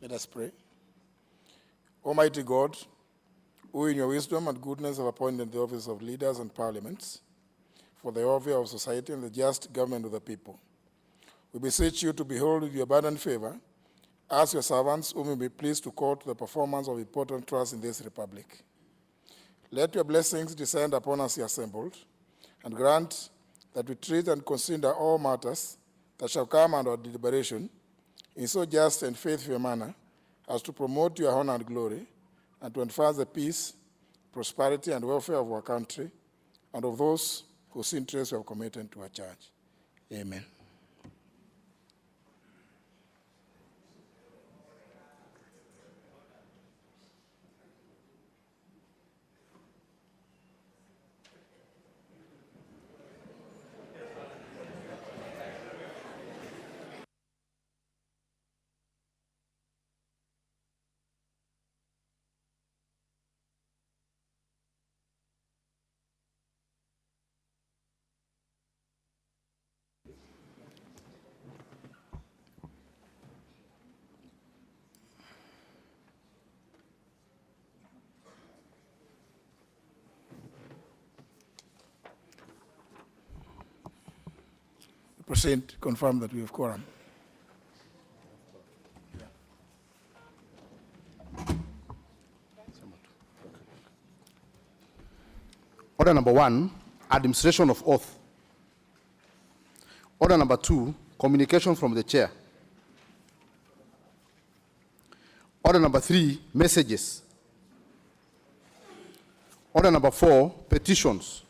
Let us pray. Almighty God, who in your wisdom and goodness have appointed the office of leaders and parliaments for the welfare of society and the just government of the people, we beseech you to behold with your abundant favor as your servants whom you be pleased to call to the performance of important trusts in this republic. Let your blessings descend upon us here assembled, and grant that we treat and consider all matters that shall come under deliberation in so just and faithful a manner as to promote your honor and glory, and to enforce the peace, prosperity, and welfare of our country and of those whose interests we have committed to our charge. Amen. Proceed to confirm that we have quorum. Order number 1, administration of oath. Order number 2, communication from the chair. Order number 3, messages. Order number 4, petitions.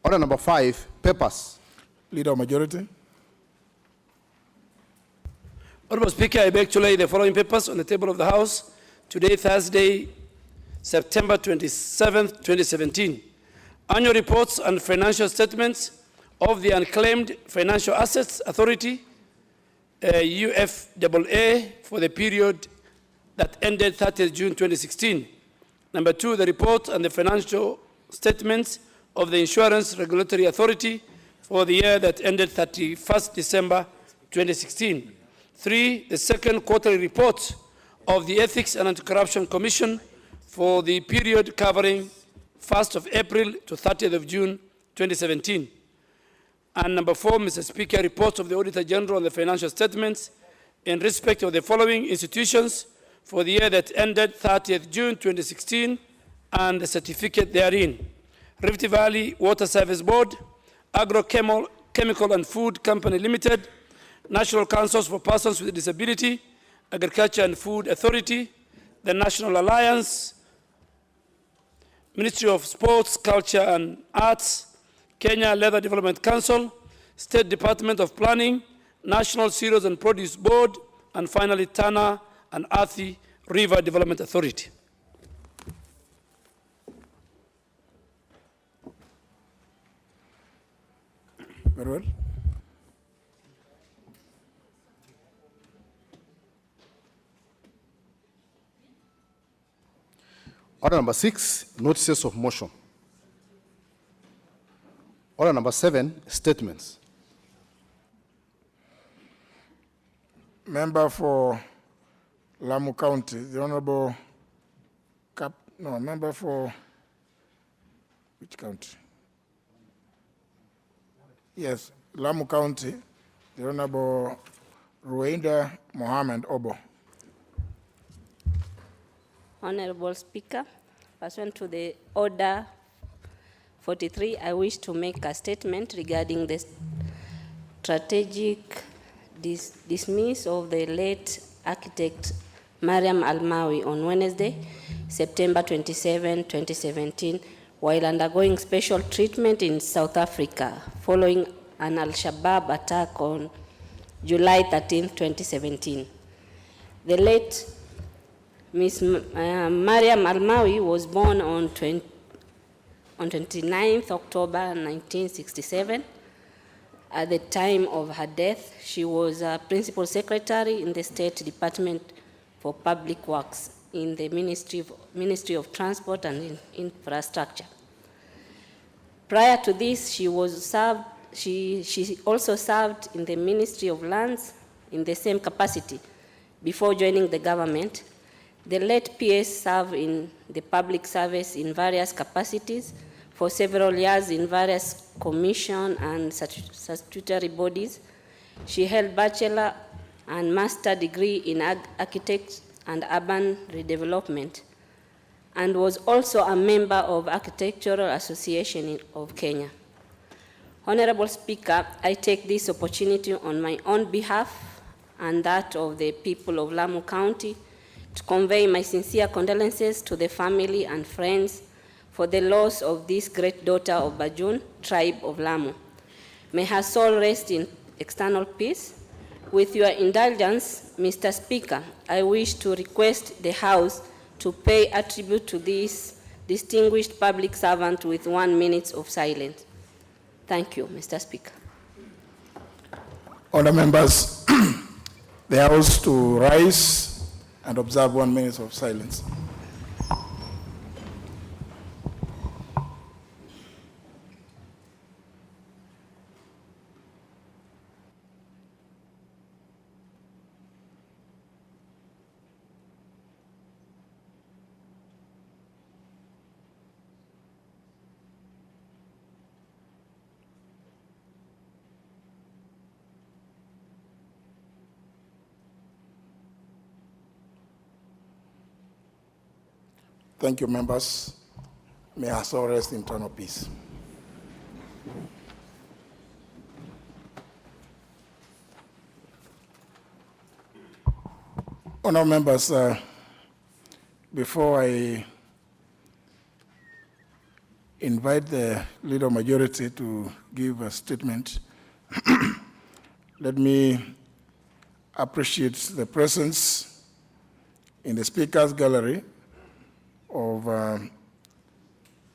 Order number 5, papers. Leader of majority. Honorable Speaker, I beg to lay the following papers on the table of the House today, Thursday, September 27th, 2017. Annual reports and financial statements of the Unclaimed Financial Assets Authority, UFAA, for the period that ended 30th June 2016. Number 2, the report and the financial statements of the Insurance Regulatory Authority for the year that ended 31st December 2016. 3, the second quarterly report of the Ethics and Anti-Corruption Commission for the period covering 1st of April to 30th of June 2017. And number 4, Mr. Speaker, reports of the Auditor General on the financial statements in respect of the following institutions for the year that ended 30th June 2016 and the certificate therein. Rift Valley Water Service Board, Agrochemical and Food Company Limited, National Councils for Persons with Disability, Agriculture and Food Authority, the National Alliance, Ministry of Sports, Culture and Arts, Kenya Leather Development Council, State Department of Planning, National Cereals and Produce Board, and finally Tana and Athi River Development Authority. Very well. Order number 6, notices of motion. Order number 7, statements. Member for Lamu County, the Honorable member for which county? Yes, Lamu County, the Honorable Ruwaida Mohammed Obo. Honorable Speaker, pursuant to the Order 43, I wish to make a statement regarding the strategic dismiss of the late architect Miriam El-Maawy on Wednesday, September 27, 2017, while undergoing special treatment in South Africa following an Al-Shabaab attack on July 13, 2017. The late Ms. Miriam El-Maawy was born on 29th October 1967. At the time of her death, she was a principal secretary in the State Department for Public Works in the Ministry of Transport and Infrastructure. Prior to this, she also served in the Ministry of Lands, in the same capacity before joining the government. The late PS served in the public service in various capacities for several years in various commission and statutory bodies. She held bachelor and master degree in architecture and urban redevelopment, and was also a member of Architectural Association of Kenya. Honorable Speaker, I take this opportunity on my own behalf and that of the people of Lamu County to convey my sincere condolences to the family and friends for the loss of this great daughter of Bajun, tribe of Lamu. May her soul rest in eternal peace. With your indulgence, Mr. Speaker, I wish to request the House to pay a tribute to this distinguished public servant with 1 minute of silence. Thank you, Mr. Speaker. Honourable members, the House to rise and observe 1 minute of silence. Thank you, members. May our soul rest in eternal peace. Honourable members, before I invite the Leader of Majority to give a statement, let me appreciate the presence in the Speaker's Gallery of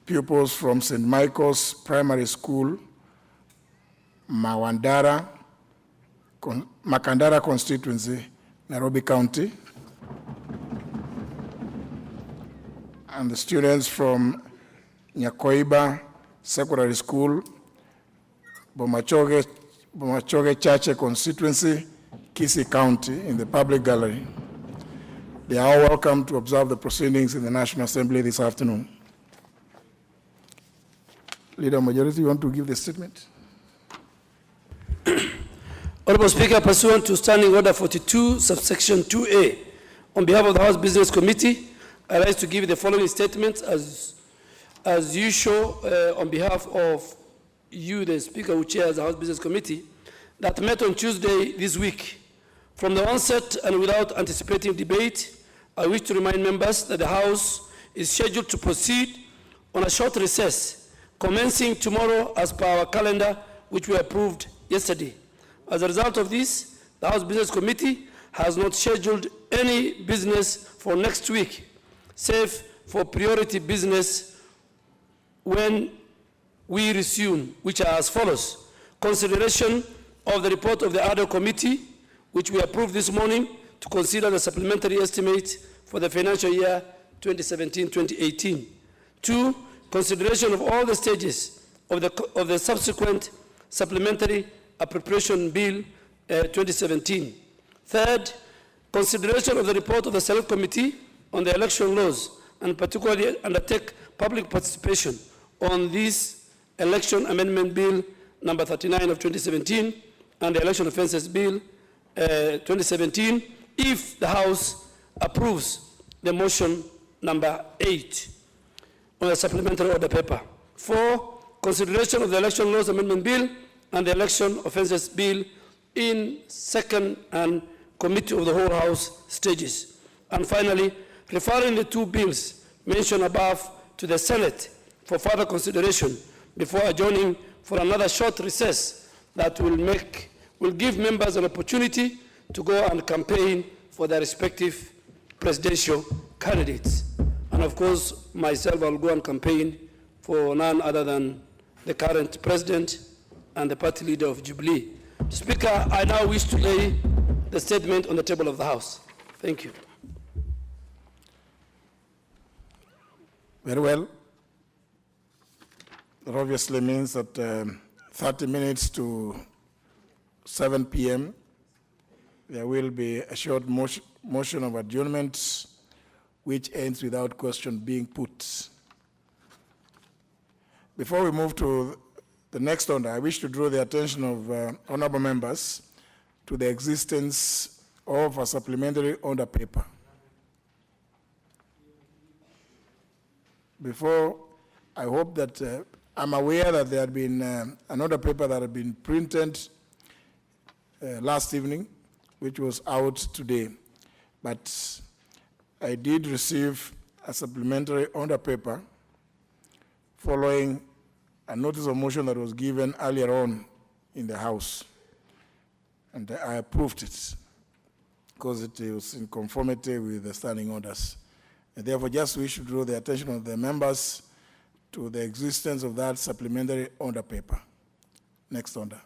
pupils from St. Michael's Primary School, Makandara constituency, Nairobi County, and the students from Nyakoiba Secondary School, Bomachoge Chache constituency, Kisii County, in the public gallery. They are all welcome to observe the proceedings in the National Assembly this afternoon. Leader of Majority, you want to give the statement? Honorable Speaker, pursuant to Standing Order 42, subsection 2A, on behalf of the House Business Committee, I rise to give the following statement as usual on behalf of you, the Speaker who chairs the House Business Committee, that met on Tuesday this week. From the onset and without anticipating debate, I wish to remind members that the House is scheduled to proceed on a short recess, commencing tomorrow as per our calendar, which we approved yesterday. As a result of this, the House Business Committee has not scheduled any business for next week, save for priority business when we resume, which are as follows: consideration of the report of the other committee, which we approved this morning, to consider the supplementary estimate for the financial year 2017-2018. 2, consideration of all the stages of the subsequent supplementary appropriation bill 2017. 3rd, consideration of the report of the Select Committee on the election laws, and particularly undertake public participation on this election amendment bill number 39 of 2017 and the election offences bill 2017, if the House approves the motion number 8 on the supplementary order paper. 4, consideration of the election laws amendment bill and the election offences bill in second and committee of the whole House stages. And finally, referring the 2 bills mentioned above to the Senate for further consideration before adjourning for another short recess that will give members an opportunity to go and campaign for their respective presidential candidates. And of course, myself, I'll go and campaign for none other than the current president and the party leader of Jubilee. Speaker, I now wish to lay the statement on the table of the House. Thank you. Very well. That obviously means that 30 minutes to 7 p.m., there will be a short motion of adjournment which ends without question being put. Before we move to the next order, I wish to draw the attention of honorable members to the existence of a supplementary order paper. Before, I hope that I'm aware that there had been an order paper that had been printed last evening, which was out today. But I did receive a supplementary order paper following a notice of motion that was given earlier on in the House. And I approved it because it was in conformity with the standing orders. And therefore, just wish to draw the attention of the members to the existence of that supplementary order paper. Next order.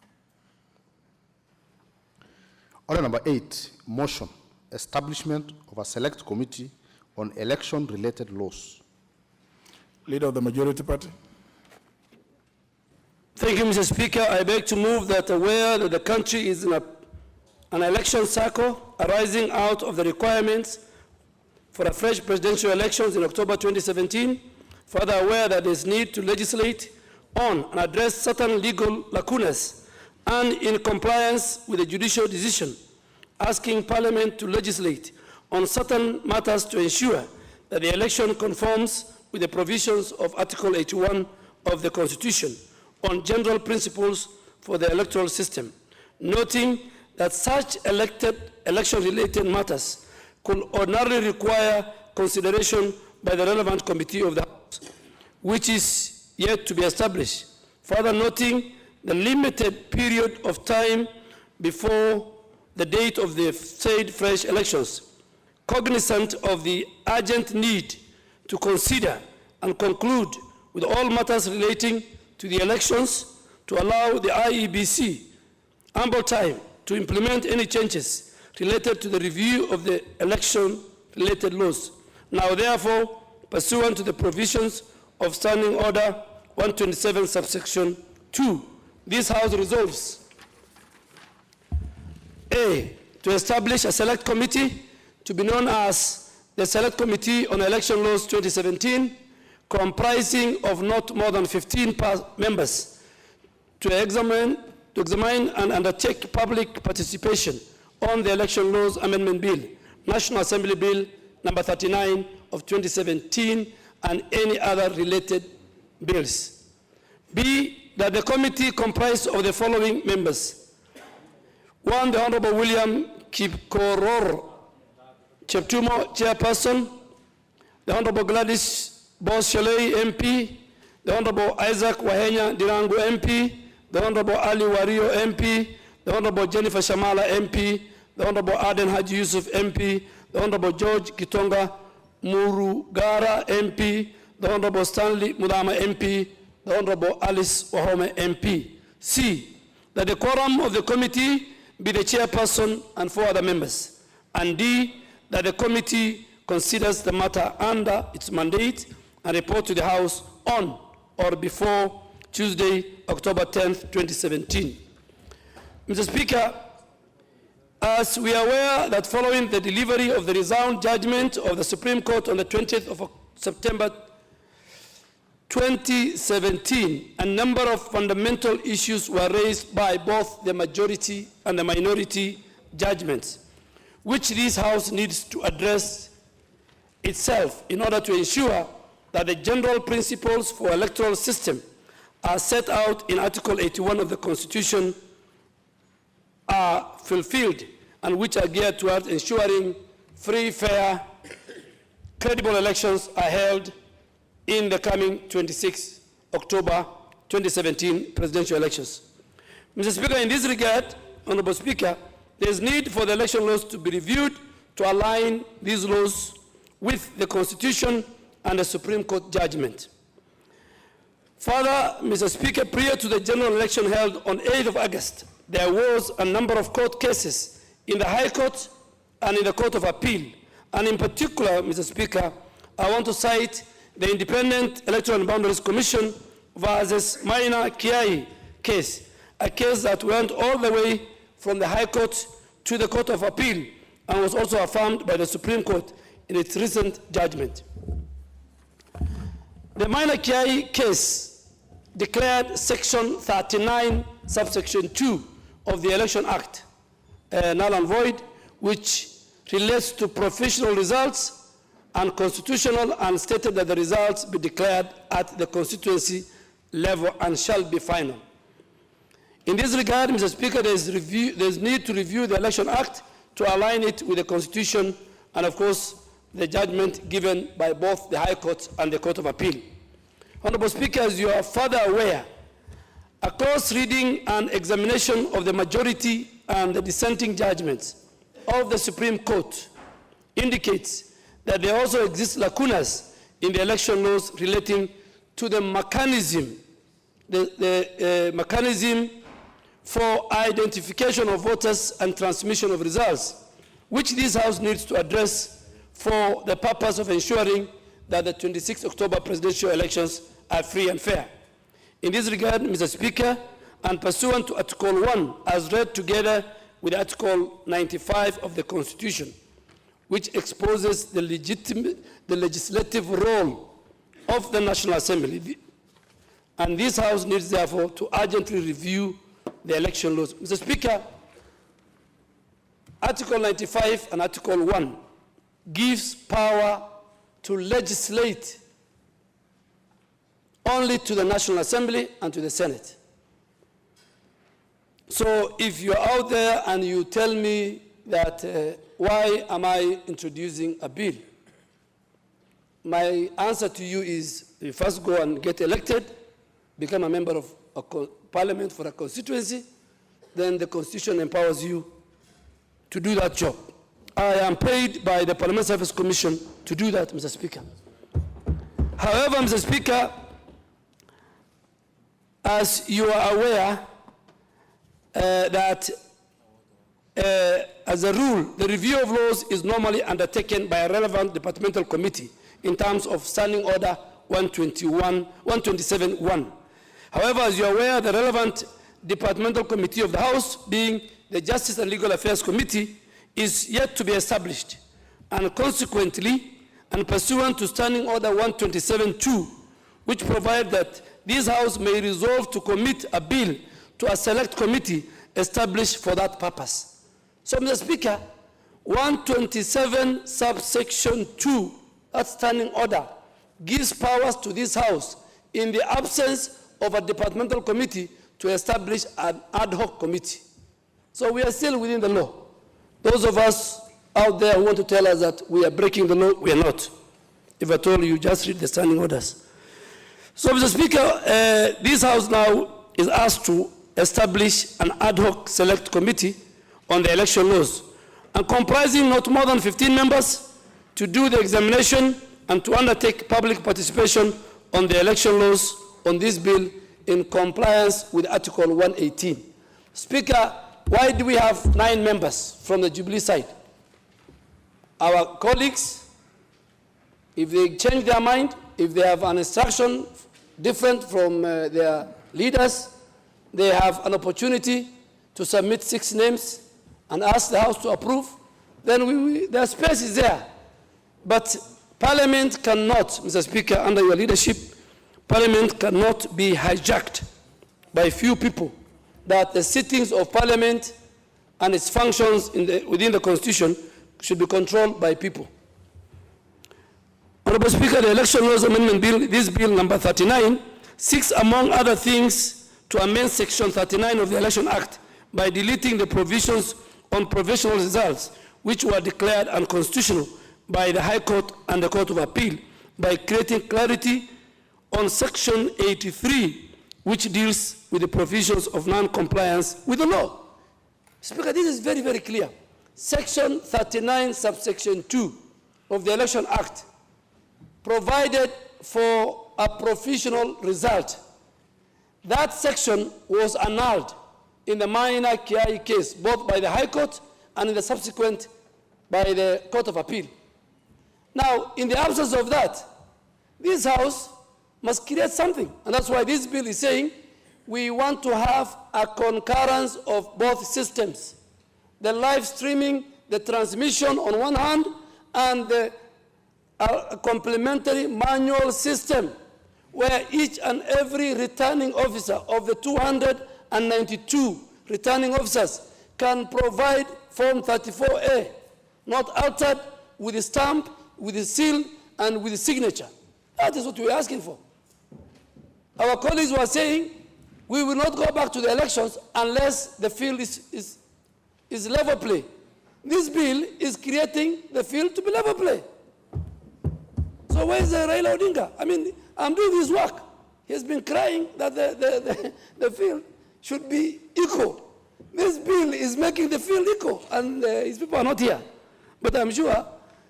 Order number 8, motion, establishment of a select committee on election-related laws. Leader of the majority party. Thank you, Mr. Speaker. I beg to move that aware that the country is in an election cycle arising out of the requirements for a fresh presidential elections in October 2017, further aware that there is need to legislate on and address certain legal lacunas and in compliance with the judicial decision, asking Parliament to legislate on certain matters to ensure that the election conforms with the provisions of Article 81 of the Constitution on general principles for the electoral system, noting that such election-related matters could ordinarily require consideration by the relevant committee of the House, which is yet to be established. Further noting the limited period of time before the date of the said fresh elections, cognizant of the urgent need to consider and conclude with all matters relating to the elections, to allow the IEBC ample time to implement any changes related to the review of the election-related laws. Now, therefore, pursuant to the provisions of Standing Order 127, subsection 2, this House resolves: A, to establish a select committee to be known as the Select Committee on Election Laws 2017, comprising of not more than 15 members, to examine and undertake public participation on the Election Laws Amendment Bill, National Assembly Bill number 39 of 2017, and any other related bills. B, that the committee comprised of the following members: 1, the Honorable William Kipkoror Cheptumo, Chairperson; the Honorable Gladys Boss-Shalei, MP; the Honorable Isaac Wahenya Dirangu, MP; the Honorable Ali Wario, MP; the Honorable Jennifer Shamala, MP; the Honorable Aden Haji Yusuf, MP; the Honorable George Kitonga Murugara, MP; the Honorable Stanley Mudama, MP; the Honorable Alice Wahome, MP. C, that the quorum of the committee be the chairperson and 4 other members. And D, that the committee considers the matter under its mandate and report to the House on or before Tuesday, October 10th, 2017. Mr. Speaker, as we are aware that following the delivery of the resound judgment of the Supreme Court on the 20th of September 2017, a number of fundamental issues were raised by both the majority and the minority judgments, which this House needs to address itself in order to ensure that the general principles for electoral system are set out in Article 81 of the Constitution are fulfilled, and which are geared towards ensuring free, fair, credible elections are held in the coming 26 October 2017 presidential elections. Mr. Speaker, in this regard, Honorable Speaker, there is need for the election laws to be reviewed to align these laws with the Constitution and the Supreme Court judgment. Further, Mr. Speaker, prior to the general election held on 8th of August, there was a number of court cases in the High Court and in the Court of Appeal. And in particular, Mr. Speaker, I want to cite the Independent Electoral and Boundaries Commission versus Maina Kiai case, a case that went all the way from the High Court to the Court of Appeal and was also affirmed by the Supreme Court in its recent judgment. The minor Kiai case declared Section 39, subsection 2 of the Election Act null and void, which relates to professional results and constitutional, and stated that the results be declared at the constituency level and shall be final. In this regard, Mr. Speaker, there is need to review the Election Act to align it with the Constitution and, of course, the judgment given by both the High Court and the Court of Appeal. Honorable Speaker, as you are further aware, a close reading and examination of the majority and the dissenting judgments of the Supreme Court indicates that there also exist lacunas in the election laws relating to the mechanism, mechanism for identification of voters and transmission of results, which this House needs to address for the purpose of ensuring that the 26 October presidential elections are free and fair. In this regard, Mr. Speaker, and pursuant to Article 1, as read together with Article 95 of the Constitution, which exposes the legislative role of the National Assembly, and this House needs, therefore, to urgently review the election laws. Mr. Speaker, Article 95 and Article 1 gives power to legislate only to the National Assembly and to the Senate. So if you're out there and you tell me that why am I introducing a bill, my answer to you is you first go and get elected, become a member of a parliament for a constituency, then the Constitution empowers you to do that job. I am paid by the Parliament Service Commission to do that, Mr. Speaker. However, Mr. Speaker, as you are aware, that as a rule, the review of laws is normally undertaken by a relevant departmental committee in terms of Standing Order 127.1. However, as you are aware, the relevant departmental committee of the House, being the Justice and Legal Affairs Committee, is yet to be established. And consequently, and pursuant to Standing Order 127.2, which provides that this House may resolve to commit a bill to a select committee established for that purpose. So, Mr. Speaker, 127 subsection 2, that standing order, gives powers to this House in the absence of a departmental committee to establish an ad hoc committee. So we are still within the law. Those of us out there who want to tell us that we are breaking the law, we are not. If at all, you just read the standing orders. So, Mr. Speaker, this House now is asked to establish an ad hoc select committee on the election laws, and comprising not more than 15 members to do the examination and to undertake public participation on the election laws on this bill in compliance with Article 118. Speaker, why do we have 9 members from the Jubilee side? Our colleagues, if they change their mind, if they have an instruction different from their leaders, they have an opportunity to submit 6 names and ask the House to approve, then their space is there. But Parliament cannot, Mr. Speaker, under your leadership, Parliament cannot be hijacked by few people, that the sittings of Parliament and its functions within the Constitution should be controlled by people. Honorable Speaker, the Election Laws Amendment Bill, this bill number 39, seeks, among other things, to amend Section 39 of the Election Act by deleting the provisions on provisional results, which were declared unconstitutional by the High Court and the Court of Appeal, by creating clarity on Section 83, which deals with the provisions of non-compliance with the law. Speaker, this is very, very clear. Section 39, subsection 2 of the Election Act provided for a provisional result. That section was annulled in the minor Kiai case, both by the High Court and in the subsequent by the Court of Appeal. Now, in the absence of that, this House must create something. And that's why this bill is saying we want to have a concurrence of both systems, the live streaming, the transmission on one hand, and the complementary manual system, where each and every returning officer of the 292 returning officers can provide Form 34A, not altered, with a stamp, with a seal, and with a signature. That is what we are asking for. Our colleagues were saying, we will not go back to the elections unless the field is level play. This bill is creating the field to be level play. So where is Raila Odinga? I mean, I'm doing this work. He has been crying that the field should be equal. This bill is making the field equal, and his people are not here. But I'm sure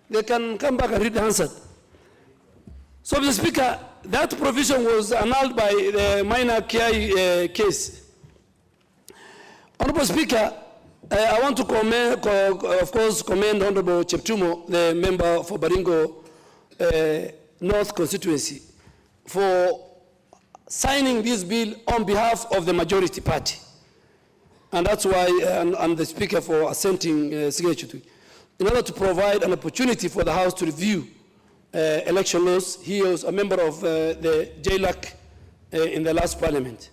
they can come back and read the answer. So, Mr. Speaker, that provision was annulled by the minor KI case. Honorable Speaker, I want to commend, of course, commend Honorable Cheptumo, the member for Baringo North constituency, for signing this bill on behalf of the majority party. And that's why I'm the Speaker for assenting signature to it. In order to provide an opportunity for the House to review election laws. He was a member of the JLAC in the last parliament.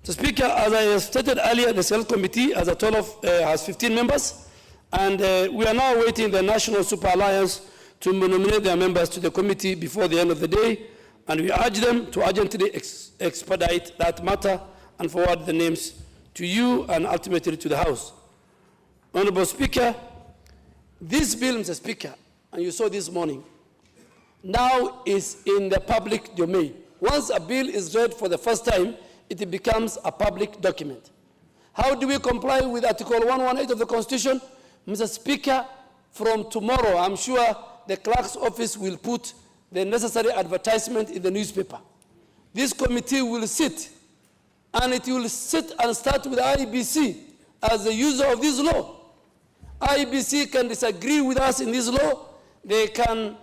So, Speaker, as I stated earlier, the Select Committee has a total of has 15 members, and we are now waiting the National Super Alliance to nominate their members to the committee before the end of the day, and we urge them to urgently expedite that matter and forward the names to you and ultimately to the House. Honorable Speaker, this bill, Mr. Speaker, and you saw this morning, now is in the public domain. Once a bill is read for the first time, it becomes a public document. How do we comply with Article 118 of the Constitution? Mr. Speaker, from tomorrow, I'm sure the clerk's office will put the necessary advertisement in the newspaper. This committee will sit, and it will sit and start with IEBC as the user of this law. IEBC can disagree with us in this law. They can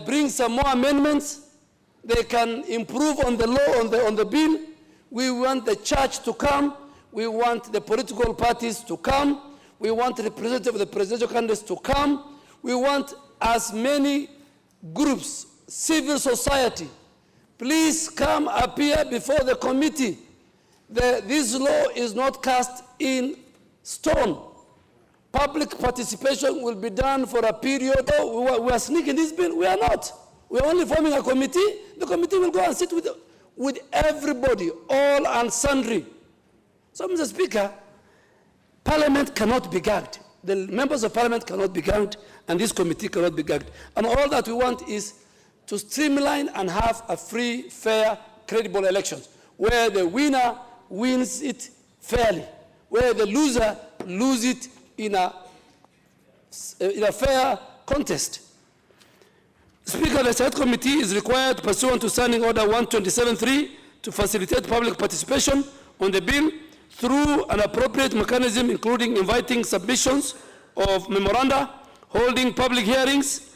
bring some more amendments. They can improve on the law, on the bill. We want the church to come. We want the political parties to come. We want the representative of the presidential candidates to come. We want as many groups, civil society. Please come appear before the committee. This law is not cast in stone. Public participation will be done for a period. Oh, we are sneaking this bill. We are not. We are only forming a committee. The committee will go and sit with everybody, all and sundry. So, Mr. Speaker, Parliament cannot be gagged. The members of Parliament cannot be gagged, and this committee cannot be gagged. And all that we want is to streamline and have a free, fair, credible elections, where the winner wins it fairly, where the loser loses it in a fair contest. Speaker, the Select Committee is required pursuant to Standing Order 127.3 to facilitate public participation on the bill through an appropriate mechanism, including inviting submissions of memoranda, holding public hearings,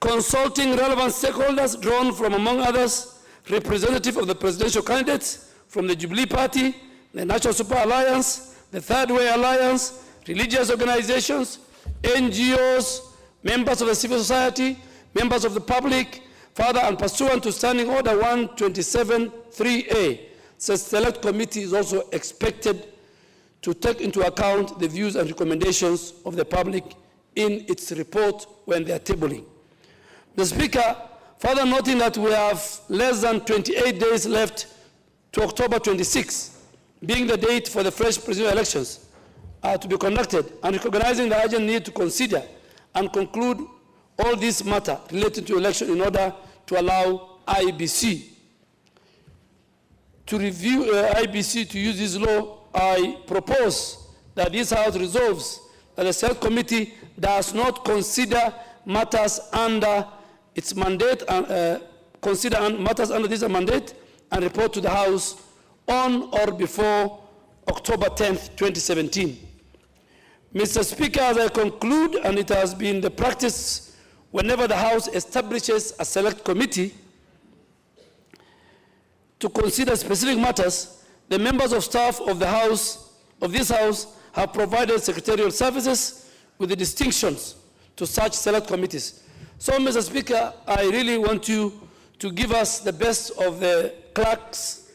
consulting relevant stakeholders drawn from, among others, representatives of the presidential candidates from the Jubilee Party, the National Super Alliance, the Third Way Alliance, religious organizations, NGOs, members of the civil society, members of the public, further and pursuant to Standing Order 127.3a. The Select Committee is also expected to take into account the views and recommendations of the public in its report when they are tabling. The Speaker, further noting that we have less than 28 days left to October 26, being the date for the fresh presidential elections to be conducted, and recognizing the urgent need to consider and conclude all this matter related to election in order to allow IEBC to review IEBC to use this law, I propose that this House resolves that the Select Committee does not consider matters under its mandate, matters under this mandate, and report to the House on or before October 10th, 2017. Mr. Speaker, as I conclude, and it has been the practice whenever the House establishes a Select Committee to consider specific matters, the members of staff of the House, of this House, have provided secretarial services with the distinctions to such select committees. So, Mr. Speaker, I really want you to give us the best of the clerks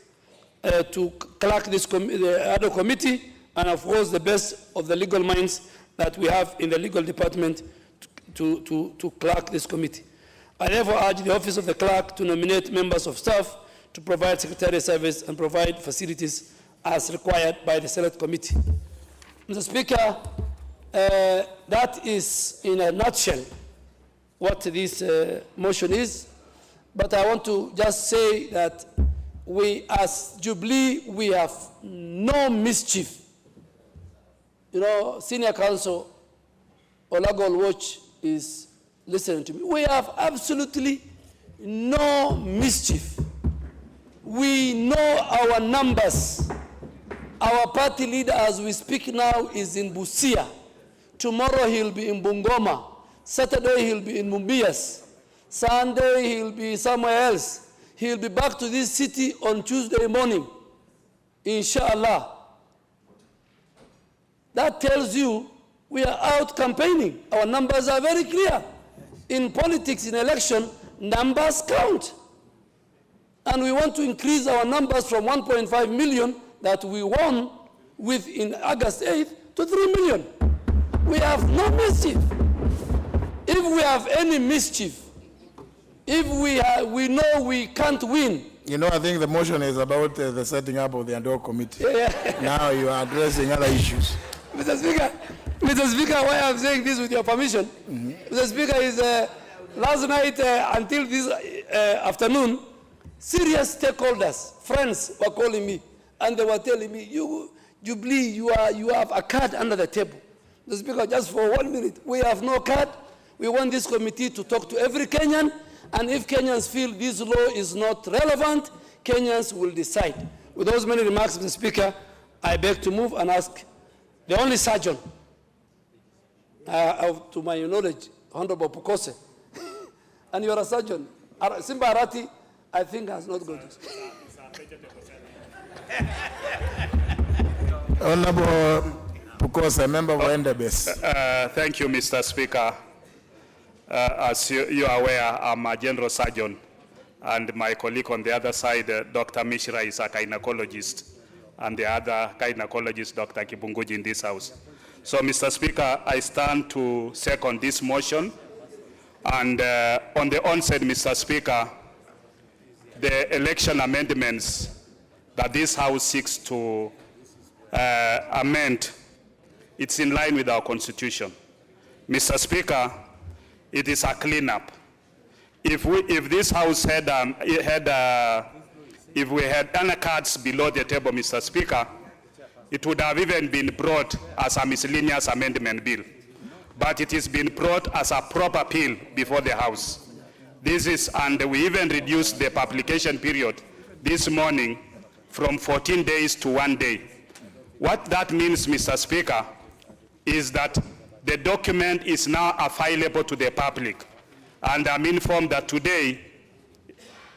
to clerk this the other committee, and of course the best of the legal minds that we have in the legal department to clerk this committee. I therefore urge the office of the clerk to nominate members of staff to provide secretarial service and provide facilities as required by the select committee. Mr. Speaker, that is in a nutshell what this motion is, but I want to just say that we, as Jubilee, we have no mischief. You know, Senior Counsel Olagol Watch is listening to me. We have absolutely no mischief. We know our numbers. Our party leader, as we speak now, is in Busia. Tomorrow he'll be in Bungoma. Saturday he'll be in Mumbias. Sunday he'll be somewhere else. He'll be back to this city on Tuesday morning, inshallah. That tells you we are out campaigning. Our numbers are very clear. In politics, in election, numbers count. And we want to increase our numbers from 1.5 million that we won with in August 8th to 3 million. We have no mischief. If we have any mischief, if we know we can't win. You know, I think the motion is about the setting up of the ad hoc committee. Yeah. Now you are addressing other issues. Mr. Speaker, why I'm saying this with your permission, Mr. Speaker, is last night until this afternoon, serious stakeholders, friends were calling me, and they were telling me, Jubilee, you have a card under the table. Mr. Speaker, just for 1 minute, we have no card. We want this committee to talk to every Kenyan, and if Kenyans feel this law is not relevant, Kenyans will decide. With those many remarks, Mr. Speaker, I beg to move and ask the only surgeon, to my knowledge, Honorable Pukose, and you are a surgeon. Simba Arati, I think, has not got this. Honorable Pukose, member of NDBS. Thank you, Mr. Speaker. As you are aware, I'm a general surgeon, and my colleague on the other side, Dr. Mishra, is a gynecologist, and the other gynecologist, Dr. Kibunguji, in this house. So, Mr. Speaker, I stand to second this motion. And on the onset, Mr. Speaker, the election amendments that this House seeks to amend, it's in line with our Constitution. Mr. Speaker, it is a cleanup. If this House had, if we had any cards below the table, Mr. Speaker, it would have even been brought as a miscellaneous amendment bill. But it is being brought as a proper bill before the House. This is, and we even reduced the publication period this morning from 14 days to 1 day. What that means, Mr. Speaker, is that the document is now available to the public. And I'm informed that today,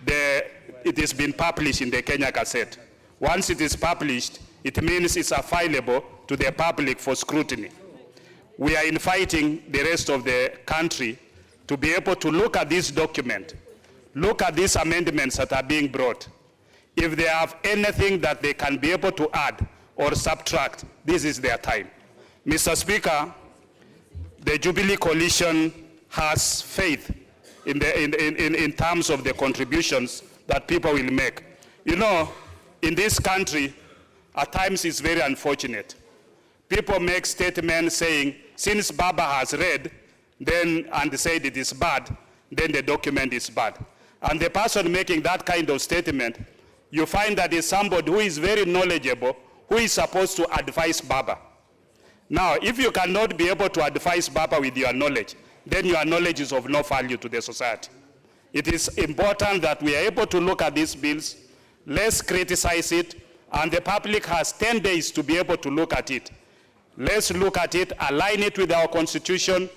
it has been published in the Kenya Gazette. Once it is published, it means it's available to the public for scrutiny. We are inviting the rest of the country to be able to look at this document, look at these amendments that are being brought. If they have anything that they can be able to add or subtract, this is their time. Mr. Speaker, the Jubilee Coalition has faith in terms of the contributions that people will make. You know, in this country, at times it's very unfortunate. People make statements saying, since Baba has read, and said it is bad, then the document is bad. And the person making that kind of statement, you find that is somebody who is very knowledgeable, who is supposed to advise Baba. Now, if you cannot be able to advise Baba with your knowledge, then your knowledge is of no value to the society. It is important that we are able to look at these bills, let's criticize it, and the public has 10 days to be able to look at it. Let's look at it, align it with our Constitution.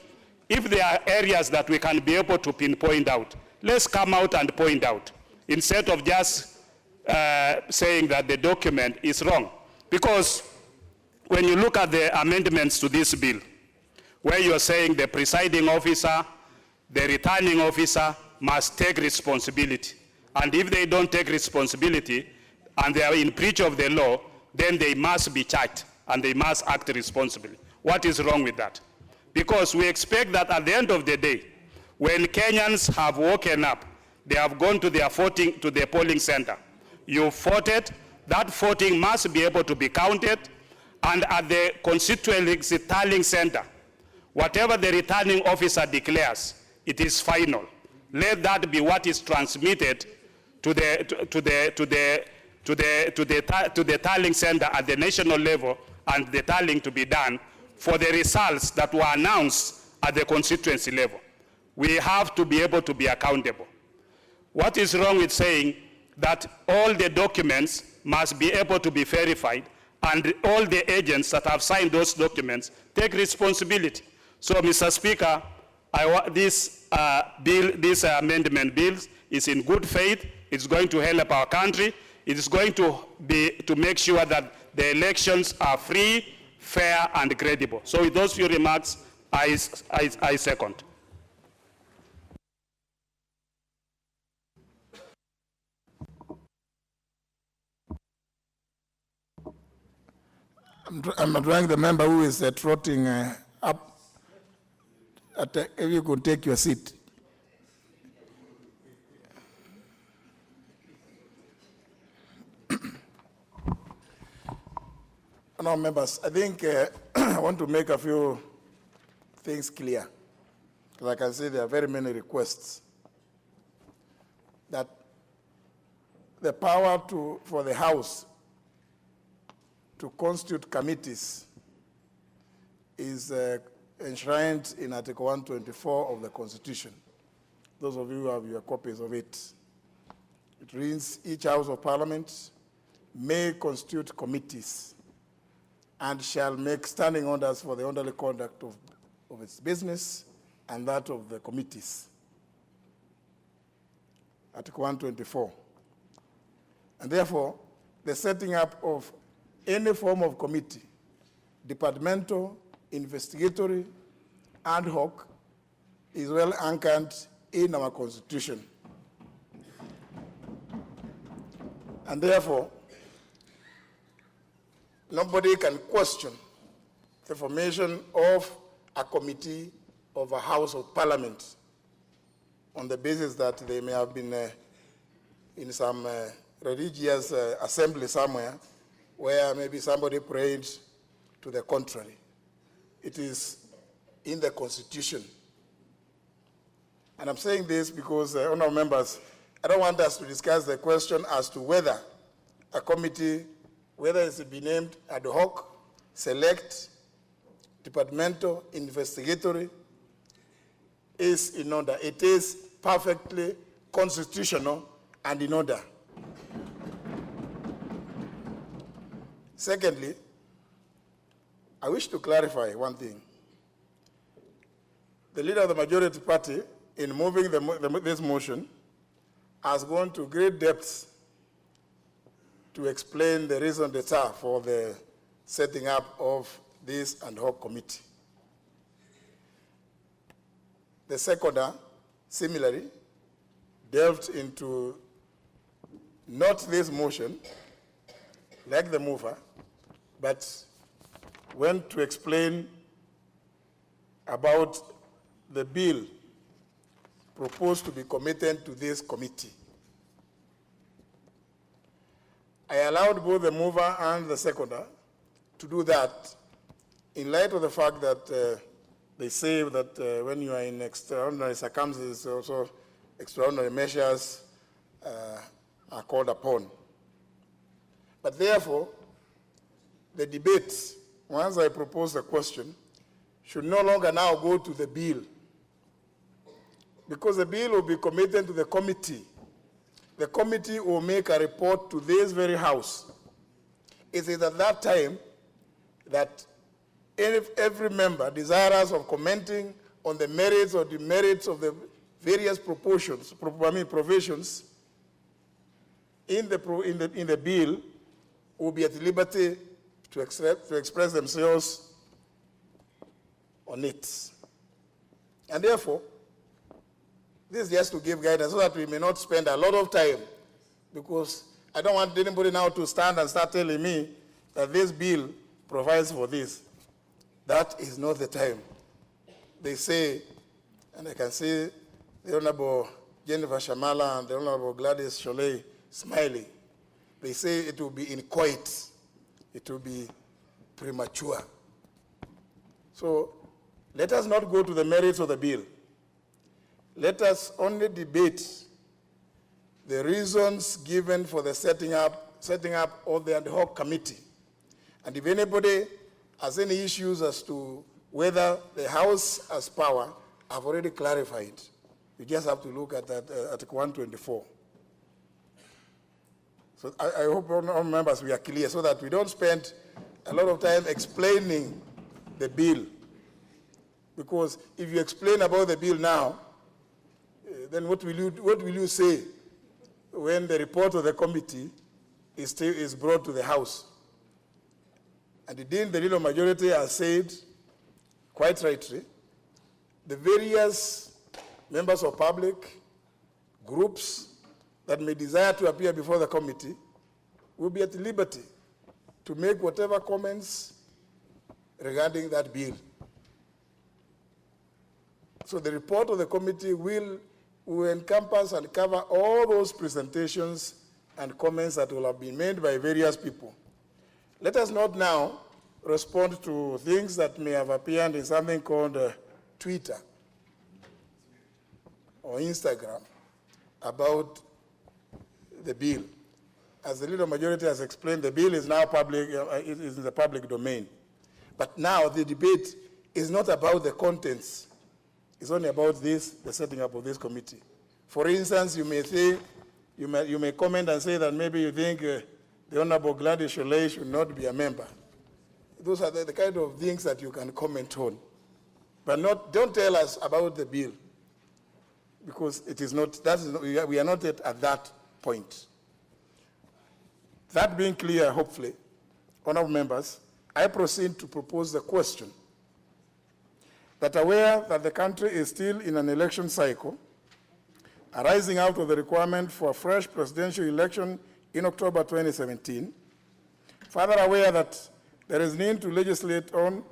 If there are areas that we can be able to pinpoint out, let's come out and point out, instead of just saying that the document is wrong. Because when you look at the amendments to this bill, where you're saying the presiding officer, the returning officer must take responsibility. And if they don't take responsibility and they are in breach of the law, then they must be charged and they must act responsibly. What is wrong with that? Because we expect that at the end of the day, when Kenyans have woken up, they have gone to their voting, to their polling center. You voted, that voting must be able to be counted, and at the constituency tallying center, whatever the returning officer declares, it is final. Let that be what is transmitted to the tallying center at the national level, and the tallying to be done for the results that were announced at the constituency level. We have to be able to be accountable. What is wrong with saying that all the documents must be able to be verified and all the agents that have signed those documents take responsibility? So, Mr. Speaker, this amendment bill is in good faith. It's going to help our country. It is going to make sure that the elections are free, fair, and credible. So with those few remarks, I second. I'm drawing the member who is trotting up. If you could take your seat. Now, members, I think I want to make a few things clear, because I can see there are very many requests that the power for the House to constitute committees is enshrined in Article 124 of the Constitution. Those of you who have your copies of it. It reads, each House of Parliament may constitute committees and shall make standing orders for the orderly conduct of its business and that of the committees. Article 124. And therefore, the setting up of any form of committee, departmental, investigatory, ad hoc, is well anchored in our Constitution. And therefore, nobody can question the formation of a committee of a House of Parliament on the basis that they may have been in some religious assembly somewhere where maybe somebody prayed to the contrary. It is in the Constitution. And I'm saying this because, honorable members, I don't want us to discuss the question as to whether a committee, whether it's to be named ad hoc, select, departmental, investigatory, is in order. It is perfectly constitutional and in order. Secondly, I wish to clarify one thing. The leader of the majority party, in moving this motion, has gone to great depths to explain the raison d'etat for the setting up of this ad hoc committee. The seconder, similarly, delved into not this motion, like the mover, but went to explain about the bill proposed to be committed to this committee. I allowed both the mover and the seconder to do that in light of the fact that they say that when you are in extraordinary circumstances, also extraordinary measures are called upon. But therefore, the debate, once I propose the question, should no longer now go to the bill, because the bill will be committed to the committee. The committee will make a report to this very House. It is at that time that every member desirous of commenting on the merits or demerits of the various provisions in the bill will be at liberty to express themselves on it. And therefore, this is just to give guidance so that we may not spend a lot of time, because I don't want anybody now to stand and start telling me that this bill provides for this. That is not the time. They say, and I can see the Honorable Jennifer Shamala and the Honorable Gladys Sholay smiling. They say it will be inchoate. It will be premature. So let us not go to the merits of the bill. Let us only debate the reasons given for the setting up of the ad hoc committee. And if anybody has any issues as to whether the House has power, I've already clarified. You just have to look at that, Article 124. So I hope all members we are clear so that we don't spend a lot of time explaining the bill. Because if you explain about the bill now, then what will you say when the report of the committee is brought to the House? And indeed, the leader majority has said, quite rightly, the various members of public, groups that may desire to appear before the committee will be at liberty to make whatever comments regarding that bill. So the report of the committee will encompass and cover all those presentations and comments that will have been made by various people. Let us not now respond to things that may have appeared in something called Twitter or Instagram about the bill. As the leader majority has explained, the bill is now public, it is in the public domain. But now the debate is not about the contents. It's only about this, the setting up of this committee. For instance, you may say, you may comment and say that maybe you think the Honorable Gladys Sholay should not be a member. Those are the kind of things that you can comment on. But don't tell us about the bill, because it is not, we are not yet at that point. That being clear, hopefully, honorable members, I proceed to propose the question that, aware that the country is still in an election cycle, arising out of the requirement for a fresh presidential election in October 2017, further aware that there is need to legislate on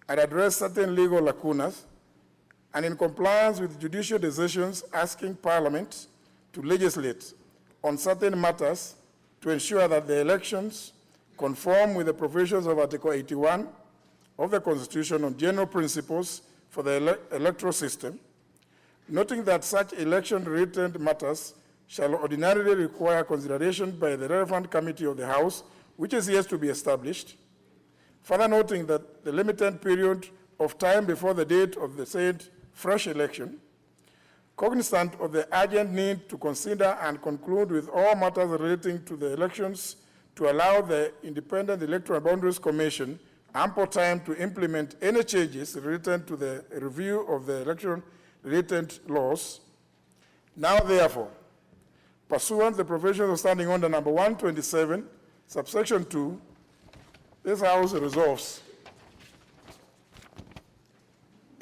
and address certain legal lacunas, and in compliance with judicial decisions asking Parliament to legislate on certain matters to ensure that the elections conform with the provisions of Article 81 of the Constitution on general principles for the electoral system, noting that such election-related matters shall ordinarily require consideration by the relevant committee of the House, which is yet to be established. Further noting that the limited period of time before the date of the said fresh election, cognizant of the urgent need to consider and conclude with all matters relating to the elections to allow the Independent Electoral Boundaries Commission ample time to implement any changes related to the review of the election-related laws. Now, therefore, pursuant to the provisions of Standing Order number 127, subsection 2, this House resolves: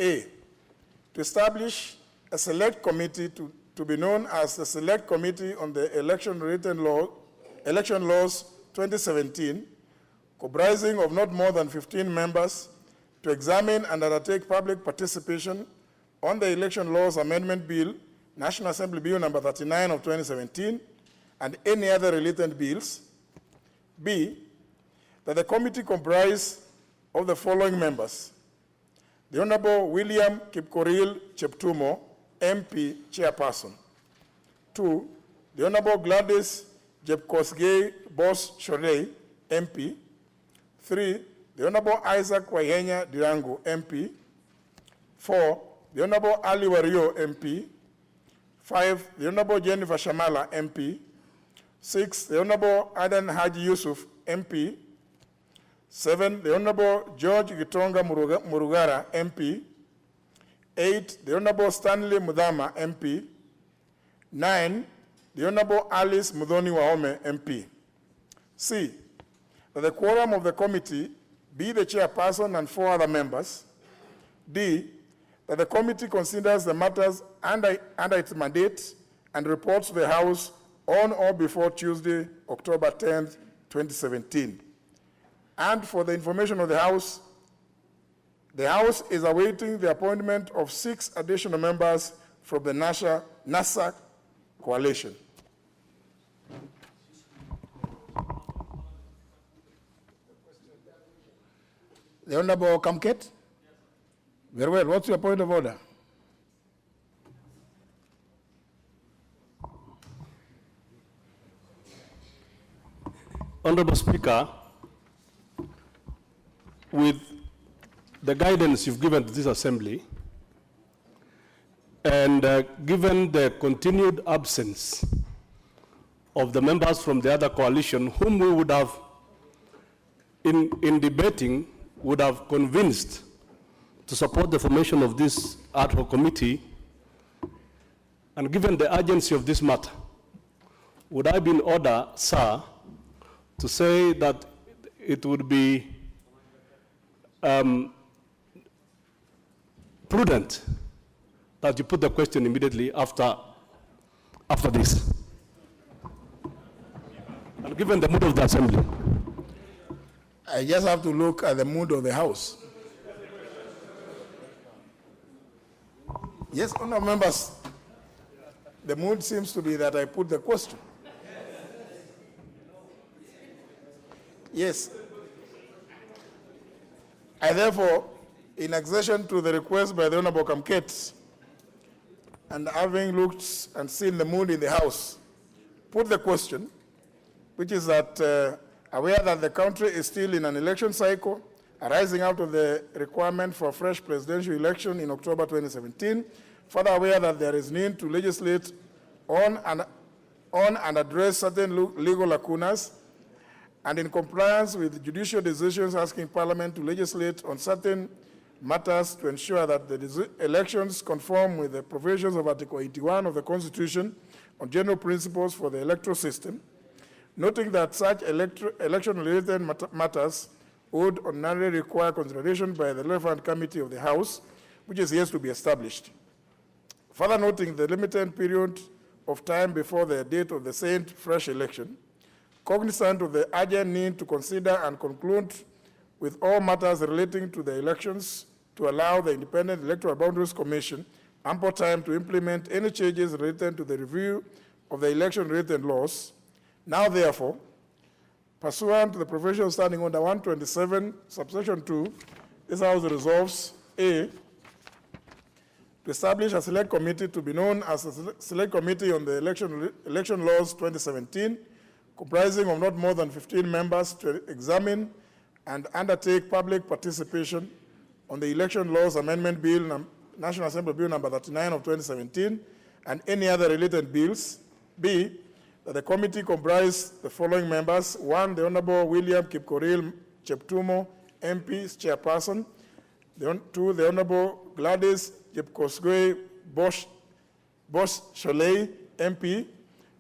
A, to establish a select committee to be known as the Select Committee on the Election Laws 2017, comprising of not more than 15 members, to examine and undertake public participation on the Election Laws Amendment Bill, National Assembly Bill number 39 of 2017, and any other related bills. B, that the committee comprise of the following members: the Honorable William Kipkoril Cheptumo, MP, Chairperson. 2, the Honorable Gladys Jepkosgei Boss Sholay, MP. 3, the Honorable Isaac Waihenya Dirango, MP. 4, the Honorable Ali Wario, MP. 5, the Honorable Jennifer Shamala, MP. 6, the Honorable Adan Haji Yusuf, MP. 7, the Honorable George Gitonga Murugara, MP. 8, the Honorable Stanley Mudama, MP. 9, the Honorable Alice Mudhoni Wahome, MP. C, that the quorum of the committee be the chairperson and 4 other members. D, that the committee considers the matters under its mandate and reports to the House on or before Tuesday, October 10th, 2017. And for the information of the House is awaiting the appointment of 6 additional members from the NASA coalition. The Honorable Kamket? Very well. What's your point of order? Honorable Speaker, with the guidance you've given to this assembly, and given the continued absence of the members from the other coalition, whom we would have, in debating, would have convinced to support the formation of this ad hoc committee, and given the urgency of this matter, would I be in order, sir, to say that it would be prudent that you put the question immediately after this? And given the mood of the assembly. I just have to look at the mood of the House. Yes, honourable members, the mood seems to be that I put the question. Yes. I therefore, in accession to the request by the Honourable Kamket, and having looked and seen the mood in the House, put the question, which is that aware that the country is still in an election cycle, arising out of the requirement for a fresh presidential election in October 2017, further aware that there is need to legislate on and address certain legal lacunas, and in compliance with judicial decisions asking Parliament to legislate on certain matters to ensure that the elections conform with the provisions of Article 81 of the Constitution on general principles for the electoral system, noting that such election-related matters would ordinarily require consideration by the relevant committee of the House, which is yet to be established. Further noting the limited period of time before the date of the said fresh election, cognizant of the urgent need to consider and conclude with all matters relating to the elections to allow the Independent Electoral Boundaries Commission ample time to implement any changes related to the review of the election-related laws. Now, therefore, pursuant to the provision standing under 127, subsection 2, this House resolves, A, to establish a select committee to be known as the Select Committee on the Election Laws 2017, comprising of not more than 15 members to examine and undertake public participation on the Election Laws Amendment Bill, National Assembly Bill number 39 of 2017, and any other related bills. B, that the committee comprise the following members. 1, the Honorable William Kipkoril Cheptumo, MP, chairperson. 2, the Honorable Gladys Jepkosgei Bosch Sholei, MP.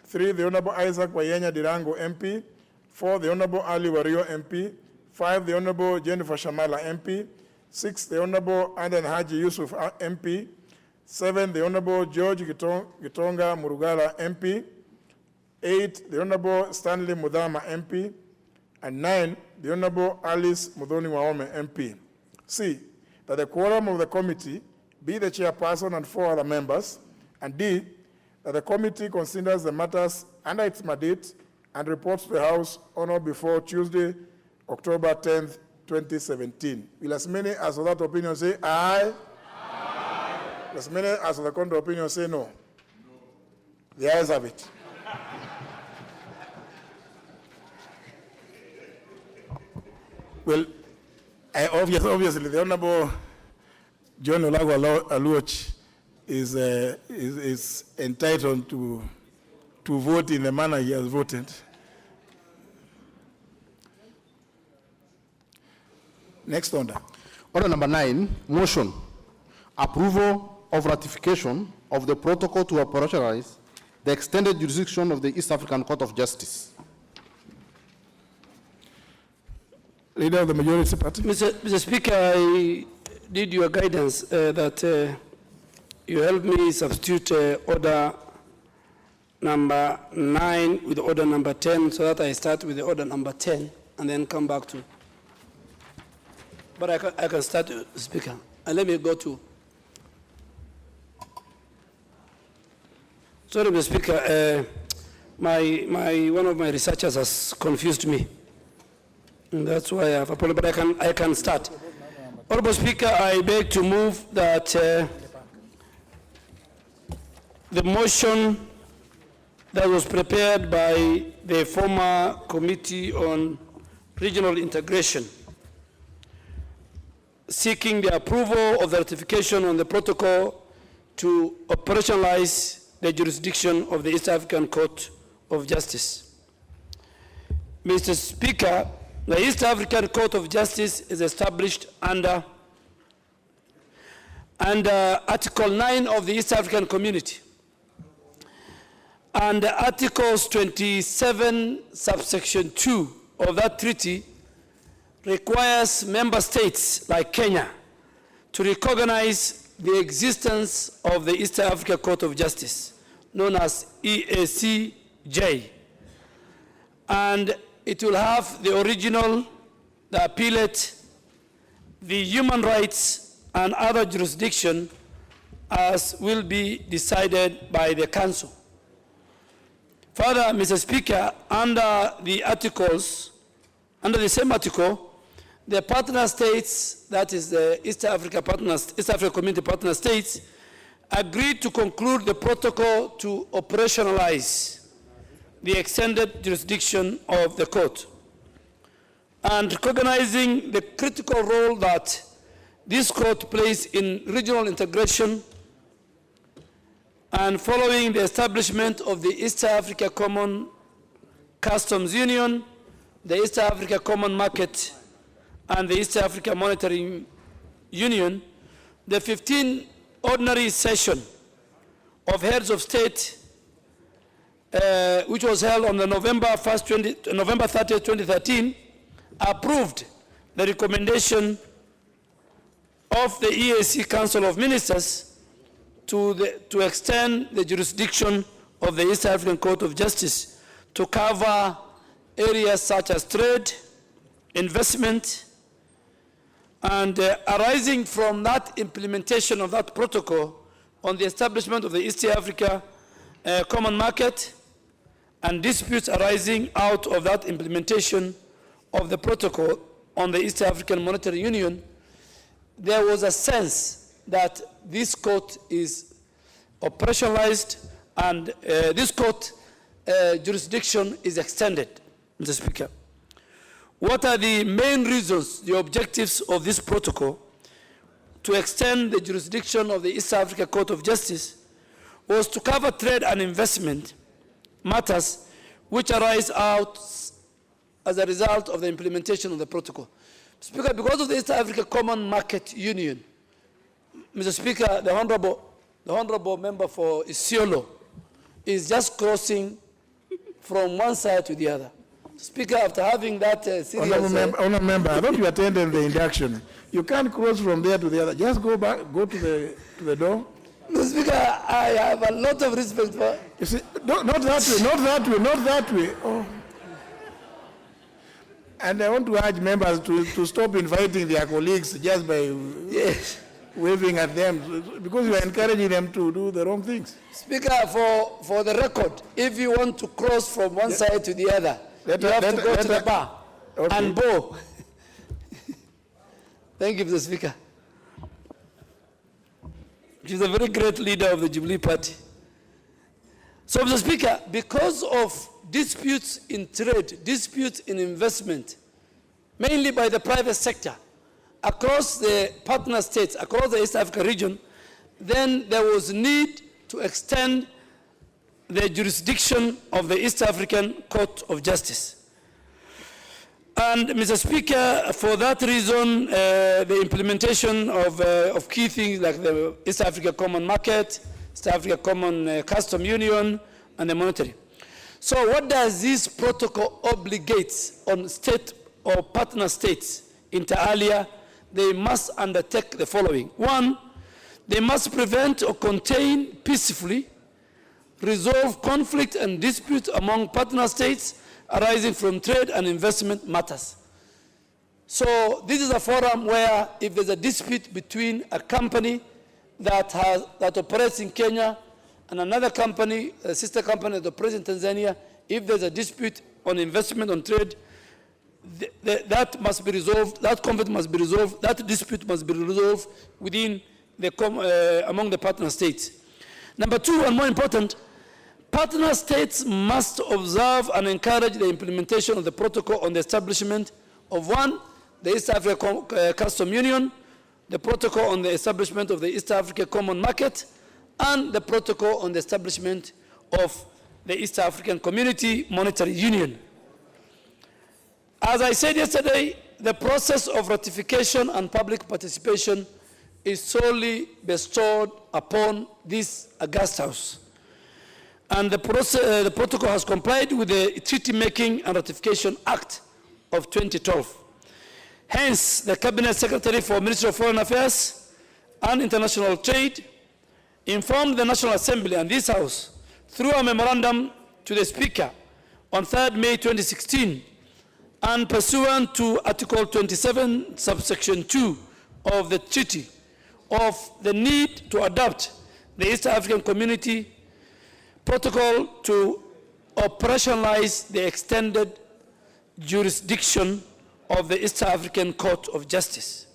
3, the Honorable Isaac Wayenya Dirango, MP. 4, the Honorable Ali Wario, MP. 5, the Honorable Jennifer Shamala, MP. 6, the Honorable Adan Haji Yusuf, MP. 7, the Honorable George Gitonga Murugala, MP. 8, the Honorable Stanley Mudama, MP. And 9, the Honorable Alice Mudhoni Waome, MP. C, that the quorum of the committee be the chairperson and 4 other members. And D, that the committee considers the matters under its mandate and reports to the House on or before Tuesday, October 10th, 2017. Will as many as of that opinion say aye? Aye. Will as many as of the contrary opinion say no? No. The ayes have it. Well, obviously, the Honorable John Olago Aluoch is entitled to vote in the manner he has voted. Next order. Order number 9, motion. Approval of ratification of the protocol to operationalize the extended jurisdiction of the East African Court of Justice. Leader of the majority party. Mr. Speaker, I need your guidance that you help me substitute order number 9 with order number 10 so that I start with the order number 10 and then come back to. But I can start, Speaker. And let me go to. Sorry, Mr. Speaker. One of my researchers has confused me. And that's why I have apologized, but I can start. Honorable Speaker, I beg to move that the motion that was prepared by the former Committee on Regional Integration, seeking the approval of the ratification on the protocol to operationalize the jurisdiction of the East African Court of Justice. Mr. Speaker, the East African Court of Justice is established under Article 9 of the East African Community. And Articles 27, subsection 2 of that treaty requires member states like Kenya to recognize the existence of the East Africa Court of Justice, known as EACJ. And it will have the original, the appellate, the human rights, and other jurisdiction as will be decided by the Council. Further, Mr. Speaker, under the articles, under the same article, the partner states, that is the East Africa Community partner states, agreed to conclude the protocol to operationalize the extended jurisdiction of the court. And recognizing the critical role that this court plays in regional integration and following the establishment of the East Africa Common Customs Union, the East Africa Common Market, and the East Africa Monetary Union, the 15th ordinary session of heads of state, which was held on the November 30, 2013, approved the recommendation of the EAC Council of Ministers to extend the jurisdiction of the East African Court of Justice to cover areas such as trade, investment, and arising from that implementation of that protocol on the establishment of the East Africa Common Market and disputes arising out of that implementation of the protocol on the East African Monetary Union, there was a sense that this court is operationalized and this court jurisdiction is extended, Mr. Speaker. What are the main reasons, the objectives of this protocol to extend the jurisdiction of the East Africa Court of Justice was to cover trade and investment matters which arise out as a result of the implementation of the protocol. Speaker, because of the East Africa Common Market Union, Mr. Speaker, the honorable member for Isiolo is just crossing from one side to the other. Speaker, after having that serious... Honorable member, I thought you attended the induction. You can't cross from there to the other. Just go back, go to the door. Mr. Speaker, I have a lot of respect for... You see, not that way, not that way, not that way. Oh. And I want to urge members to stop inviting their colleagues just by waving at them, because you are encouraging them to do the wrong things. Speaker, for the record, if you want to cross from one side to the other, you have to go to the bar and bow. Thank you, Mr. Speaker. She's a very great leader of the Jubilee Party. So, Mr. Speaker, because of disputes in trade, disputes in investment, mainly by the private sector, across the partner states, across the East Africa region, then there was need to extend the jurisdiction of the East African Court of Justice. And, Mr. Speaker, for that reason, the implementation of key things like the East Africa Common Market, East Africa Common Custom Union, and the monetary. So what does this protocol obligate on or partner states, inter alia, they must undertake the following. One, they must prevent or contain peacefully, resolve conflict and dispute among partner states arising from trade and investment matters. So this is a forum where if there's a dispute between a company that operates in Kenya and another company, a sister company that operates in Tanzania, if there's a dispute on investment, on trade, that must be resolved, that conflict must be resolved, that dispute must be resolved within among the partner states. Number two, and more important, partner states must observe and encourage the implementation of the protocol on the establishment of one, the East Africa Custom Union, the protocol on the establishment of the East Africa Common Market, and the protocol on the establishment of the East African Community Monetary Union. As I said yesterday, the process of ratification and public participation is solely bestowed upon this August House. And the protocol has complied with the Treaty Making and Ratification Act of 2012. Hence, the Cabinet Secretary for Ministry of Foreign Affairs and International Trade informed the National Assembly and this House through a memorandum to the Speaker on 3rd May 2016 and pursuant to Article 27, subsection 2 of the treaty of the need to adopt the East African Community Protocol to operationalize the extended jurisdiction of the East African Court of Justice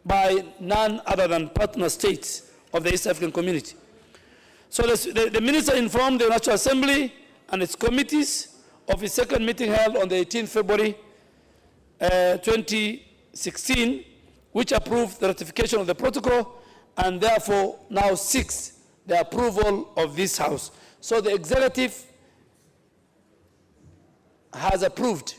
by none other than partner states of the East African Community. So the Minister informed the National Assembly and its committees of his second meeting held on the 18th February 2016, which approved the ratification of the protocol and therefore now seeks the approval of this House. So the executive has approved.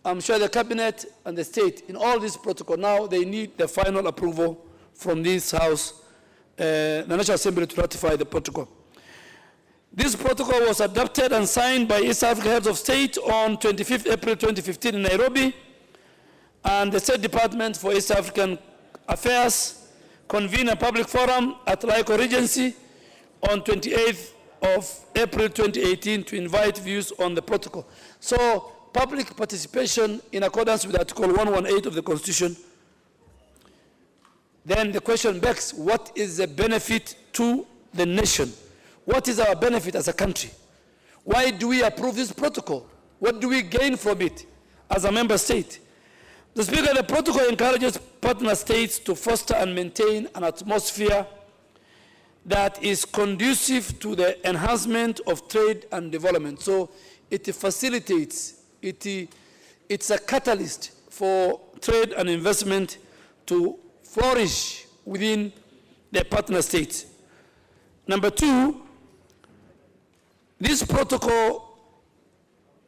I'm sure the cabinet and the state in all this protocol now they need the final approval from this House, the National Assembly, to ratify the protocol. This protocol was adopted and signed by East Africa Heads of State on 25th April 2015 in Nairobi, and the State Department for East African Affairs convened a public forum at Laiko Regency on 28th of April 2018 to invite views on the protocol. So public participation in accordance with Article 118 of the Constitution. Then the question begs, what is the benefit to the nation? What is our benefit as a country? Why do we approve this protocol? What do we gain from it as a member state? The Speaker, the protocol encourages partner states to foster and maintain an atmosphere that is conducive to the enhancement of trade and development. So it facilitates, it's a catalyst for trade and investment to flourish within the partner states. Number two, this protocol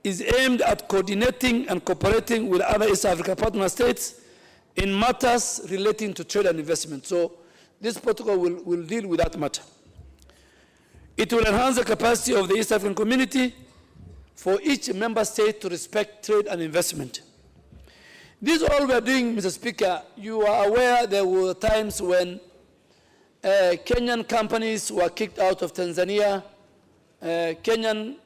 is aimed at coordinating and cooperating with other East Africa partner states in matters relating to trade and investment. So this protocol will deal with that matter. It will enhance the capacity of the East African community for each member state to respect trade and investment. This all we are doing, Mr. Speaker, you are aware there were times when Kenyan companies were kicked out of Tanzania. Kenyan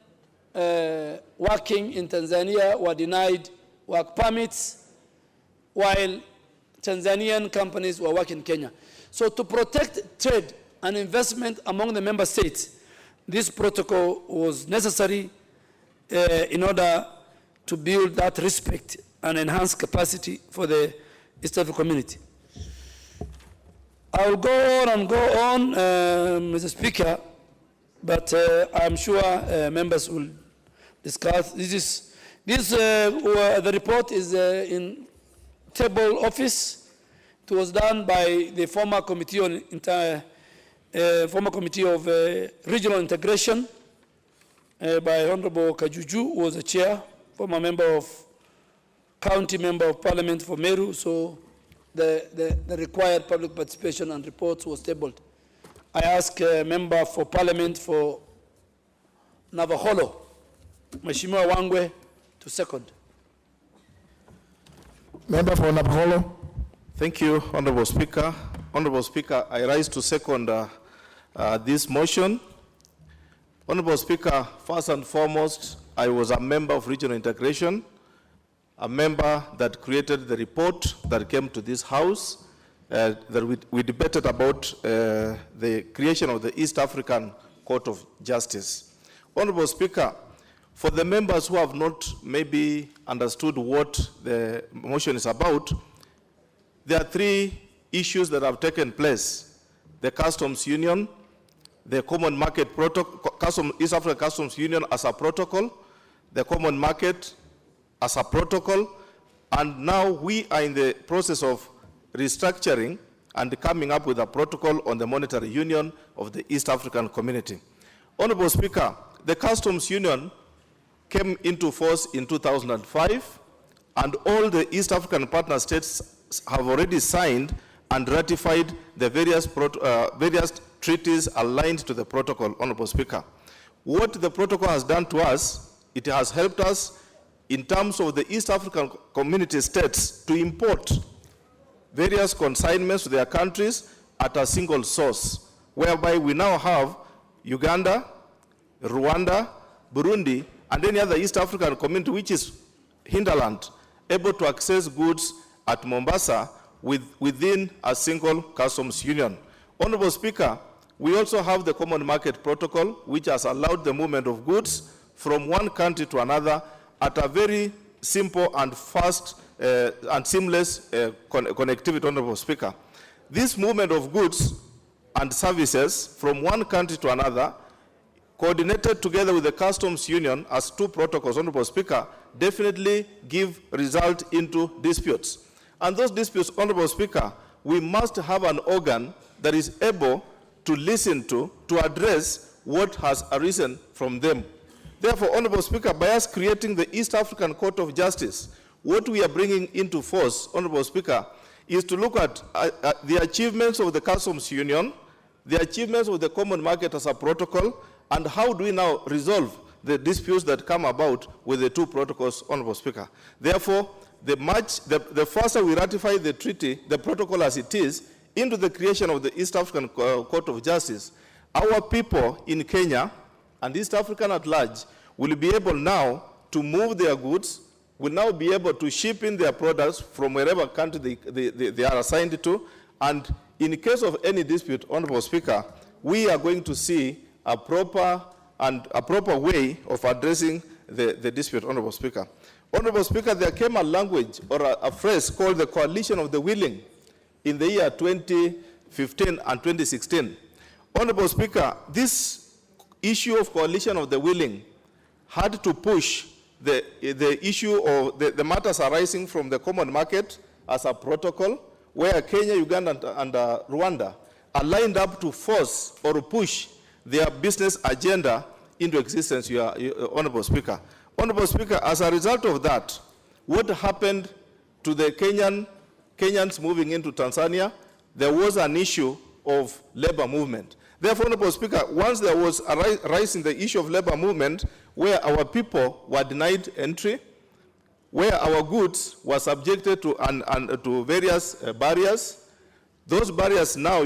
working in Tanzania were denied work permits, while Tanzanian companies were working in Kenya. So to protect trade and investment among the member states, this protocol was necessary in order to build that respect and enhance capacity for the East African community. I will go on and go on, Mr. Speaker, but I'm sure members will discuss. The report is in table office. It was done by the former committee on regional integration by Honorable Kajuju, who was the chair, former county member of parliament for Meru. So the required public participation and reports was tabled. I ask a member for parliament for Navaholo, Mheshimiwa Wangwe, to second. Member for Napaholo. Thank you, Honorable Speaker. Honorable Speaker, I rise to second this motion. Honorable Speaker, first and foremost, I was a member of regional integration, a member that created the report that came to this House, that we debated about the creation of the East African Court of Justice. Honorable Speaker, for the members who have not maybe understood what the motion is about, there are three issues that have taken place: the Customs Union, the Common Market Protocol, East African Customs Union as a protocol, the Common Market as a protocol, and now we are in the process of restructuring and coming up with a protocol on the monetary union of the East African community. Honorable Speaker, the Customs Union came into force in 2005, and all the East African partner states have already signed and ratified the various treaties aligned to the protocol, Honorable Speaker. What the protocol has done to us, it has helped us in terms of the East African community states to import various consignments to their countries at a single source, whereby we now have Uganda, Rwanda, Burundi, and any other East African community which is hinterland, able to access goods at Mombasa within a single customs union. Honorable Speaker, we also have the Common Market Protocol, which has allowed the movement of goods from one country to another at a very simple and fast and seamless connectivity, Honorable Speaker. This movement of goods and services from one country to another, coordinated together with the Customs Union as two protocols, Honorable Speaker, definitely give result into disputes. And those disputes, Honorable Speaker, we must have an organ that is able to listen to address what has arisen from them. Therefore, Honorable Speaker, by us creating the East African Court of Justice, what we are bringing into force, Honorable Speaker, is to look at the achievements of the Customs Union, the achievements of the Common Market as a protocol, and how do we now resolve the disputes that come about with the two protocols, Honorable Speaker. Therefore, the faster we ratify the treaty, the protocol as it is, into the creation of the East African Court of Justice, our people in Kenya and East African at large will be able now to move their goods, will now be able to ship in their products from wherever country they are assigned to, and in case of any dispute, Honorable Speaker, we are going to see a proper way of addressing the dispute, Honorable Speaker. Honorable Speaker, there came a language or a phrase called the coalition of the willing in the year 2015 and 2016. Honorable Speaker, this issue of coalition of the willing had to push the issue of the matters arising from the common market as a protocol, where Kenya, Uganda, and Rwanda are lined up to force or push their business agenda into existence, Honorable Speaker. Honorable Speaker, as a result of that, what happened to the Kenyans moving into Tanzania? There was an issue of labor movement. Therefore, Honorable Speaker, once there was a rise in the issue of labor movement, where our people were denied entry, where our goods were subjected to various barriers, those barriers now,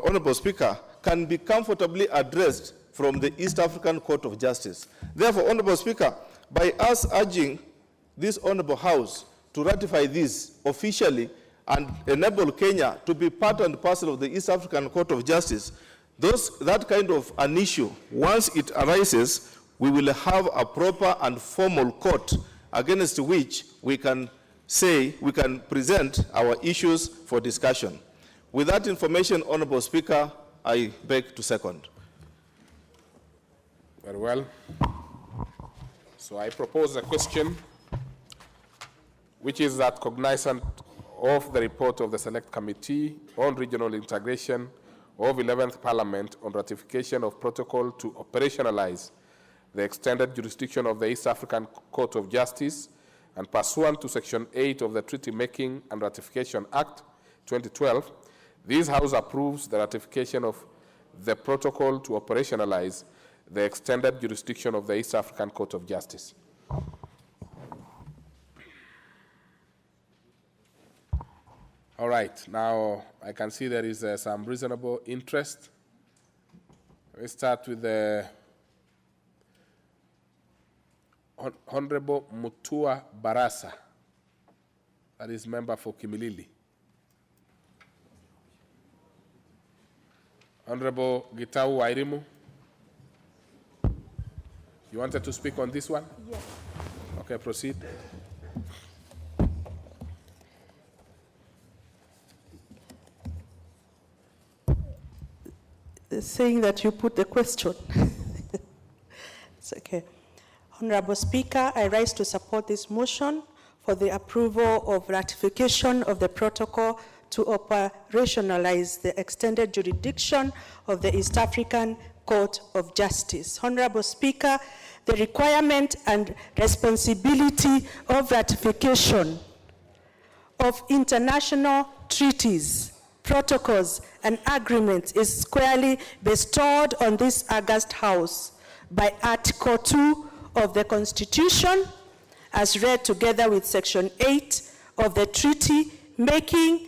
Honorable Speaker, can be comfortably addressed from the East African Court of Justice. Therefore, Honorable Speaker, by us urging this Honorable House to ratify this officially and enable Kenya to be part and parcel of the East African Court of Justice, that kind of an issue, once it arises, we will have a proper and formal court against which we can present our issues for discussion. With that information, Honorable Speaker, I beg to second. Very well. So I propose a question, which is that cognizant of the report of the Select Committee on Regional Integration of 11th Parliament on ratification of protocol to operationalize the extended jurisdiction of the East African Court of Justice, and pursuant to Section 8 of the Treaty Making and Ratification Act 2012, this House approves the ratification of the protocol to operationalize the extended jurisdiction of the East African Court of Justice. All right, now I can see there is some reasonable interest. We start with the Honorable Mutua Barasa, that is member for Kimilili. Honorable Gitau Wairimu, you wanted to speak on this one? Yes. Okay, proceed. Saying that you put the question. It's okay. Honorable Speaker, I rise to support this motion for the approval of ratification of the protocol to operationalize the extended jurisdiction of the East African Court of Justice. Honorable Speaker, the requirement and responsibility of ratification of international treaties, protocols, and agreements is squarely bestowed on this august House by Article 2 of the Constitution, as read together with Section 8 of the Treaty Making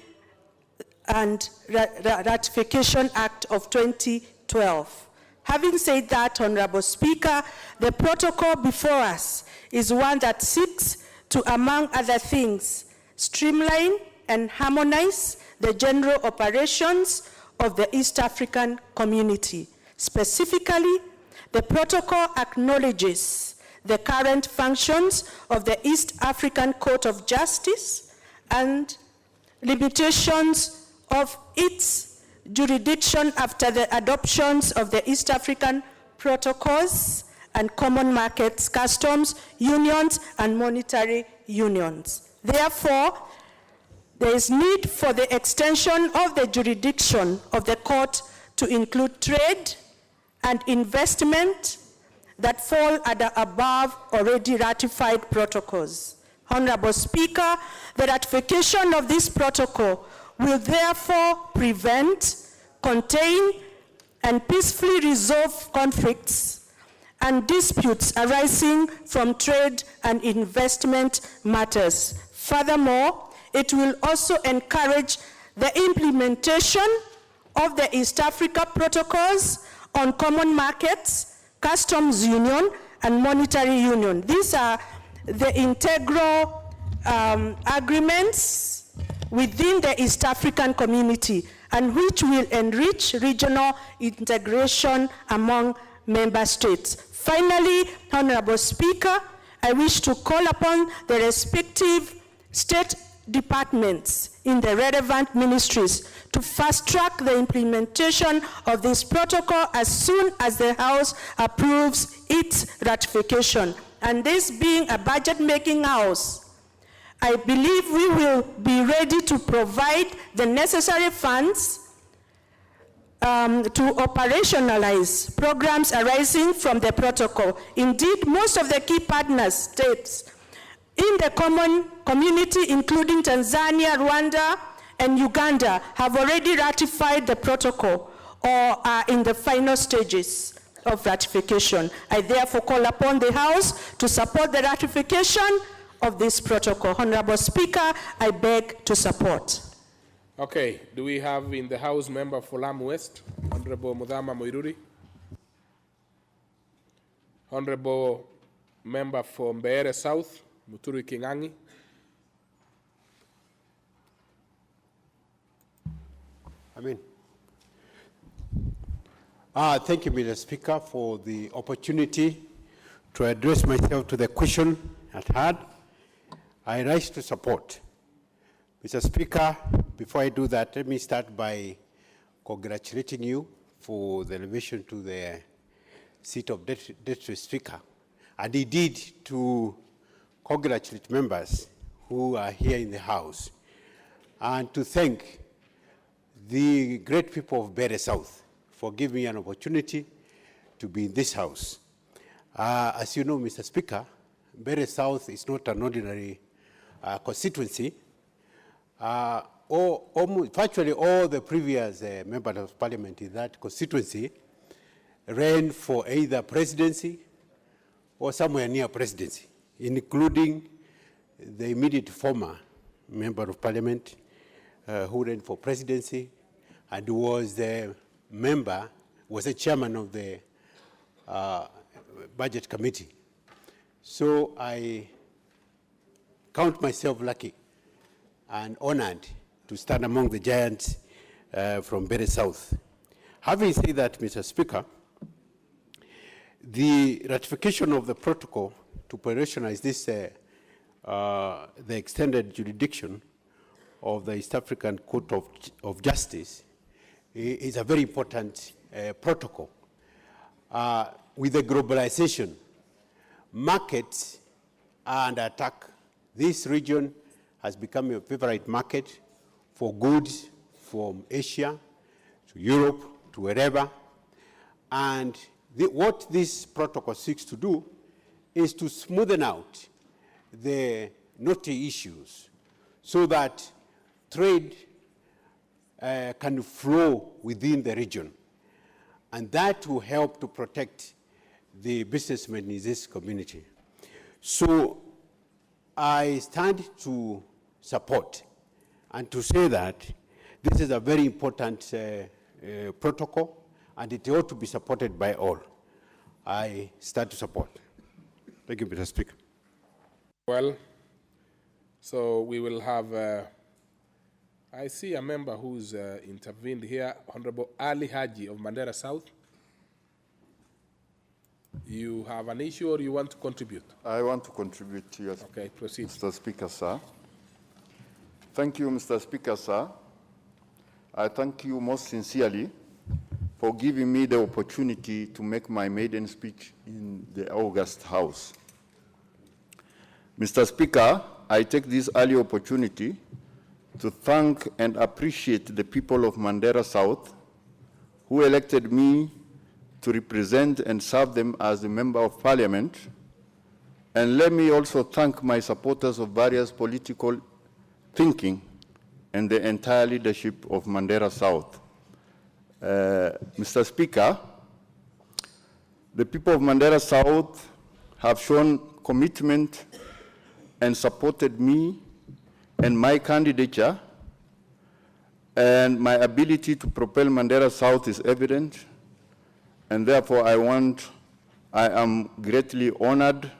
and Ratification Act of 2012. Having said that, Honorable Speaker, the protocol before us is one that seeks to, among other things, streamline and harmonize the general operations of the East African community. Specifically, the protocol acknowledges the current functions of the East African Court of Justice and limitations of its jurisdiction after the adoptions of the East African protocols and common markets, customs, unions, and monetary unions. Therefore, there is need for the extension of the jurisdiction of the court to include trade and investment that fall under above already ratified protocols. Honorable Speaker, the ratification of this protocol will therefore prevent, contain, and peacefully resolve conflicts and disputes arising from trade and investment matters. Furthermore, it will also encourage the implementation of the East Africa protocols on common markets, customs union, and monetary union. These are the integral agreements within the East African community, and which will enrich regional integration among member states. Finally, Honorable Speaker, I wish to call upon the respective state departments in the relevant ministries to fast-track the implementation of this protocol as soon as the House approves its ratification. And this being a budget-making House, I believe we will be ready to provide the necessary funds to operationalize programs arising from the protocol. Indeed, most of the key partner states in the common community, including Tanzania, Rwanda, and Uganda, have already ratified the protocol or are in the final stages of ratification. I therefore call upon the House to support the ratification of this protocol. Honorable Speaker, I beg to support. Okay, do we have in the House member for Lamu West, Honorable Mudhama Moiruri? Honorable member for Mbeere South, Muturi Kingangi? Thank you, Mr. Speaker, for the opportunity to address myself to the question at hand. I rise to support. Mr. Speaker, before I do that, let me start by congratulating you for the elevation to the seat of Deputy Speaker, and indeed to congratulate members who are here in the House, and to thank the great people of Mbeere South for giving me an opportunity to be in this House. As you know, Mr. Speaker, Mbeere South is not an ordinary constituency. Virtually all the previous members of parliament in that constituency ran for either presidency or somewhere near presidency, including the immediate former member of parliament, who ran for presidency and was the member, was a chairman of the budget committee. So I count myself lucky and honored to stand among the giants from very south. Having said that, Mr. Speaker, the ratification of the protocol to operationalize this, the extended jurisdiction of the East African Court of Justice is a very important protocol. With the globalization, markets are under attack. This region has become a favorite market for goods from Asia to Europe to wherever. And what this protocol seeks to do is to smoothen out the knotty issues so that trade can flow within the region. And that will help to protect the businessmen in this community. So I stand to support and to say that this is a very important protocol and it ought to be supported by all. I stand to support. Thank you, Mr. Speaker. Well, so we will have, I see a member who's intervened here, Honorable Ali Haji of Mandera South. You have an issue or you want to contribute? I want to contribute to your Okay, proceed. Mr. Speaker, sir. Thank you, Mr. Speaker, sir. I thank you most sincerely for giving me the opportunity to make my maiden speech in the August House. Mr. Speaker, I take this early opportunity to thank and appreciate the people of Mandera South who elected me to represent and serve them as a member of parliament. And let me also thank my supporters of various political thinking and the entire leadership of Mandera South. Mr. Speaker, the people of Mandera South have shown commitment and supported me and my candidature, and my ability to propel Mandera South is evident, and therefore I am greatly honored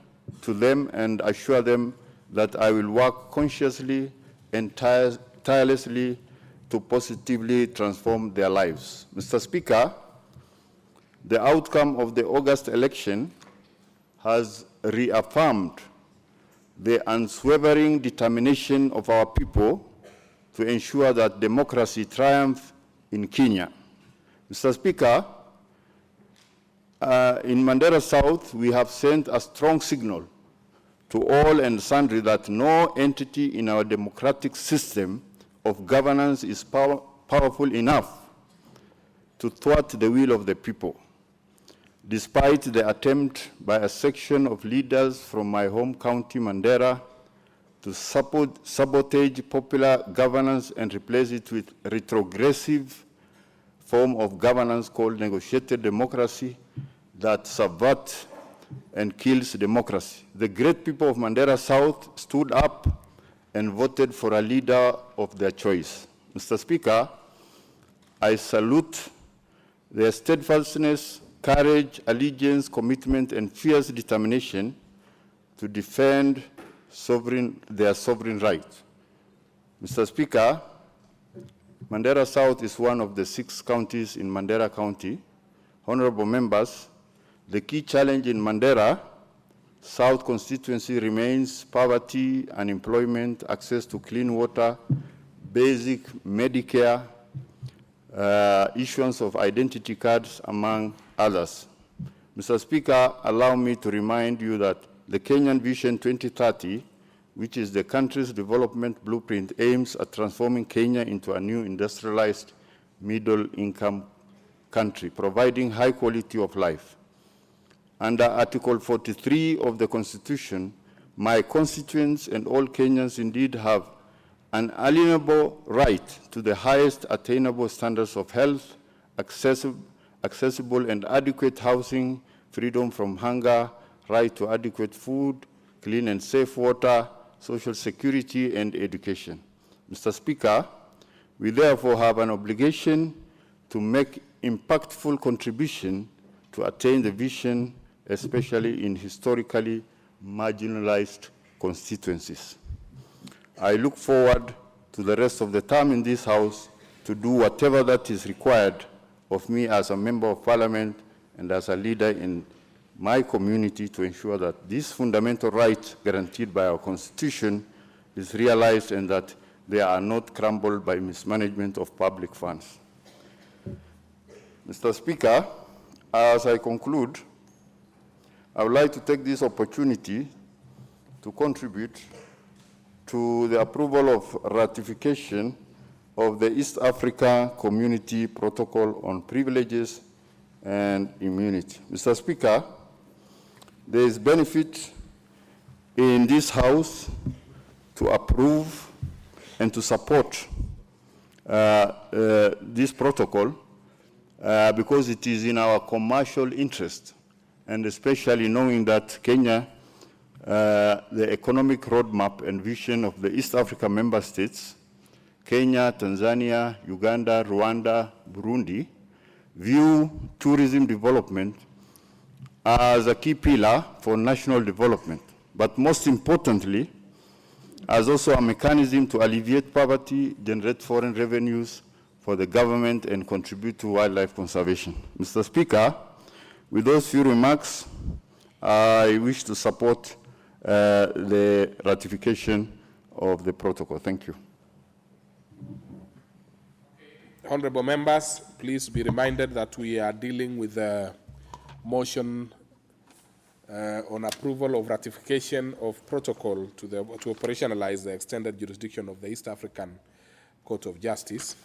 to them and assure them that I will work consciously and tirelessly to positively transform their lives. Mr. Speaker, the outcome of the August election has reaffirmed the unswavering determination of our people to ensure that democracy triumphs in Kenya. Mr. Speaker, in Mandera South, we have sent a strong signal to all and sundry that no entity in our democratic system of governance is powerful enough to thwart the will of the people. Despite the attempt by a section of leaders from my home county, Mandera, to sabotage popular governance and replace it with a retrogressive form of governance called negotiated democracy that subverts and kills democracy. The great people of Mandera South stood up and voted for a leader of their choice. Mr. Speaker, I salute their steadfastness, courage, allegiance, commitment, and fierce determination to defend their sovereign rights. Mr. Speaker, Mandera South is one of the 6 counties in Mandera County. Honorable members, the key challenge in Mandera South constituency remains poverty, unemployment, access to clean water, basic Medicare, issuance of identity cards, among others. Mr. Speaker, allow me to remind you that the Kenyan Vision 2030, which is the country's development blueprint, aims at transforming Kenya into a new industrialized middle-income country, providing high quality of life. Under Article 43 of the Constitution, my constituents and all Kenyans indeed have an alienable right to the highest attainable standards of health, accessible and adequate housing, freedom from hunger, right to adequate food, clean and safe water, social security, and education. Mr. Speaker, We therefore have an obligation to make impactful contribution to attain the vision, especially in historically marginalized constituencies. I look forward to the rest of the term in this House to do whatever that is required of me as a Member of Parliament and as a leader in my community to ensure that this fundamental right guaranteed by our Constitution is realized and that they are not crumbled by mismanagement of public funds. Mr. Speaker, as I conclude, I would like to take this opportunity to contribute to the approval of ratification of the East Africa Community Protocol on Privileges and Immunity. Mr. Speaker, there is benefit in this House to approve and to support this protocol because it is in our commercial interest, and especially knowing that Kenya, the economic roadmap and vision of the East Africa member states, Kenya, Tanzania, Uganda, Rwanda, Burundi, view tourism development as a key pillar for national development, but most importantly, as also a mechanism to alleviate poverty, generate foreign revenues for the government, and contribute to wildlife conservation. Mr. Speaker, with those few remarks, I wish to support the ratification of the protocol. Thank you. Honorable members, please be reminded that we are dealing with a motion on approval of ratification of protocol to operationalize the extended jurisdiction of the East African Court of Justice,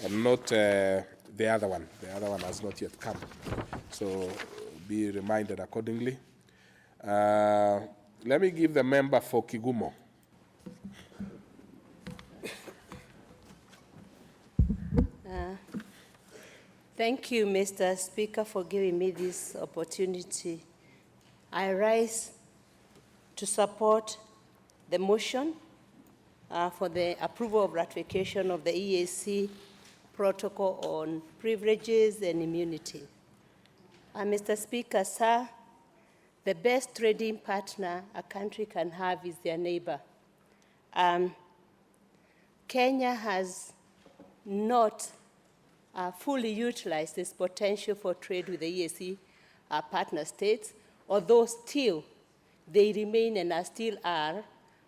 and not the other one. The other one has not yet come. So be reminded accordingly. Let me give the member for Kigumo. Thank you, Mr. Speaker, for giving me this opportunity. I rise to support the motion for the approval of ratification of the EAC Protocol on Privileges and Immunity. Mr. Speaker, sir, the best trading partner a country can have is their neighbor. Kenya has not fully utilized its potential for trade with the EAC partner states, although still they remain and still are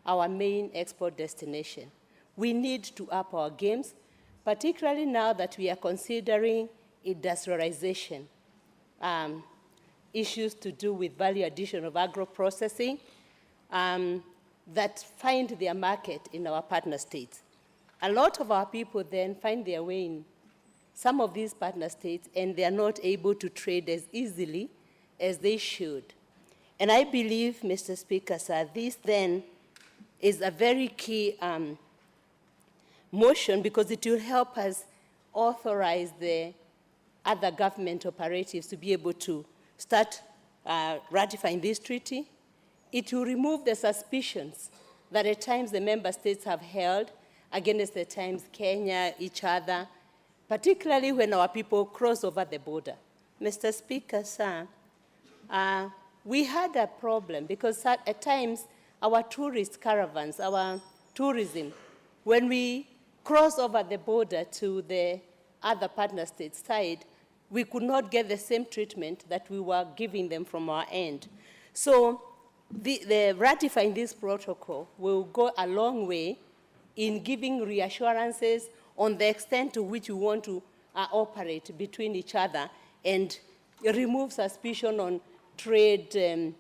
our main export destination. We need to up our games, particularly now that we are considering industrialization, issues to do with value addition of agro-processing that find their market in our partner states. A lot of our people then find their way in some of these partner states, and they are not able to trade as easily as they should. And I believe, Mr. Speaker, sir, this then is a very key motion because it will help us authorize the other government operatives to be able to start ratifying this treaty. It will remove the suspicions that at times the member states have held against the times Kenya, each other, particularly when our people cross over the border. Mr. Speaker, sir, we had a problem because at times our tourist caravans, our tourism, when we cross over the border to the other partner state side, we could not get the same treatment that we were giving them from our end. So the ratifying this protocol will go a long way in giving reassurances on the extent to which we want to operate between each other and remove suspicion on trade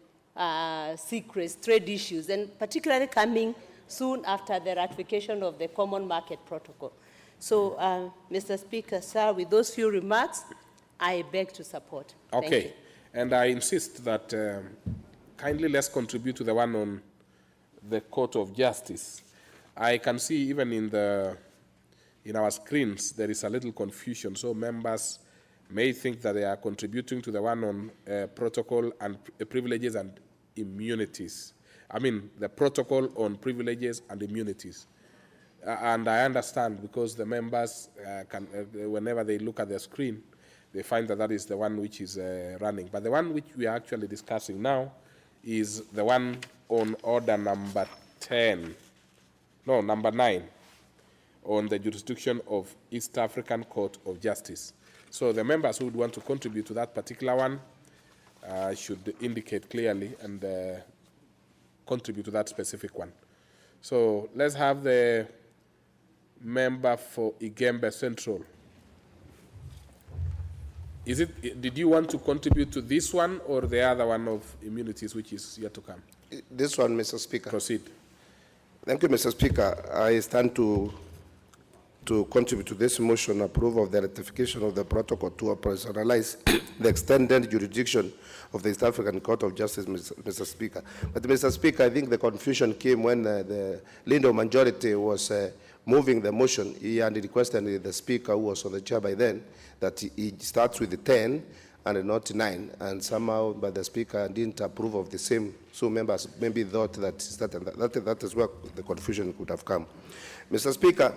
secrets, trade issues, and particularly coming soon after the ratification of the Common Market Protocol. So, Mr. Speaker, sir, with those few remarks, I beg to support. Okay, Thank you. and I insist that kindly let's contribute to the one on the Court of Justice. I can see even in our screens there is a little confusion, so members may think that they are contributing to the one on protocol and privileges and immunities. I mean, the protocol on privileges and immunities. and I understand because the members whenever they look at their screen, they find that that is the one which is running. But the one which we are actually discussing now is the one on order number 9, on the jurisdiction of East African Court of Justice. So the members who would want to contribute to that particular one should indicate clearly and contribute to that specific one. So let's have the member for Igembe Central. Did you want to contribute to this one or the other one of immunities which is yet to come? This one, Mr. Speaker. Proceed. Thank you, Mr. Speaker. I stand to contribute to this motion, approval of the ratification of the protocol to operationalize the extended jurisdiction of the East African Court of Justice, Mr. Speaker. But, Mr. Speaker, I think the confusion came when the Lindo majority was moving the motion. He had requested the Speaker, who was on the chair by then, that he starts with the 10 and not 9, and somehow, but the Speaker didn't approve of the same, so members maybe thought that that is where the confusion could have come. Mr. Speaker,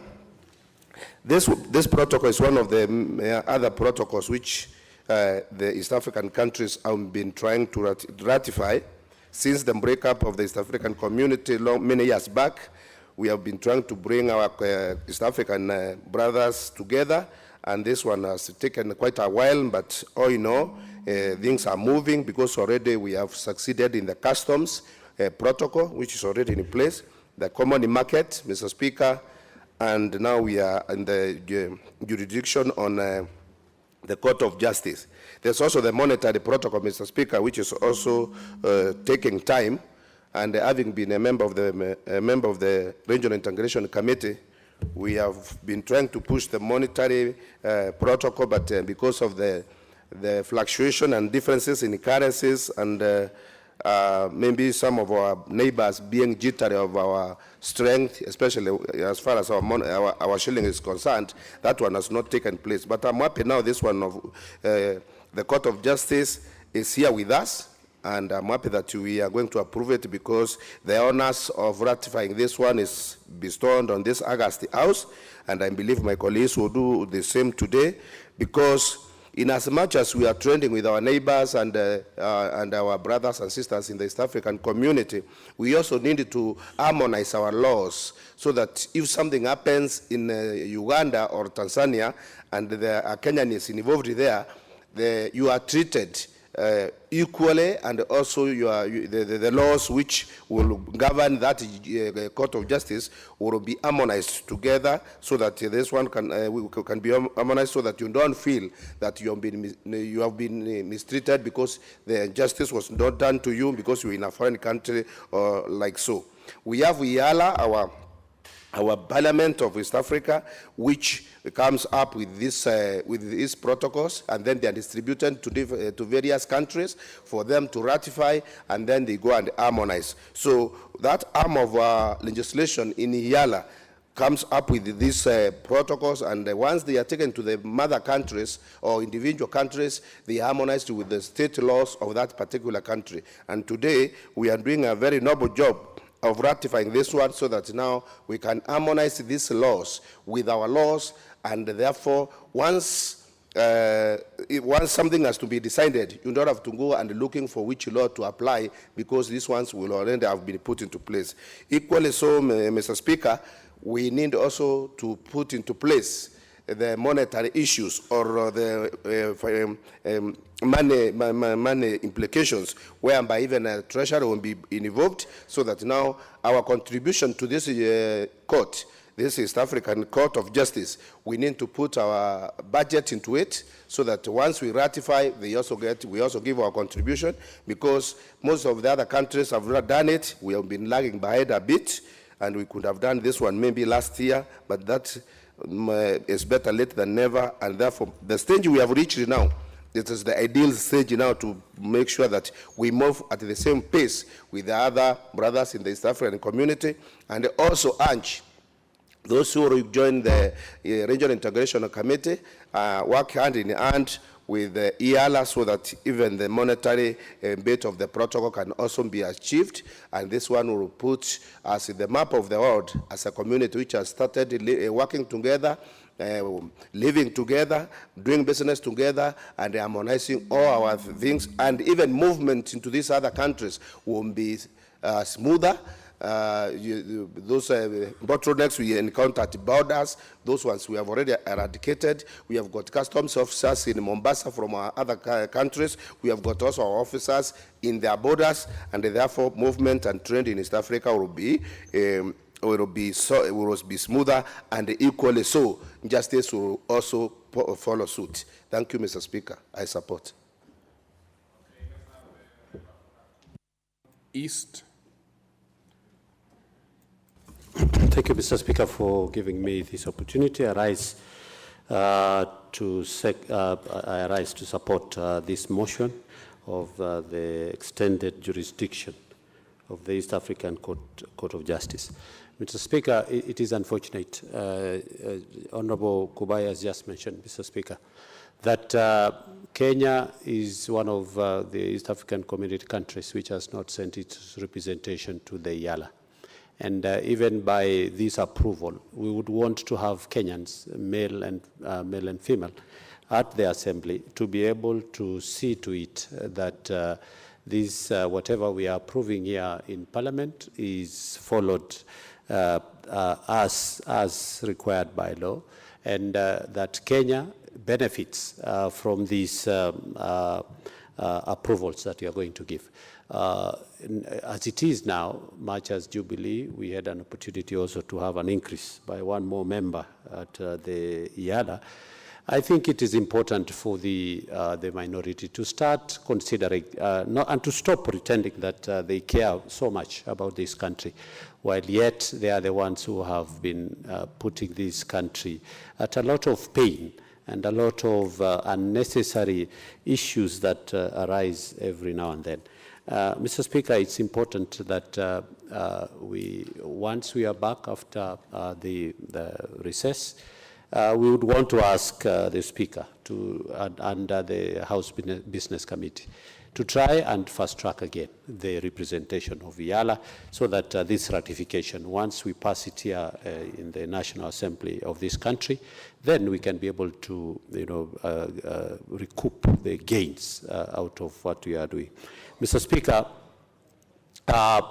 this protocol is one of the other protocols which the East African countries have been trying to ratify since the breakup of the East African community many years back. We have been trying to bring our East African brothers together, and this one has taken quite a while, but all in all, things are moving because already we have succeeded in the customs protocol, which is already in place, the common market, Mr. Speaker, and now we are in the jurisdiction on the Court of Justice. There's also the monetary protocol, Mr. Speaker, which is also taking time, and having been a member of the Regional Integration Committee, we have been trying to push the monetary protocol, but because of the fluctuation and differences in currencies and maybe some of our neighbors being jittery of our strength, especially as far as our shilling is concerned, that one has not taken place. But I'm happy now this one of the Court of Justice is here with us, and I'm happy that we are going to approve it because the honors of ratifying this one is bestowed on this August House, and I believe my colleagues will do the same today, because in as much as we are trending with our neighbors and our brothers and sisters in the East African community, we also need to harmonize our laws so that if something happens in Uganda or Tanzania and the Kenyan is involved there, you are treated equally, and also the laws which will govern that Court of Justice will be harmonized together so that this one can be harmonized, so that you don't feel that you have been mistreated because the justice was not done to you because you're in a foreign country or like so. We have IALA, our Parliament of East Africa, which comes up with these protocols, and then they are distributed to various countries for them to ratify, and then they go and harmonize. So that arm of legislation in IALA comes up with these protocols, and once they are taken to the mother countries or individual countries, they are harmonized with the state laws of that particular country. And today, we are doing a very noble job of ratifying this one so that now we can harmonize these laws with our laws, and therefore once something has to be decided, you don't have to go and looking for which law to apply because these ones will already have been put into place. Equally so, Mr. Speaker, we need also to put into place the monetary issues or the money implications, whereby even a treasury will be involved, so that now our contribution to this court, this East African Court of Justice, we need to put our budget into it, so that once we ratify, we also give our contribution, because most of the other countries have not done it. We have been lagging behind a bit, and we could have done this one maybe last year, but that is better late than never, and therefore the stage we have reached now, it is the ideal stage now to make sure that we move at the same pace with the other brothers in the East African community, and also urge those who join the Regional Integration Committee work hand in hand with the EALA so that even the monetary bit of the protocol can also be achieved. And this one will put us in the map of the world as a community which has started working together, living together, doing business together, and harmonizing all our things. And even movement into these other countries will be smoother. Those bottlenecks we encounter at borders, those ones we have already eradicated. We have got customs officers in Mombasa from our other countries. We have got also our officers in their borders, and therefore movement and trade in East Africa will be smoother, and equally so, justice will also follow suit. Thank you, Mr. Speaker. I support. East. Thank you, Mr. Speaker, for giving me this opportunity. I rise to support this motion of the extended jurisdiction of the East African Court of Justice. Mr. Speaker, it is unfortunate, Honorable Kubai has just mentioned, Mr. Speaker, that Kenya is one of the East African Community countries which has not sent its representation to the EALA. And even by this approval, we would want to have Kenyans, male and female, at the assembly to be able to see to it that this, whatever we are approving here in Parliament is followed as required by law, and that Kenya benefits from these approvals that we are going to give. As it is now, much as Jubilee, we had an opportunity also to have an increase by one more member at the EALA. I think it is important for the minority to start considering and to stop pretending that they care so much about this country, while yet they are the ones who have been putting this country at a lot of pain and a lot of unnecessary issues that arise every now and then. Mr. Speaker, it's important that once we are back after the recess, we would want to ask the Speaker and the House Business Committee to try and fast-track again the representation of EALA so that this ratification, once we pass it here in the National Assembly of this country, then we can be able to, recoup the gains out of what we are doing. Mr. Speaker,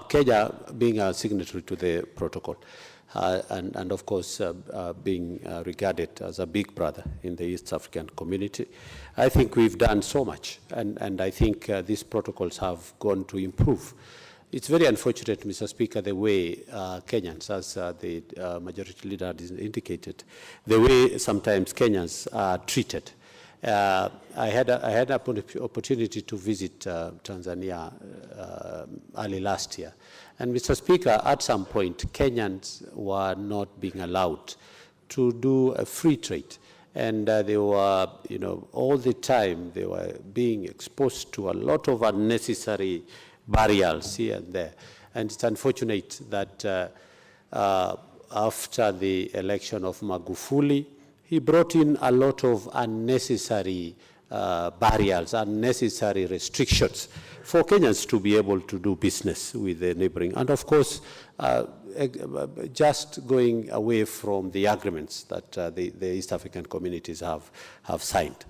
Kenya being a signatory to the protocol, and of course being regarded as a big brother in the East African community, I think we've done so much, and I think these protocols have gone to improve. It's very unfortunate, Mr. Speaker, the way Kenyans, as the majority leader has indicated, the way sometimes Kenyans are treated. I had an opportunity to visit Tanzania early last year. And Mr. Speaker, at some point, Kenyans were not being allowed to do a free trade. And they were, all the time, they were being exposed to a lot of unnecessary barriers here and there. And it's unfortunate that after the election of Magufuli, he brought in a lot of unnecessary barriers, unnecessary restrictions for Kenyans to be able to do business with the neighboring. And of course, just going away from the agreements that the East African communities have signed.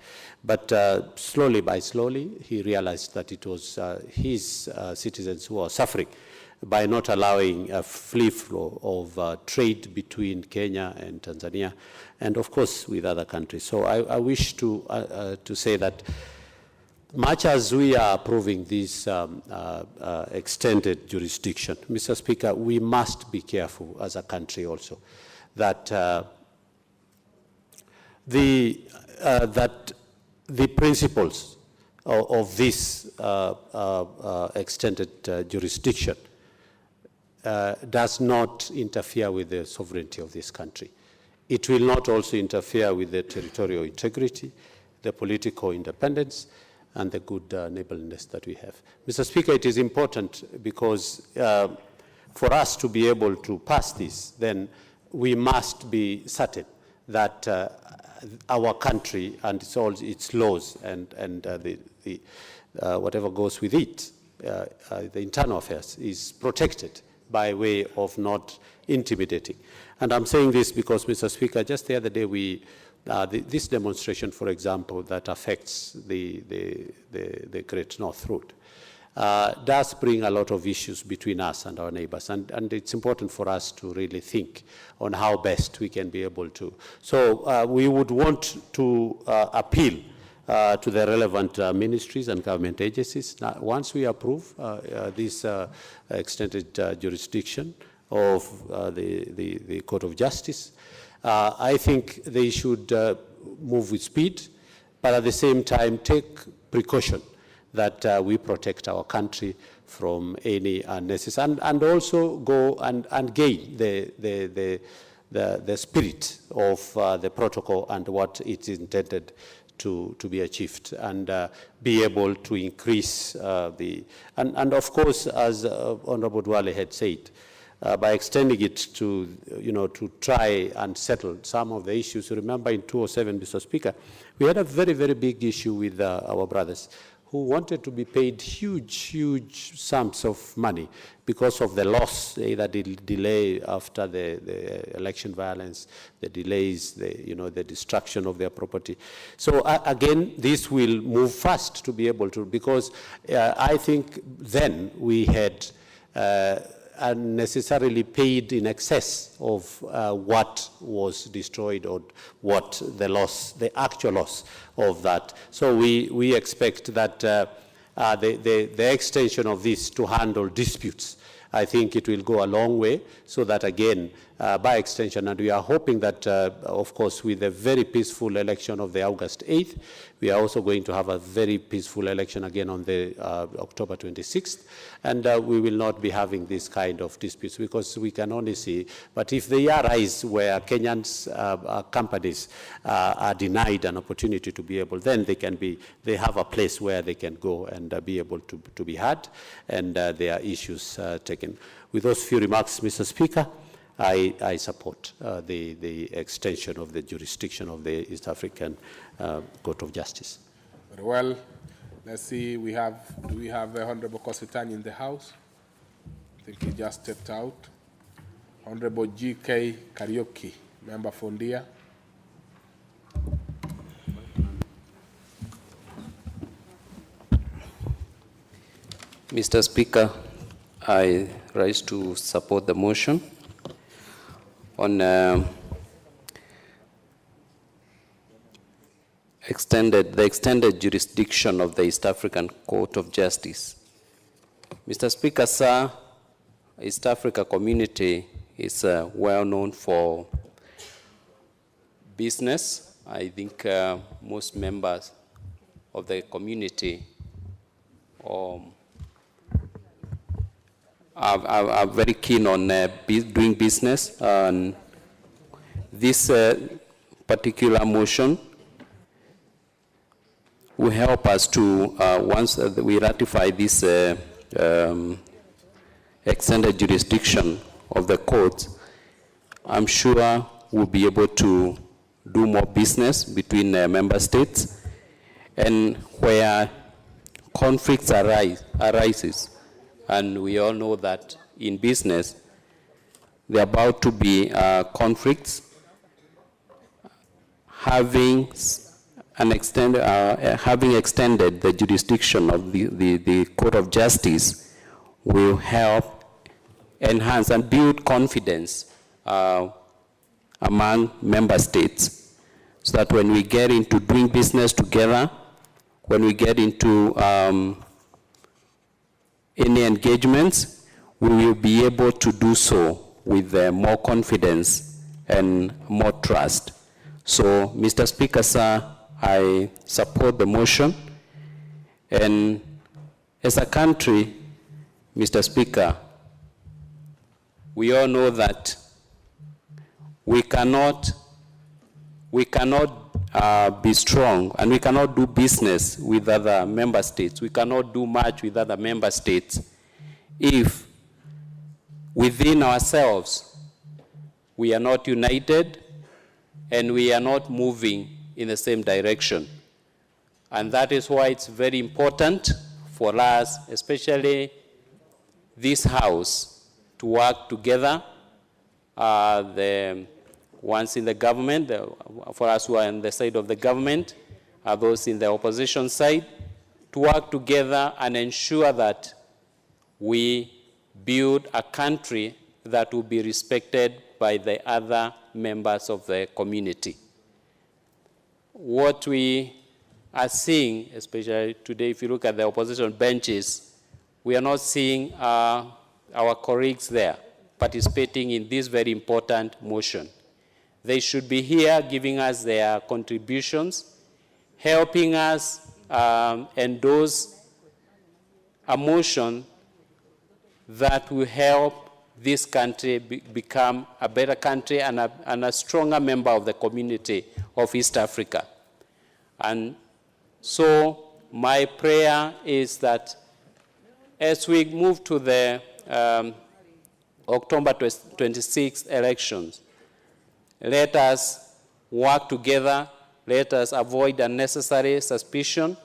But slowly by slowly, he realized that it was his citizens who were suffering by not allowing a free flow of trade between Kenya and Tanzania, and of course with other countries. So I wish to say that much as we are approving this extended jurisdiction, Mr. Speaker, we must be careful as a country also that the principles of this extended jurisdiction does not interfere with the sovereignty of this country. It will not also interfere with the territorial integrity, the political independence, and the good neighborliness that we have. Mr. Speaker, it is important because for us to be able to pass this, then we must be certain that our country and its laws and whatever goes with it, the internal affairs, is protected by way of not intimidating. And I'm saying this because, Mr. Speaker, just the other day this demonstration, for example, that affects the Great North Road, does bring a lot of issues between us and our neighbors. And it's important for us to really think on how best we can be able to. So we would want to appeal to the relevant ministries and government agencies. Now, once we approve this extended jurisdiction of the Court of Justice, I think they should move with speed, but at the same time take precaution that we protect our country from any unnecessary, and also go and gain the spirit of the protocol and what it's intended to be achieved, and be able to increase and of course, as Honorable Dwale had said, by extending it to, to try and settle some of the issues. Remember in 2007, Mr. Speaker, we had a very, very big issue with our brothers who wanted to be paid huge sums of money because of the loss, either the delay after the election violence, the delays, the destruction of their property. So again, this will move fast to be able to, because I think then we had unnecessarily paid in excess of what was destroyed or what the actual loss of that. So we expect that the extension of this to handle disputes, I think it will go a long way, so that again, by extension, and we are hoping that, of course, with a very peaceful election of the August 8th, we are also going to have a very peaceful election again on the October 26th, and we will not be having this kind of disputes, because we can only see, but if they arise where Kenyans companies are denied an opportunity to be able, then they have a place where they can go and be able to be heard, and their issues taken. With those few remarks, Mr. Speaker, I support the extension of the jurisdiction of the East African Court of Justice. Very well. Let's see, do we have Honorable Kositany in the House? I think he just stepped out. Honorable G.K. Kariuki, Member for Ndia. Mr. Speaker, I rise to support the motion on the extended jurisdiction of the East African Court of Justice. Mr. Speaker, sir, East Africa community is well known for business. I think most members of the community are very keen on doing business. And this particular motion will help us to, once we ratify this extended jurisdiction of the court, I'm sure we'll be able to do more business between member states, and where conflicts arises. And we all know that in business, there are about to be conflicts. Having extended the jurisdiction of the Court of Justice will help enhance and build confidence among member states, so that when we get into doing business together, when we get into any engagements, we will be able to do so with more confidence and more trust. So, Mr. Speaker, sir, I support the motion. And as a country, Mr. Speaker, we all know that we cannot be strong, and we cannot do business with other member states. We cannot do much with other member states if within ourselves we are not united, and we are not moving in the same direction. And that is why it's very important for us, especially this House, to work together, the ones in the government, for us who are on the side of the government, those in the opposition side, to work together and ensure that we build a country that will be respected by the other members of the community. What we are seeing, especially today, if you look at the opposition benches, we are not seeing our colleagues there participating in this very important motion. They should be here giving us their contributions, helping us endorse a motion that will help this country become a better country and a stronger member of the community of East Africa. And so my prayer is that as we move to the October 26th elections, let us work together, let us avoid unnecessary suspicion,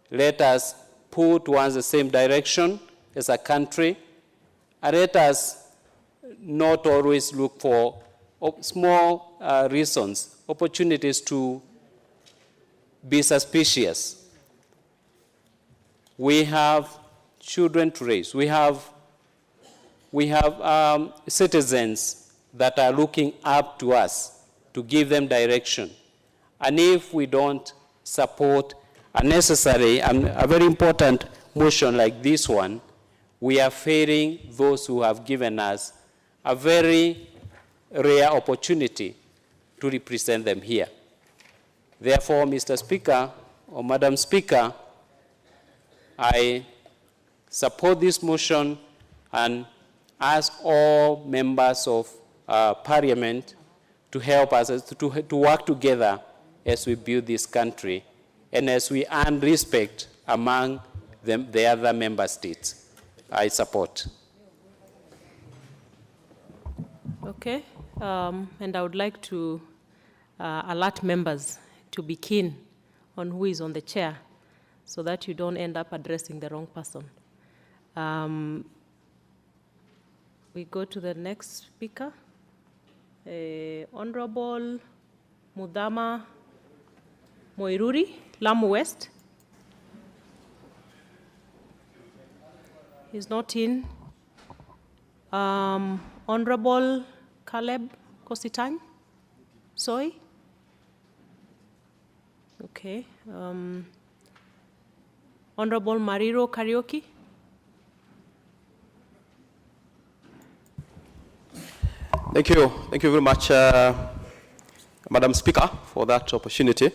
let us pull towards the same direction as a country, and let us not always look for small reasons, opportunities to be suspicious. We have children to raise. We have citizens that are looking up to us to give them direction. And if we don't support a necessary and a very important motion like this one, we are failing those who have given us a very rare opportunity to represent them here. Therefore, Mr. Speaker, or Madam Speaker, I support this motion and ask all members of Parliament to help us to work together as we build this country and as we earn respect among the other member states. I support. Okay, and I would like to alert members to be keen on who is on the chair so that you don't end up addressing the wrong person. We go to the next speaker, Honorable Mudama Moiruri, Lamu West. He's not in. Honorable Caleb Kositany, Soy. Okay. Honorable Mariro Karaoke. Thank you very much, Madam Speaker, for that opportunity.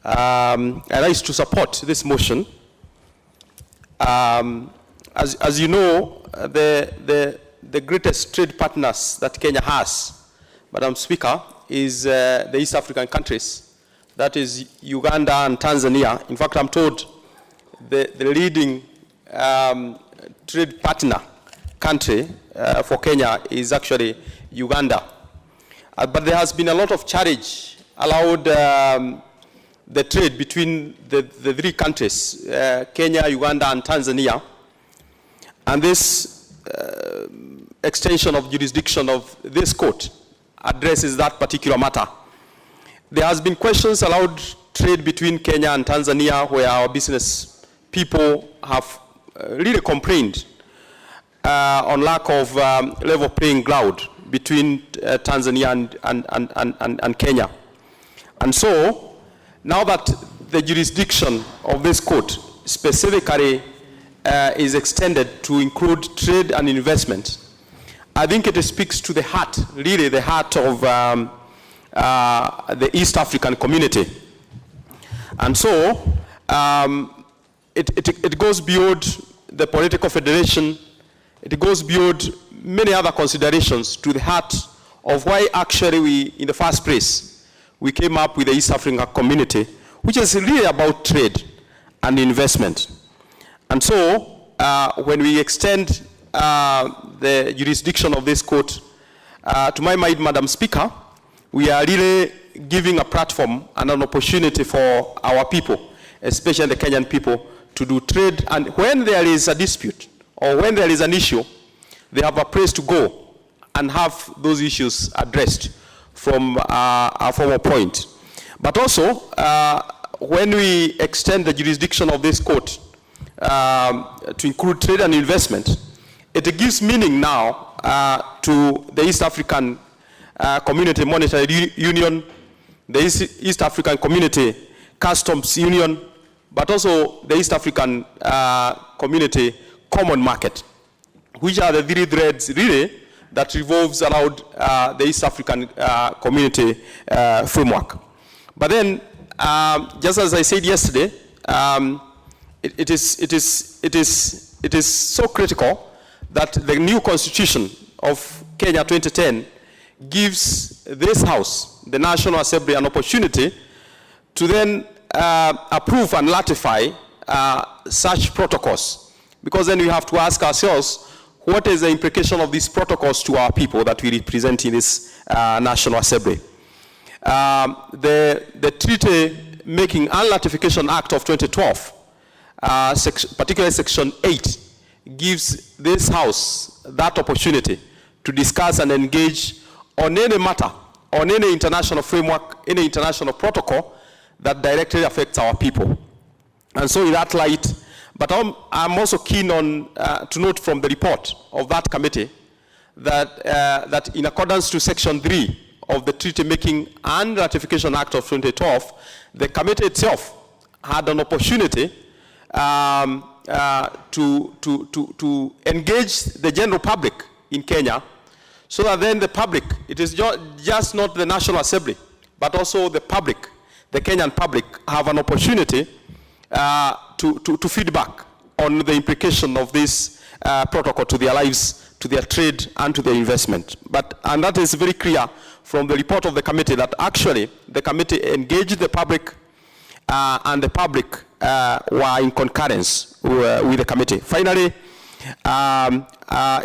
I rise to support this motion. As you know, the greatest trade partners that Kenya has, Madam Speaker, is the East African countries. That is Uganda and Tanzania. In fact, I'm told the leading trade partner country for Kenya is actually Uganda. But there has been a lot of challenge allowed the trade between the three countries, Kenya, Uganda, and Tanzania. And this extension of jurisdiction of this court addresses that particular matter. There has been questions allowed trade between Kenya and Tanzania where our business people have really complained on lack of level playing ground between Tanzania and Kenya. And so, now that the jurisdiction of this court specifically is extended to include trade and investment, I think it speaks to the heart, really the heart of the East African community. And so, it goes beyond the political federation. It goes beyond many other considerations to the heart of why actually we, in the first place, we came up with the East African community, which is really about trade and investment. And so, when we extend the jurisdiction of this court, to my mind, Madam Speaker, we are really giving a platform and an opportunity for our people, especially the Kenyan people, to do trade. And when there is a dispute or when there is an issue, they have a place to go and have those issues addressed from a former point. But also, when we extend the jurisdiction of this court to include trade and investment, it gives meaning now to the East African Community Monetary Union, the East African Community Customs Union, but also the East African Community Common Market, which are the three threads really that revolves around the East African Community framework. But then, just as I said yesterday, it is so critical that the new constitution of Kenya 2010 gives this House, the National Assembly, an opportunity to then approve and ratify such protocols. Because then we have to ask ourselves, what is the implication of these protocols to our people that we represent in this National Assembly? The Treaty Making and Ratification Act of 2012, particularly Section 8, gives this House that opportunity to discuss and engage on any matter, on any international framework, any international protocol that directly affects our people. And so in that light, but I'm also keen on to note from the report of that committee that, that in accordance to Section 3 of the Treaty Making and Ratification Act of 2012, the committee itself had an opportunity to engage the general public in Kenya, so that then the public, it is just not the National Assembly, but also the public, the Kenyan public, have an opportunity to feedback on the implication of this protocol to their lives, to their trade, and to their investment. And that is very clear from the report of the committee that actually the committee engaged the public and the public were in concurrence with the committee. Finally,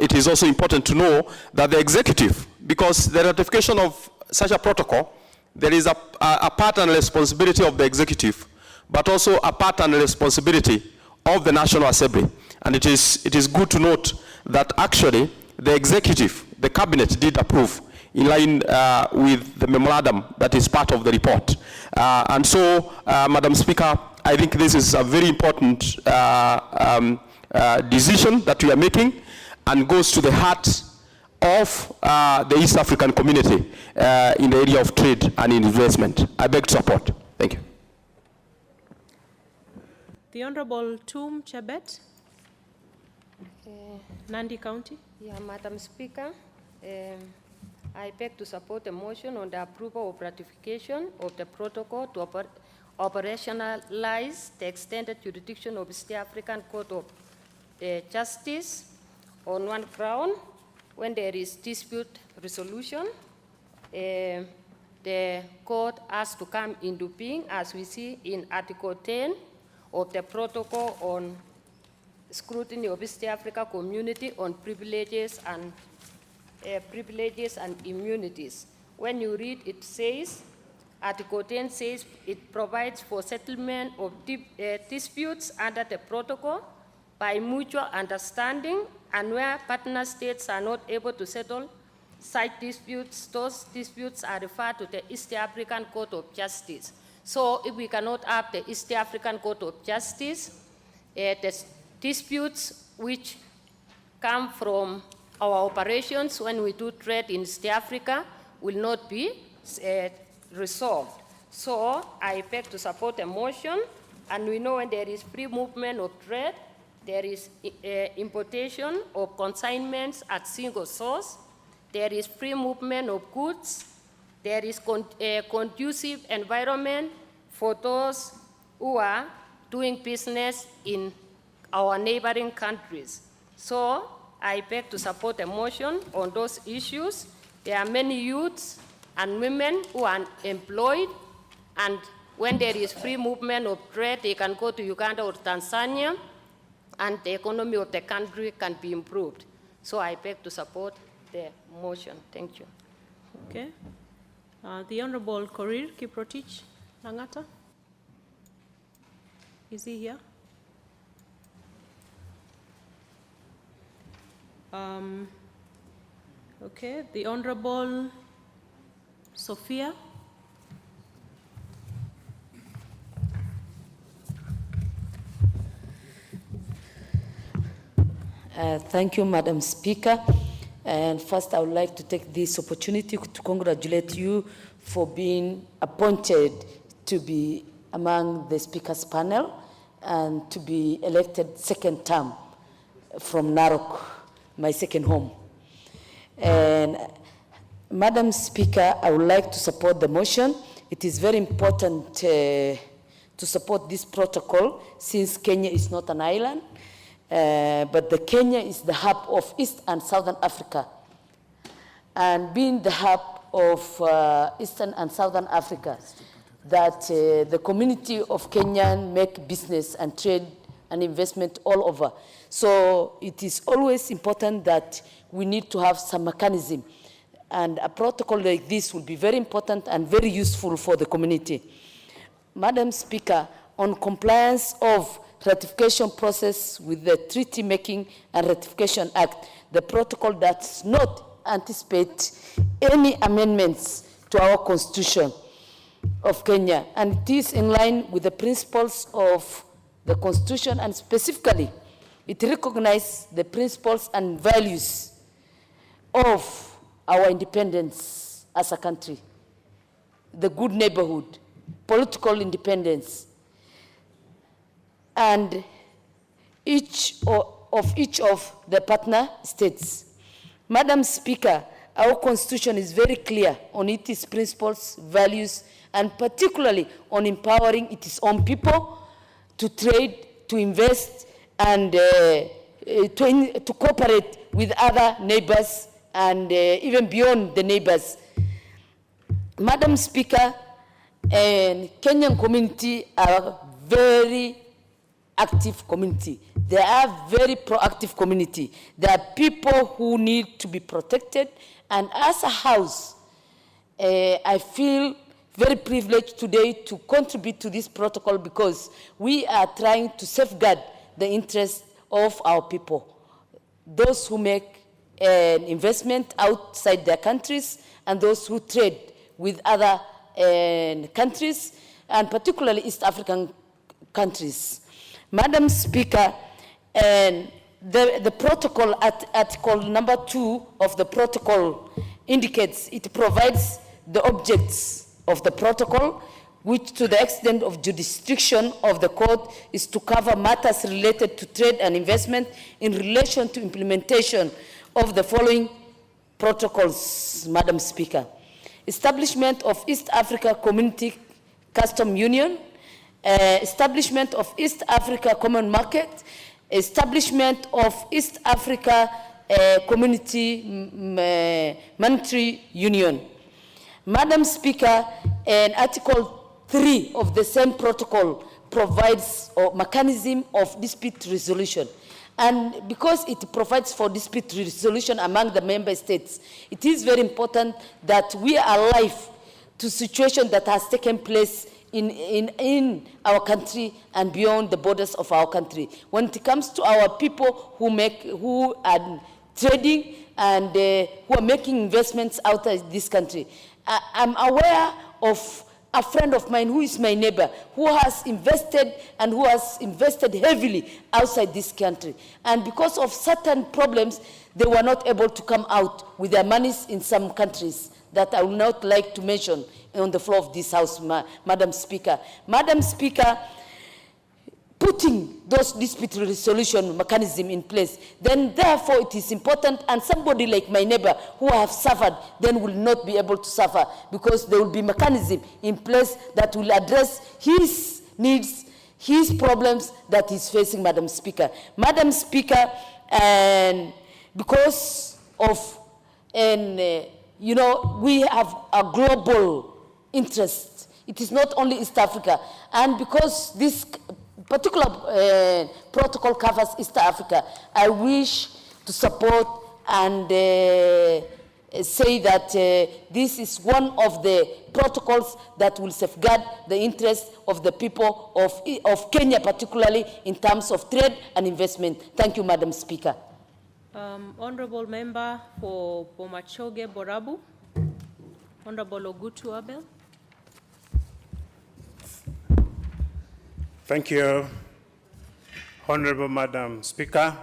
it is also important to know that the executive, because the ratification of such a protocol, there is a part and responsibility of the executive, but also a part and responsibility of the National Assembly. And it is good to note that actually the executive, the cabinet, did approve in line with the memorandum that is part of the report. And so, Madam Speaker, I think this is a very important decision that we are making and goes to the heart of the East African community in the area of trade and investment. I beg to support. Thank you. The Honorable Tum Chebet, Nandi County. Yeah, Madam Speaker, I beg to support the motion on the approval of ratification of the protocol to operationalize the extended jurisdiction of East African Court of Justice on one ground. When there is dispute resolution, the court has to come into being, as we see in Article 10 of the protocol on scrutiny of East Africa community on privileges and immunities. When you read, it says, Article 10 says it provides for settlement of disputes under the protocol by mutual understanding, and where partner states are not able to settle such disputes, those disputes are referred to the East African Court of Justice. So if we cannot have the East African Court of Justice, the disputes which come from our operations when we do trade in East Africa will not be resolved. So I beg to support the motion, and we know when there is free movement of trade, there is importation of consignments at single source, there is free movement of goods, there is a conducive environment for those who are doing business in our neighboring countries. So I beg to support the motion on those issues. There are many youths and women who are employed, and when there is free movement of trade, they can go to Uganda or Tanzania, and the economy of the country can be improved. So I beg to support the motion. Thank you. Okay. The Honorable Korir Kiprotich Langata. Is he here? Okay, the Honorable Sophia. Thank you, Madam Speaker. And first, I would like to take this opportunity to congratulate you for being appointed to be among the Speaker's panel and to be elected second term from Narok, my second home. And Madam Speaker, I would like to support the motion. It is very important to support this protocol since Kenya is not an island. But the Kenya is the hub of East and Southern Africa. And being the hub of Eastern and Southern Africa, that the community of Kenyan make business and trade and investment all over. So it is always important that we need to have some mechanism. And a protocol like this will be very important and very useful for the community. Madam Speaker, on compliance of ratification process with the Treaty Making and Ratification Act, the protocol does not anticipate any amendments to our Constitution of Kenya, and it is in line with the principles of the Constitution, and specifically, it recognizes the principles and values of our independence as a country, the good neighborhood, political independence, and each of the partner states. Madam Speaker, our Constitution is very clear on its principles, values, and particularly on empowering its own people to trade, to invest, and to cooperate with other neighbors and even beyond the neighbors. Madam Speaker, and Kenyan community are very active community. They are very proactive community. There are people who need to be protected. And as a house, I feel very privileged today to contribute to this protocol because we are trying to safeguard the interests of our people. Those who make an investment outside their countries and those who trade with other countries, and particularly East African countries. Madam Speaker, and the protocol at Article number 2 of the protocol indicates it provides the objects of the protocol, which to the extent of jurisdiction of the court is to cover matters related to trade and investment in relation to implementation of the following protocols, Madam Speaker. Establishment of East Africa Community Custom Union, establishment of East Africa Common Market, establishment of East Africa Community Monetary Union. Madam Speaker, Article 3 of the same protocol provides a mechanism of dispute resolution. And because it provides for dispute resolution among the member states, it is very important that we are alive to situation that has taken place in our country and beyond the borders of our country. When it comes to our people who are trading and who are making investments outside this country, I'm aware of a friend of mine who is my neighbor, who has invested and who has invested heavily outside this country. And because of certain problems, they were not able to come out with their monies in some countries that I would not like to mention on the floor of this House, Madam Speaker. Madam Speaker, putting those dispute resolution mechanism in place, then therefore it is important, and somebody like my neighbor who have suffered then will not be able to suffer because there will be mechanism in place that will address his needs, his problems that he's facing, Madam Speaker. Madam Speaker, and because of, you know, we have a global interest. It is not only East Africa. And because this particular protocol covers East Africa, I wish to support and say that this is one of the protocols that will safeguard the interests of the people of Kenya, particularly in terms of trade and investment. Thank you, Madam Speaker. Honorable Member for Bomachoge Borabu, Honorable Ogutu Abel. Thank you, Honorable Madam Speaker,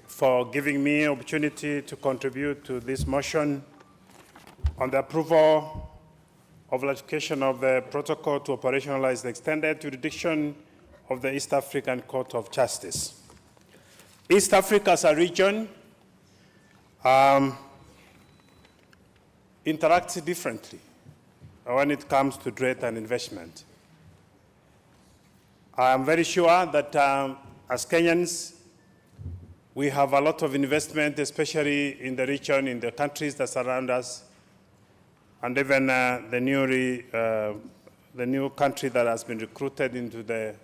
for giving me an opportunity to contribute to this motion on the approval of ratification of the protocol to operationalize the extended jurisdiction of the East African Court of Justice. East Africa as a region interacts differently when it comes to trade and investment. I am very sure that as Kenyans, we have a lot of investment, especially in the region, in the countries that surround us, and even the new country that has been recruited into the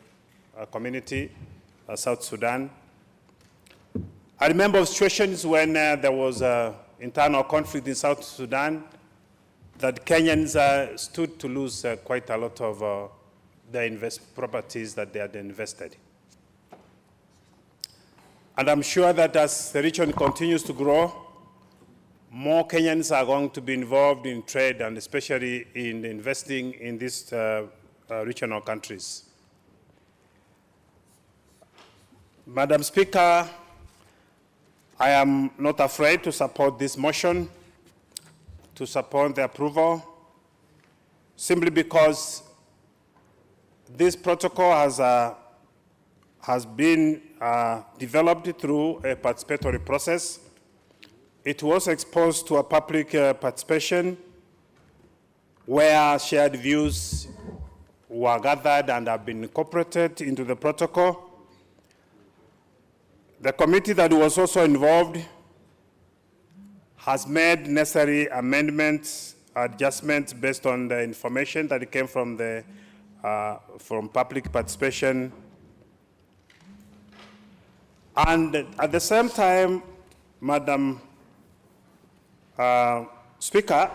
community, South Sudan. I remember situations when there was internal conflict in South Sudan that Kenyans stood to lose quite a lot of their properties that they had invested. And I'm sure that as the region continues to grow, more Kenyans are going to be involved in trade and especially in investing in these regional countries. Madam Speaker, I am not afraid to support this motion, to support the approval, simply because this protocol has been developed through a participatory process. It was exposed to a public participation where shared views were gathered and have been incorporated into the protocol. The committee that was also involved has made necessary amendments, adjustments based on the information that came from the from public participation. And at the same time, Madam Speaker,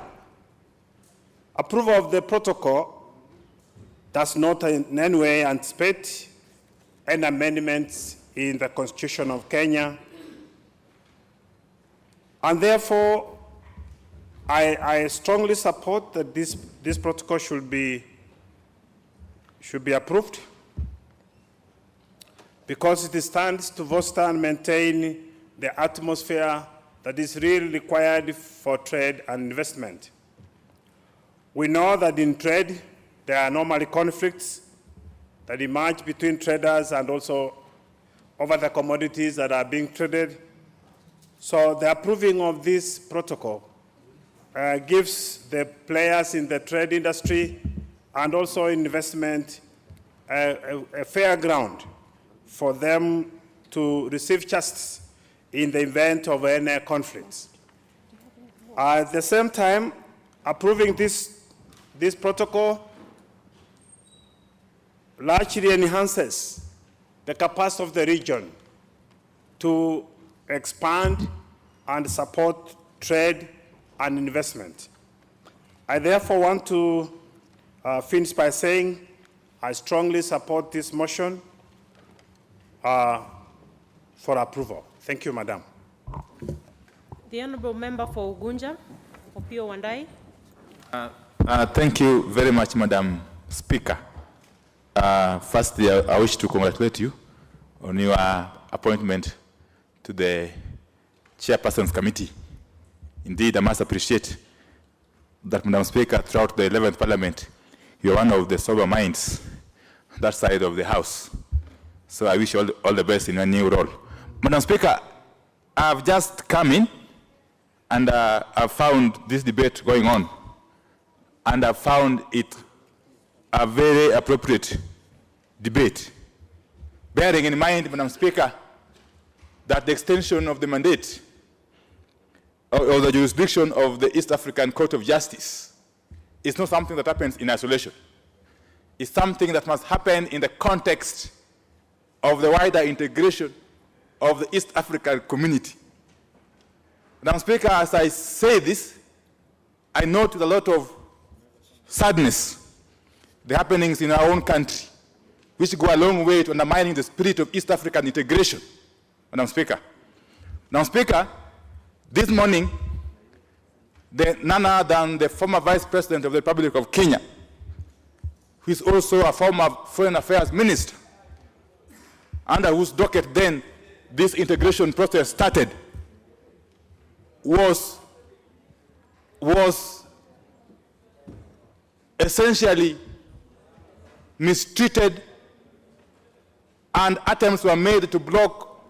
approval of the protocol does not in any way anticipate any amendments in the Constitution of Kenya. And therefore, I strongly support that this protocol should be approved, because it stands to foster and maintain the atmosphere that is really required for trade and investment. We know that in trade, there are normally conflicts that emerge between traders and also over the commodities that are being traded. So the approving of this protocol gives the players in the trade industry and also investment a fair ground for them to receive justice in the event of any conflicts. At the same time, approving this protocol largely enhances the capacity of the region to expand and support trade and investment. I therefore want to finish by saying I strongly support this motion for approval. Thank you, Madam. The Honourable Member for Ugunja, Opio Wandai. Thank you very much, Madam Speaker. Firstly, I wish to congratulate you on your appointment to the Chairperson's Committee. Indeed, I must appreciate that, Madam Speaker, throughout the 11th Parliament, you're one of the sober minds on that side of the House. So I wish you all the best in your new role. Madam Speaker, I've just come in and I've found this debate going on, and I found it a very appropriate debate, bearing in mind, Madam Speaker, that the extension of the mandate or the jurisdiction of the East African Court of Justice is not something that happens in isolation. It's something that must happen in the context of the wider integration of the East African community. Madam Speaker, as I say this, I note with a lot of sadness the happenings in our own country, which go a long way to undermining the spirit of East African integration. Madam Speaker. Madam Speaker, this morning, none other than the former Vice President of the Republic of Kenya, who is also a former Foreign Affairs Minister, under whose docket then this integration process started, was essentially mistreated, and attempts were made to block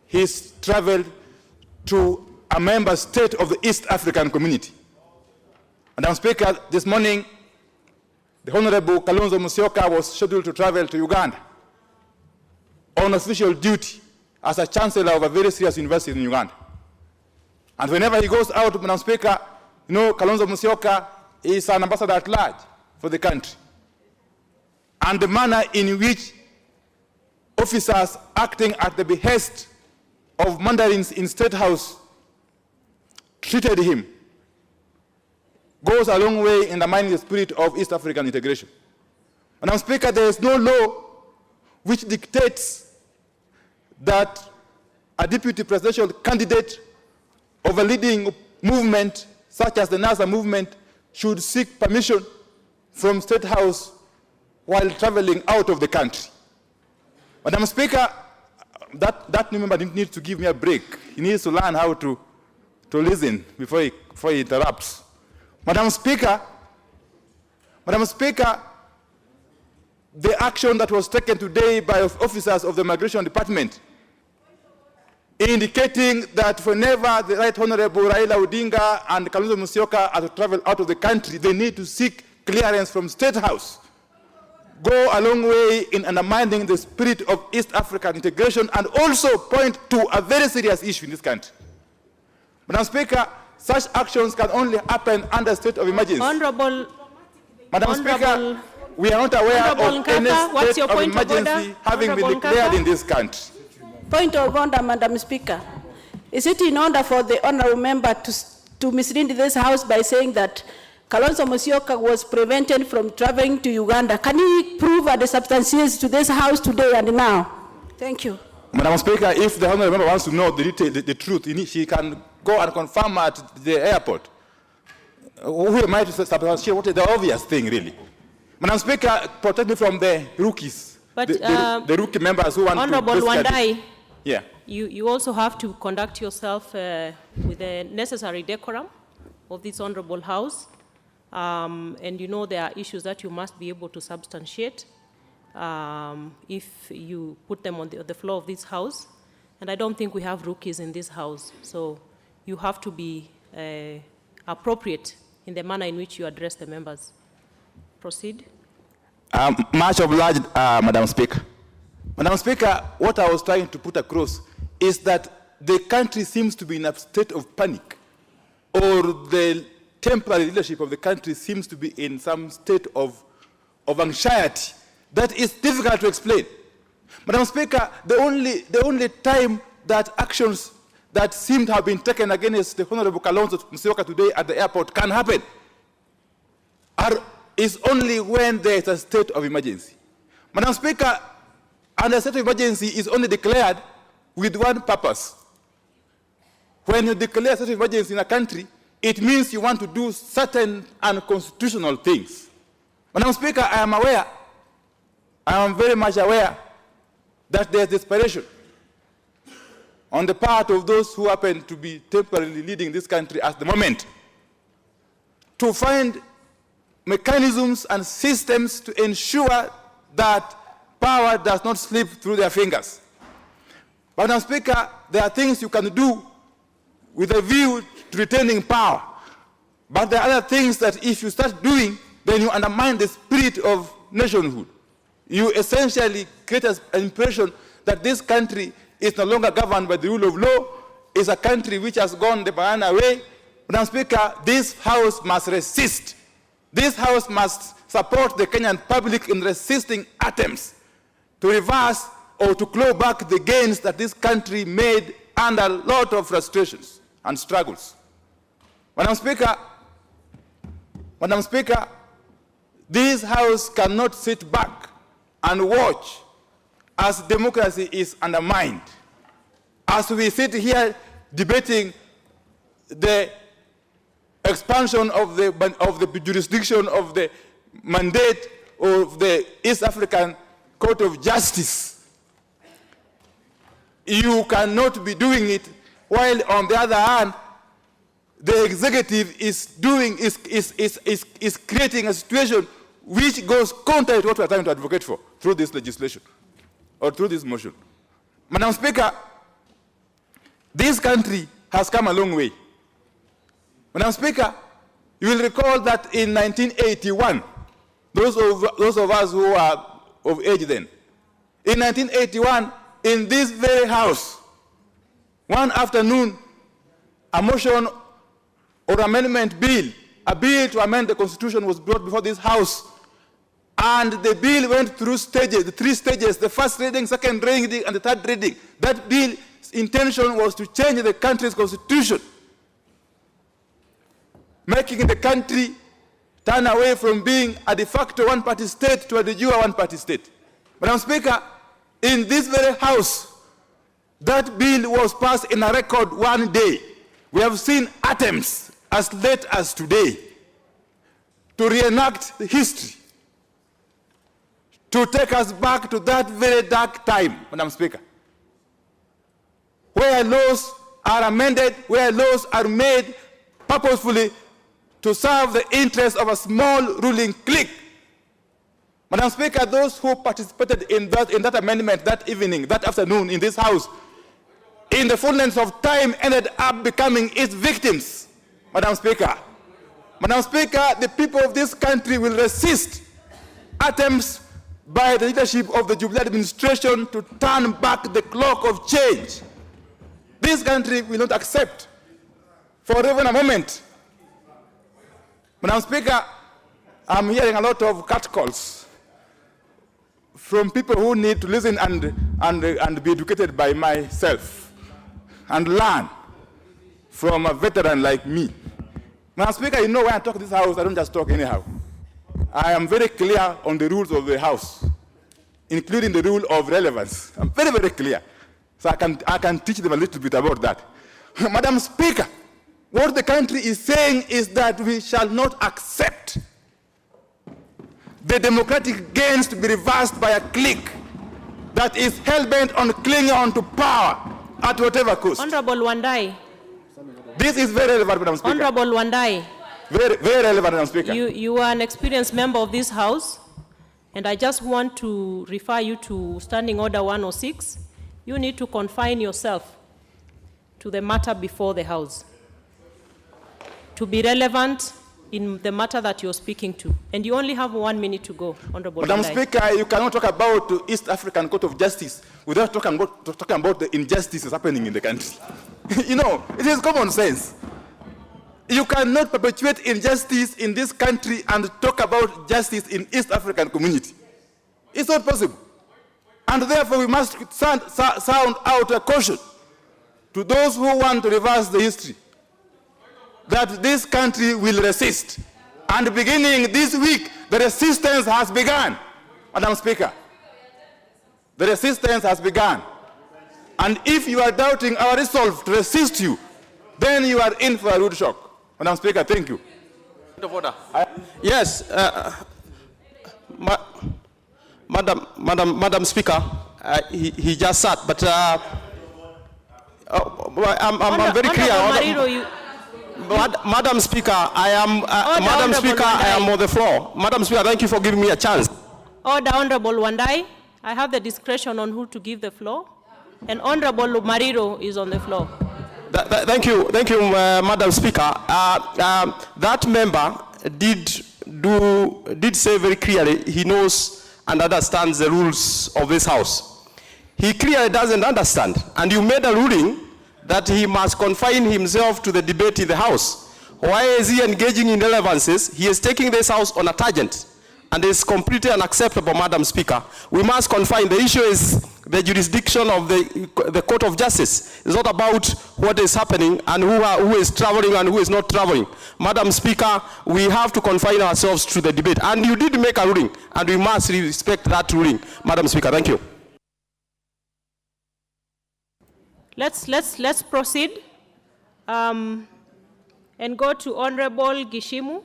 his travel to a member state of the East African Community. Madam Speaker, this morning, the Honorable Kalonzo Musyoka was scheduled to travel to Uganda on official duty as a chancellor of a very serious university in Uganda. And whenever he goes out, Madam Speaker, you know, Kalonzo Musyoka is an ambassador at large for the country. And the manner in which officers acting at the behest of mandarins in State House treated him goes a long way in undermining the spirit of East African integration. Madam Speaker, there is no law which dictates that a deputy presidential candidate of a leading movement such as the NASA movement should seek permission from State House while traveling out of the country. Madam Speaker, that new member needs to give me a break. He needs to learn how to listen before he interrupts. Madam Speaker, the action that was taken today by officers of the Migration Department, indicating that whenever the Right Honorable Raila Odinga and Kalonzo Musyoka are to travel out of the country, they need to seek clearance from State House, go a long way in undermining the spirit of East African integration, and also point to a very serious issue in this country. Madam Speaker, such actions can only happen under state of emergency. Madam Speaker, we are not aware of any state of emergency having been declared in this country. Point of order, Madam Speaker. Is it in order for the honorable member to mislead this House by saying that Kalonzo Musyoka was prevented from traveling to Uganda? Can you prove and substantiate to this House today and now? Thank you. Madam Speaker, if the honorable member wants to know the truth, she can go and confirm at the airport. Who am I to substantiate what is the obvious thing, really? Madam Speaker, protect me from the rookies, but, the rookie members who want Honorable to... Honorable Wandai, yeah. You also have to conduct yourself with the necessary decorum of this honorable House. And you know there are issues that you must be able to substantiate if you put them on the floor of this House. And I don't think we have rookies in this House. So you have to be appropriate in the manner in which you address the members. Proceed. Much obliged, Madam Speaker. Madam Speaker, what I was trying to put across is that the country seems to be in a state of panic, or the temporary leadership of the country seems to be in some state of anxiety that is difficult to explain. Madam Speaker, the only time that actions that seem to have been taken against the Honorable Kalonzo Musyoka today at the airport can happen is only when there is a state of emergency. Madam Speaker, and a state of emergency is only declared with one purpose. When you declare a state of emergency in a country, it means you want to do certain unconstitutional things. Madam Speaker, I am very much aware that there is desperation on the part of those who happen to be temporarily leading this country at the moment to find mechanisms and systems to ensure that power does not slip through their fingers. But, Madam Speaker, there are things you can do with a view to retaining power. But there are other things that if you start doing, then you undermine the spirit of nationhood. You essentially create an impression that this country is no longer governed by the rule of law, is a country which has gone the banana way. Madam Speaker, this House must resist. This House must support the Kenyan public in resisting attempts to reverse or to claw back the gains that this country made under a lot of frustrations. and struggles. Madam Speaker, this House cannot sit back and watch as democracy is undermined. As we sit here debating the expansion of the jurisdiction of the mandate of the East African Court of Justice, you cannot be doing it while on the other hand, the executive is creating a situation which goes contrary to what we are trying to advocate for through this legislation or through this motion. Madam Speaker, this country has come a long way. Madam Speaker, you will recall that in 1981, those of us who are of age then, in 1981, in this very House, one afternoon, a motion or amendment bill, a bill to amend the Constitution was brought before this House, and the bill went through stages, the 3 stages, the first reading, second reading, and the third reading. That bill's intention was to change the country's Constitution, making the country turn away from being a de facto one-party state to a de jure one-party state. Madam Speaker, in this very House, that bill was passed in a record 1 day. We have seen attempts as late as today to reenact the history, to take us back to that very dark time, Madam Speaker, where laws are amended, where laws are made purposefully to serve the interests of a small ruling clique. Madam Speaker, those who participated in that amendment that evening, that afternoon in this House, in the fullness of time ended up becoming its victims. Madam Speaker, the people of this country will resist attempts by the leadership of the Jubilee administration to turn back the clock of change. This country will not accept for even a moment. Madam Speaker, I'm hearing a lot of catcalls from people who need to listen and be educated by myself and learn from a veteran like me. Madam Speaker, you know when I talk to this House, I don't just talk anyhow. I am very clear on the rules of the House, including the rule of relevance. I'm very, very clear. So I can teach them a little bit about that. Madam Speaker, what the country is saying is that we shall not accept the democratic gains to be reversed by a clique that is hell-bent on clinging on to power at whatever cost. Honorable Wandai. This is very relevant, Madam Speaker. Honorable Wandai. Very, very relevant, Madam Speaker. You are an experienced member of this House, and I just want to refer you to Standing Order 106. You need to confine yourself to the matter before the House, to be relevant in the matter that you're speaking to. And you only have 1 minute to go, Honorable Madam Wandai. Speaker, you cannot talk about the East African Court of Justice without talking about the injustices happening in the country. You know, it is common sense. You cannot perpetuate injustice in this country and talk about justice in East African community. It's not possible. And therefore we must sound out a caution to those who want to reverse the history that this country will resist. And beginning this week, the resistance has begun, Madam Speaker. The resistance has begun. And if you are doubting our resolve to resist you, then you are in for a rude shock. Madam Speaker, thank you. Yes, Madam Speaker, he just sat, but I'm very clear. Madam Speaker, I am on the floor. Madam Speaker, thank you for giving me a chance. Order, Honorable Wandai. I have the discretion on who to give the floor, and Honorable Mariro is on the floor. Thank you, Madam Speaker. That member did say very clearly he knows and understands the rules of this House. He clearly doesn't understand, and you made a ruling that he must confine himself to the debate in the House. Why is he engaging in relevances? He is taking this House on a tangent, and is completely unacceptable, Madam Speaker. We must confine. The issue is the jurisdiction of the Court of Justice. It's not about what is happening and who is traveling and who is not traveling. Madam Speaker, we have to confine ourselves to the debate. And you did make a ruling, and we must respect that ruling. Madam Speaker, thank you. Let's proceed and go to Honorable Gishimu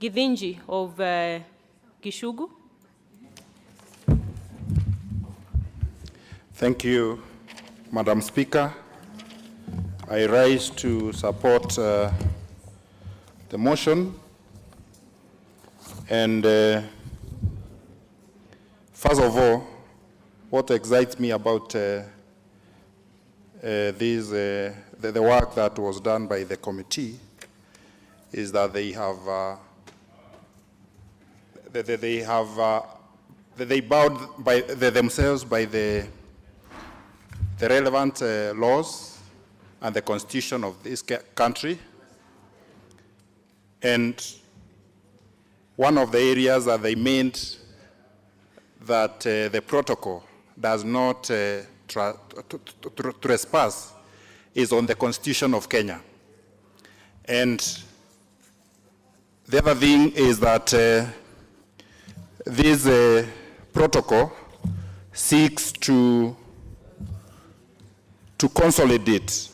Githinji of Gishugu. Thank you, Madam Speaker. I rise to support the motion. And first of all, what excites me about the work that was done by the committee is that they bound by themselves by the relevant laws and the constitution of this country. And one of the areas that they meant that the protocol does not trespass is on the Constitution of Kenya. And the other thing is that this protocol seeks to consolidate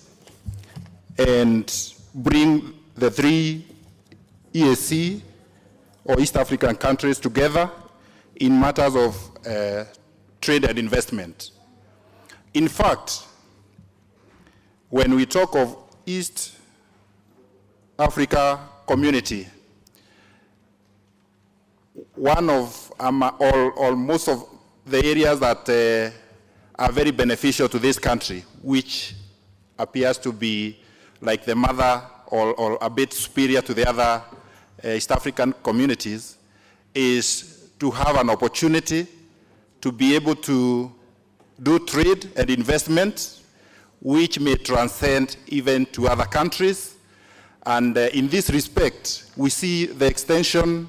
and bring the three EAC or East African countries together in matters of trade and investment. In fact, when we talk of East Africa community, one of or most of the areas that are very beneficial to this country, which appears to be like the mother or a bit superior to the other East African communities, is to have an opportunity to be able to do trade and investment, which may transcend even to other countries. And in this respect, we see the extension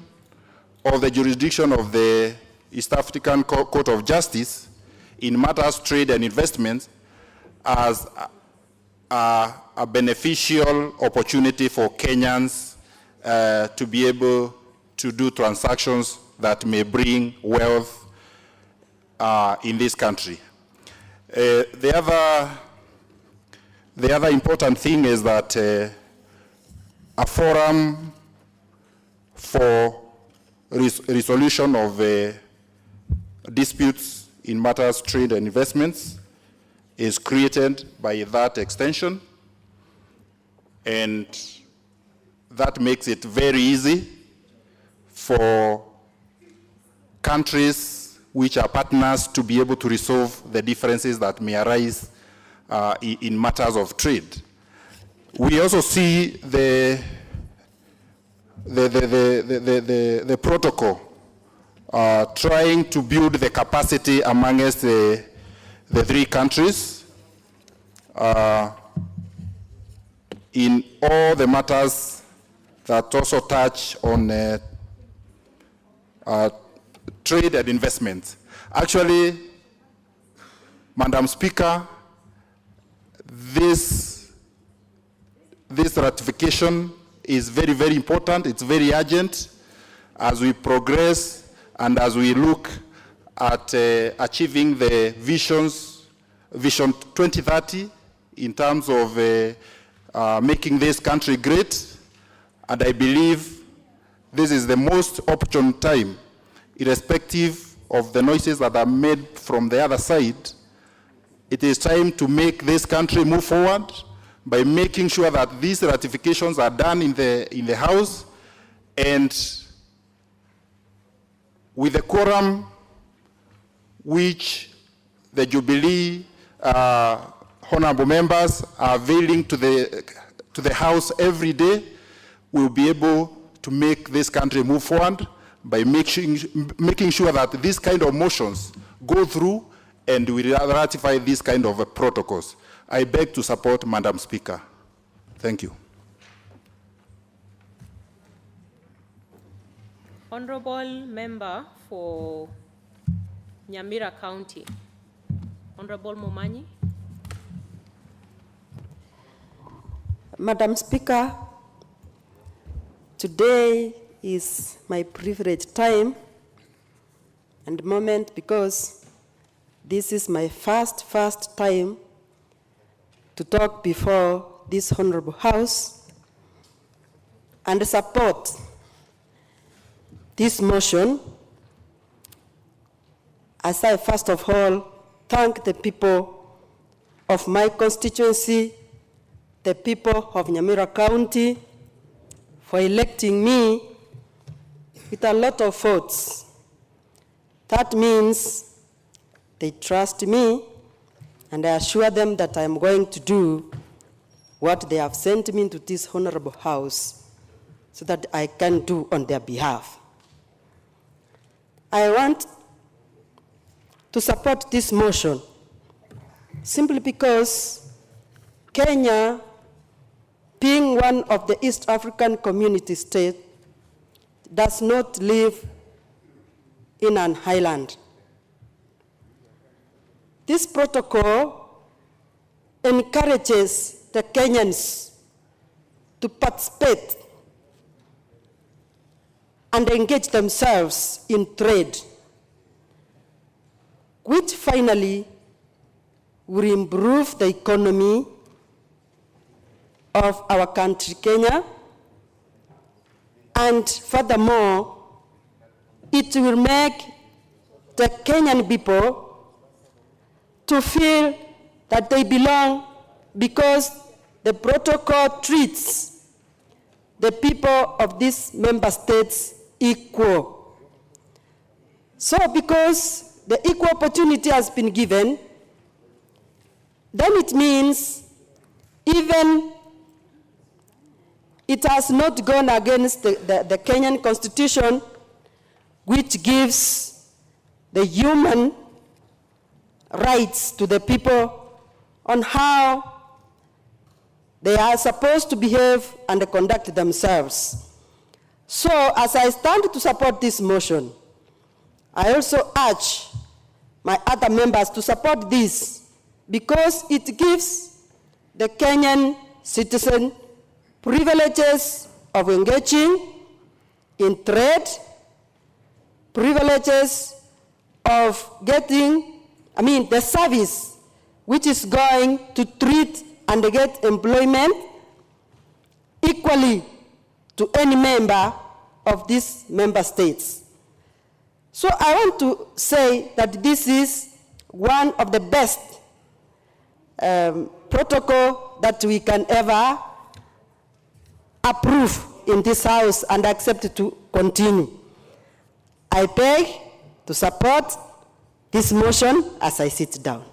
of the jurisdiction of the East African Court of Justice in matters trade and investment as a beneficial opportunity for Kenyans to be able to do transactions that may bring wealth in this country. The other important thing is that a forum for resolution of disputes in matters trade and investments is created by that extension, and that makes it very easy for countries which are partners to be able to resolve the differences that may arise in matters of trade. We also see the protocol trying to build the capacity amongst the three countries in all the matters that also touch on trade and investment. Actually, Madam Speaker, this ratification is very, very important. It's very urgent as we progress and as we look at achieving the Vision 2030 in terms of making this country great. And I believe this is the most opportune time, irrespective of the noises that are made from the other side. It is time to make this country move forward by making sure that these ratifications are done in the House, and with the quorum which the Jubilee honorable members are availing to the House every day, we'll be able to make this country move forward by making sure that these kind of motions go through and we ratify these kind of protocols. I beg to support, Madam Speaker. Thank you. Honorable Member for Nyamira County, Honorable Momanyi. Madam Speaker, today is my privileged time and moment because this is my first time to talk before this honorable House and support this motion, as I first of all thank the people of my constituency, the people of Nyamira County, for electing me with a lot of votes. That means they trust me, and I assure them that I am going to do what they have sent me into this honorable House so that I can do on their behalf. I want to support this motion simply because Kenya, being one of the East African community states, does not live in an island. This protocol encourages the Kenyans to participate and engage themselves in trade, which finally will improve the economy of our country, Kenya, and furthermore, it will make the Kenyan people to feel that they belong because the protocol treats the people of these member states equal. So because the equal opportunity has been given, then it means even it has not gone against the Kenyan Constitution, which gives the human rights to the people on how they are supposed to behave and conduct themselves. So, as I stand to support this motion, I also urge my other members to support this because it gives the Kenyan citizen privileges of engaging in trade, privileges of getting, the service which is going to treat and get employment equally to any member of these member states. So I want to say that this is one of the best protocol that we can ever approve in this House and accept to continue. I beg to support this motion as I sit down.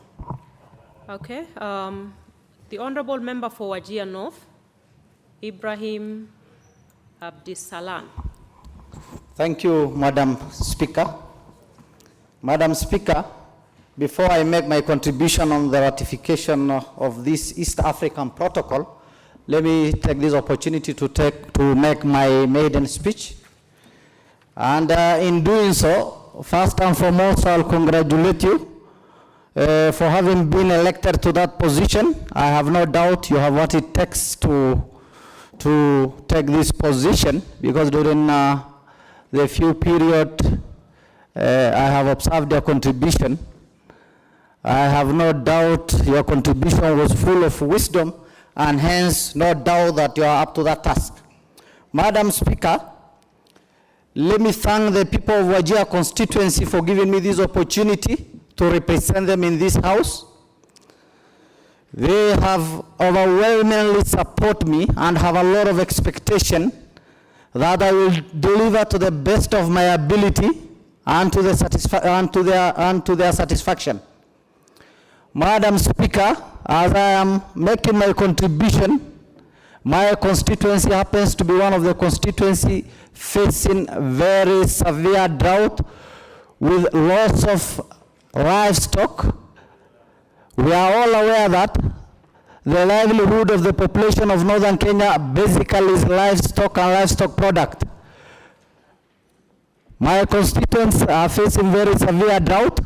Okay. The Honorable Member for Wajir North, Ibrahim Abdisalan. Thank you, Madam Speaker. Madam Speaker, before I make my contribution on the ratification of this East African Protocol, let me take this opportunity to make my maiden speech. And in doing so, first and foremost, I'll congratulate you for having been elected to that position. I have no doubt you have what it takes to take this position, because during the few period I have observed your contribution, I have no doubt your contribution was full of wisdom, and hence no doubt that you are up to that task. Madam Speaker, let me thank the people of Wajir constituency for giving me this opportunity to represent them in this House. They have overwhelmingly support me and have a lot of expectation that I will deliver to the best of my ability and to their satisfaction. Madam Speaker, as I am making my contribution, my constituency happens to be one of the constituency facing very severe drought with loss of livestock. We are all aware that the livelihood of the population of northern Kenya basically is livestock and livestock product. My constituents are facing very severe drought,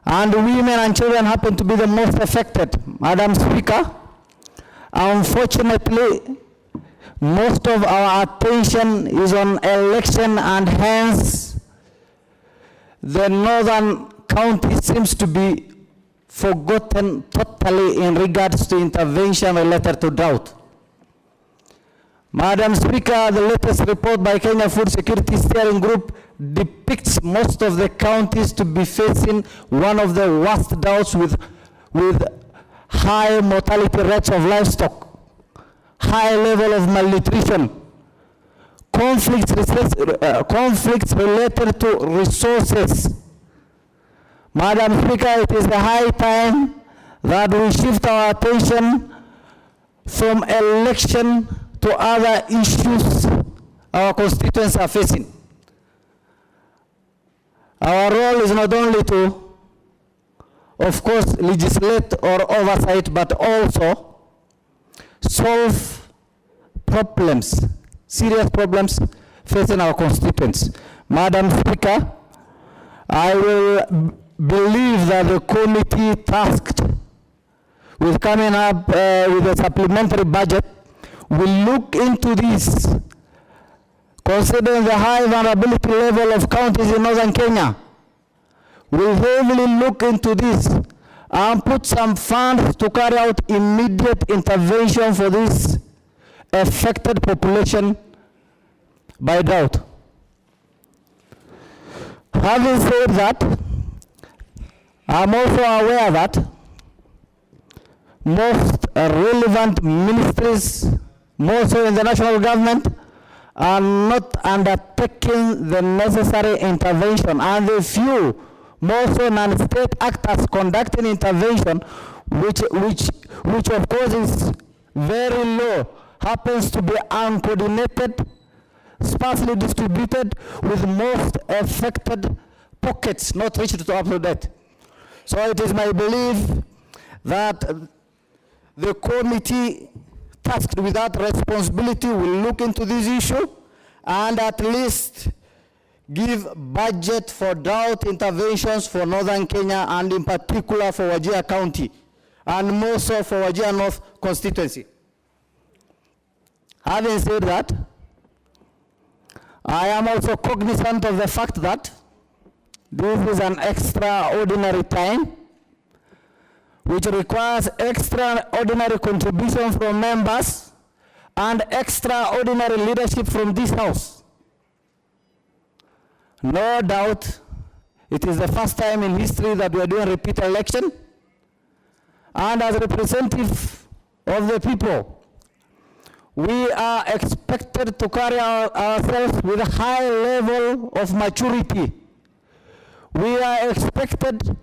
and women and children happen to be the most affected. Madam Speaker, unfortunately, most of our attention is on election, and hence the northern county seems to be forgotten totally in regards to intervention related to drought. Madam Speaker, the latest report by Kenya Food Security Steering Group depicts most of the counties to be facing one of the worst droughts with high mortality rates of livestock, high level of malnutrition, conflicts related to resources. Madam Speaker, it is the high time that we shift our attention from election to other issues our constituents are facing. Our role is not only to, of course, legislate or oversight, but also solve problems, serious problems facing our constituents. Madam Speaker, I will believe that the committee tasked with coming up with a supplementary budget will look into this, considering the high vulnerability level of counties in northern Kenya. We'll heavily look into this and put some funds to carry out immediate intervention for this affected population by drought. Having said that, I'm also aware that most relevant ministries, more so in the national government, are not undertaking the necessary intervention, and the few, more so non-state actors conducting intervention, which of course is very low, happens to be uncoordinated, sparsely distributed, with most affected pockets not reached up to date. So it is my belief that the committee tasked with that responsibility will look into this issue and at least give budget for drought interventions for northern Kenya, and in particular for Wajir County, and more so for Wajir North constituency. Having said that, I am also cognizant of the fact that this is an extraordinary time which requires extraordinary contribution from members and extraordinary leadership from this House. No doubt, it is the first time in history that we are doing repeat election, and as representative of the people, we are expected to carry ourselves with a high level of maturity. We are expected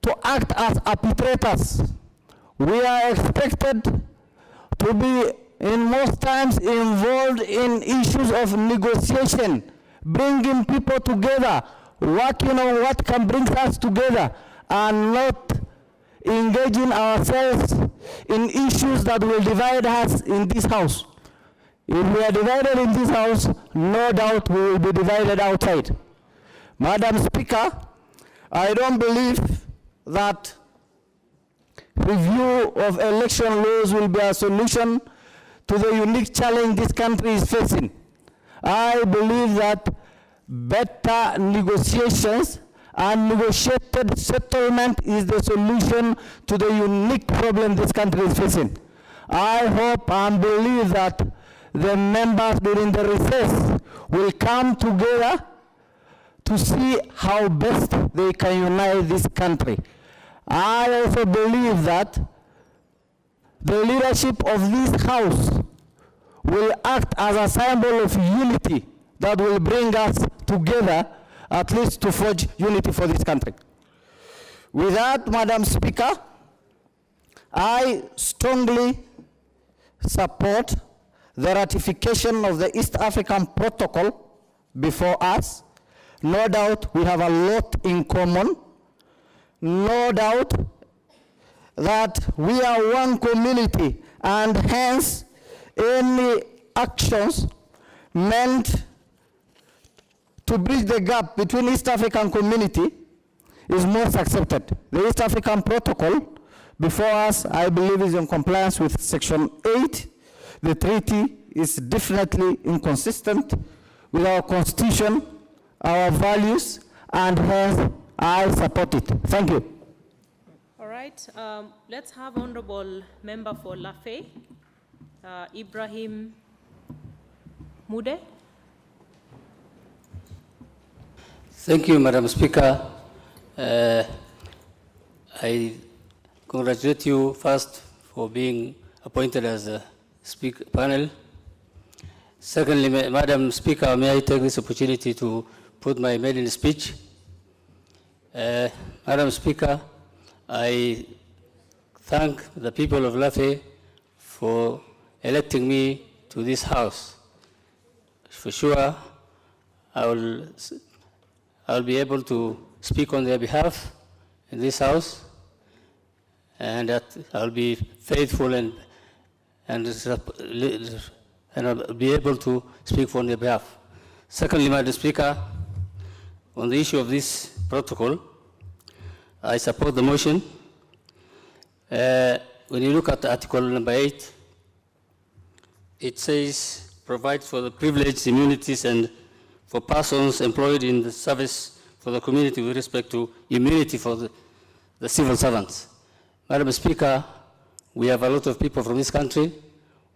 to act as arbitrators. We are expected to be in most times involved in issues of negotiation, bringing people together, working on what can bring us together, and not engaging ourselves in issues that will divide us in this House. If we are divided in this House, no doubt we will be divided outside. Madam Speaker, I don't believe that review of election laws will be a solution to the unique challenge this country is facing. I believe that better negotiations and negotiated settlement is the solution to the unique problem this country is facing. I hope and believe that the members during the recess will come together to see how best they can unite this country. I also believe that the leadership of this House will act as a symbol of unity that will bring us together, at least to forge unity for this country. With that, Madam Speaker, I strongly support the ratification of the East African Protocol before us. No doubt we have a lot in common. No doubt that we are one community, and hence any actions meant to bridge the gap between East African community is most accepted. The East African Protocol before us, I believe, is in compliance with Section 8. The treaty is definitely inconsistent with our constitution, our values, and hence I support it. Thank you. All right, let's have Honorable Member for Lafay, Ibrahim Mude. Thank you, Madam Speaker. I congratulate you first for being appointed as a panel. Secondly, Madam Speaker, may I take this opportunity to put my maiden speech? Madam Speaker, I thank the people of Lafay for electing me to this House. For sure, I'll be able to speak on their behalf in this House, and that I'll be faithful and I'll be able to speak on their behalf. Secondly, Madam Speaker, on the issue of this protocol, I support the motion. When you look at Article number 8, it says, provides for the privileged immunities and for persons employed in the service for the community with respect to immunity for the civil servants. Madam Speaker, we have a lot of people from this country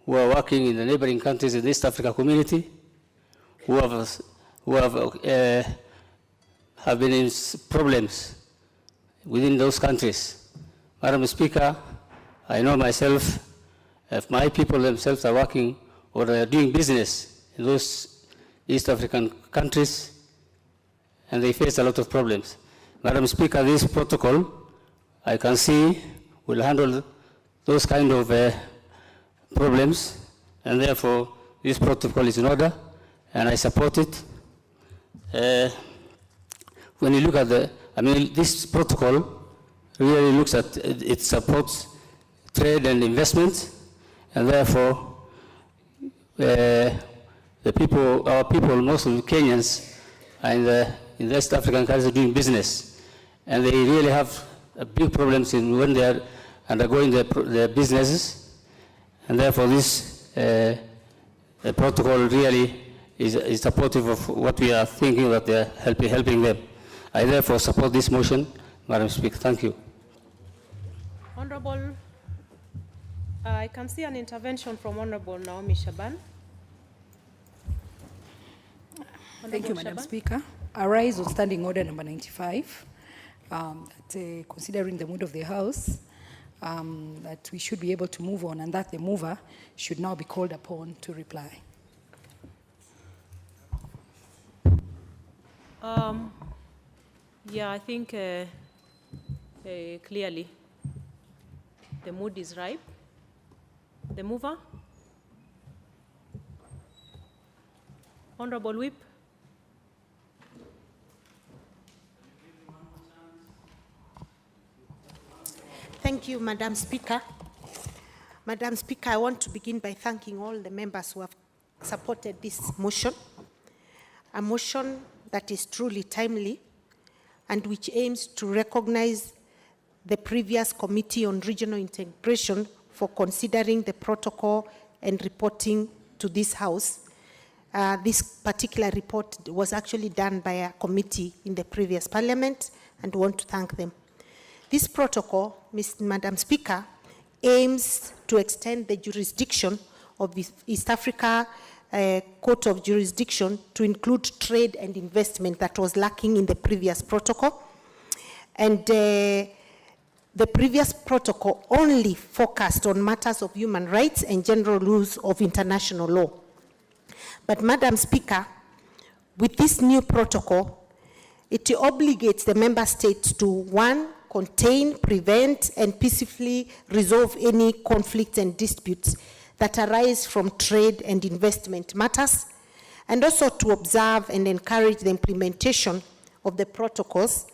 who are working in the neighboring countries in the East Africa community, who have been in problems within those countries. Madam Speaker, I know myself, if my people themselves are working or are doing business in those East African countries, and they face a lot of problems. Madam Speaker, this protocol, I can see, will handle those kind of problems, and therefore this protocol is in order, and I support it. When you look at this protocol really looks at, it supports trade and investment, and therefore our people, most of the Kenyans are in the West African countries doing business, and they really have big problems when they are undergoing their businesses, and therefore this protocol really is supportive of what we are thinking, that they are helping them. I therefore support this motion, Madam Speaker. Thank you. Honorable, I can see an intervention from Honorable Naomi Shaban. Thank you, Madam Speaker. I rise on Standing Order number 95, considering the mood of the House, that we should be able to move on, and that the mover should now be called upon to reply. Yeah, I think clearly the mood is ripe. The mover? Honorable Whip. Thank you, Madam Speaker. Madam Speaker, I want to begin by thanking all the members who have supported this motion, a motion that is truly timely and which aims to recognize the previous Committee on Regional Integration for considering the protocol and reporting to this House. This particular report was actually done by a committee in the previous Parliament, and we want to thank them. This protocol, Madam Speaker, aims to extend the jurisdiction of the East Africa Court of Jurisdiction to include trade and investment that was lacking in the previous protocol. And the previous protocol only focused on matters of human rights and general rules of international law. But Madam Speaker, with this new protocol, it obligates the member states to, one, contain, prevent, and peacefully resolve any conflicts and disputes that arise from trade and investment matters, and also to observe and encourage the implementation of the protocols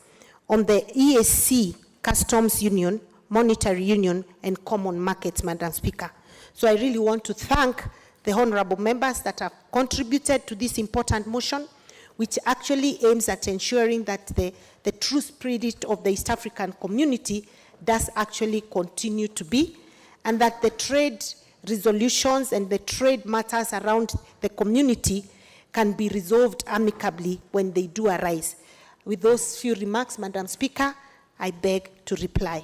on the EAC, Customs Union, Monetary Union, and Common Markets, Madam Speaker. So I really want to thank the honorable members that have contributed to this important motion, which actually aims at ensuring that the true spirit of the East African community does actually continue to be, and that the trade resolutions and the trade matters around the community can be resolved amicably when they do arise. With those few remarks, Madam Speaker, I beg to reply.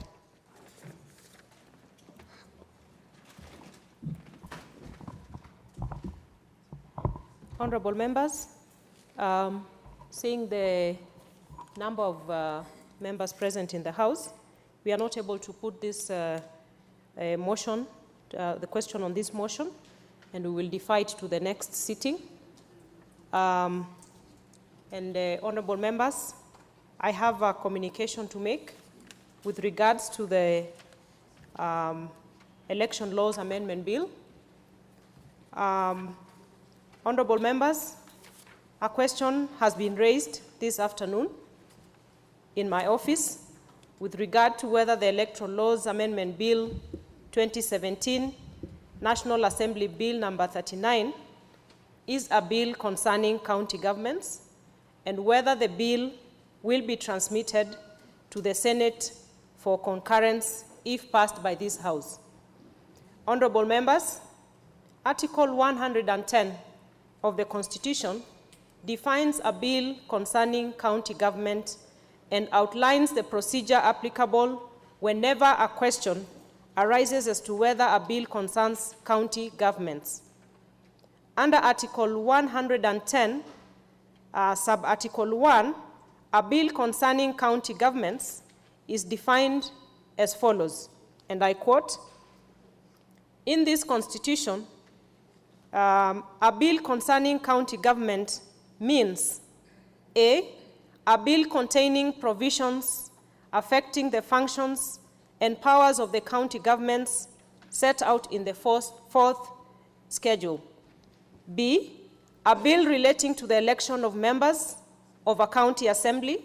Honorable members, seeing the number of members present in the House, we are not able to put this motion, the question on this motion, and we will defer it to the next sitting. Honorable members, I have a communication to make with regards to the Election Laws Amendment Bill. Honorable members, a question has been raised this afternoon in my office with regard to whether the Electoral Laws Amendment Bill 2017, National Assembly Bill number 39, is a bill concerning county governments, and whether the bill will be transmitted to the Senate for concurrence if passed by this House. Honorable members, Article 110 of the Constitution defines a bill concerning county government and outlines the procedure applicable whenever a question arises as to whether a bill concerns county governments. Under Article 110, Sub-Article 1, a bill concerning county governments is defined as follows, and I quote, "In this Constitution, a bill concerning county government means A bill containing provisions affecting the functions and powers of the county governments set out in the fourth schedule. B, a bill relating to the election of members of a county assembly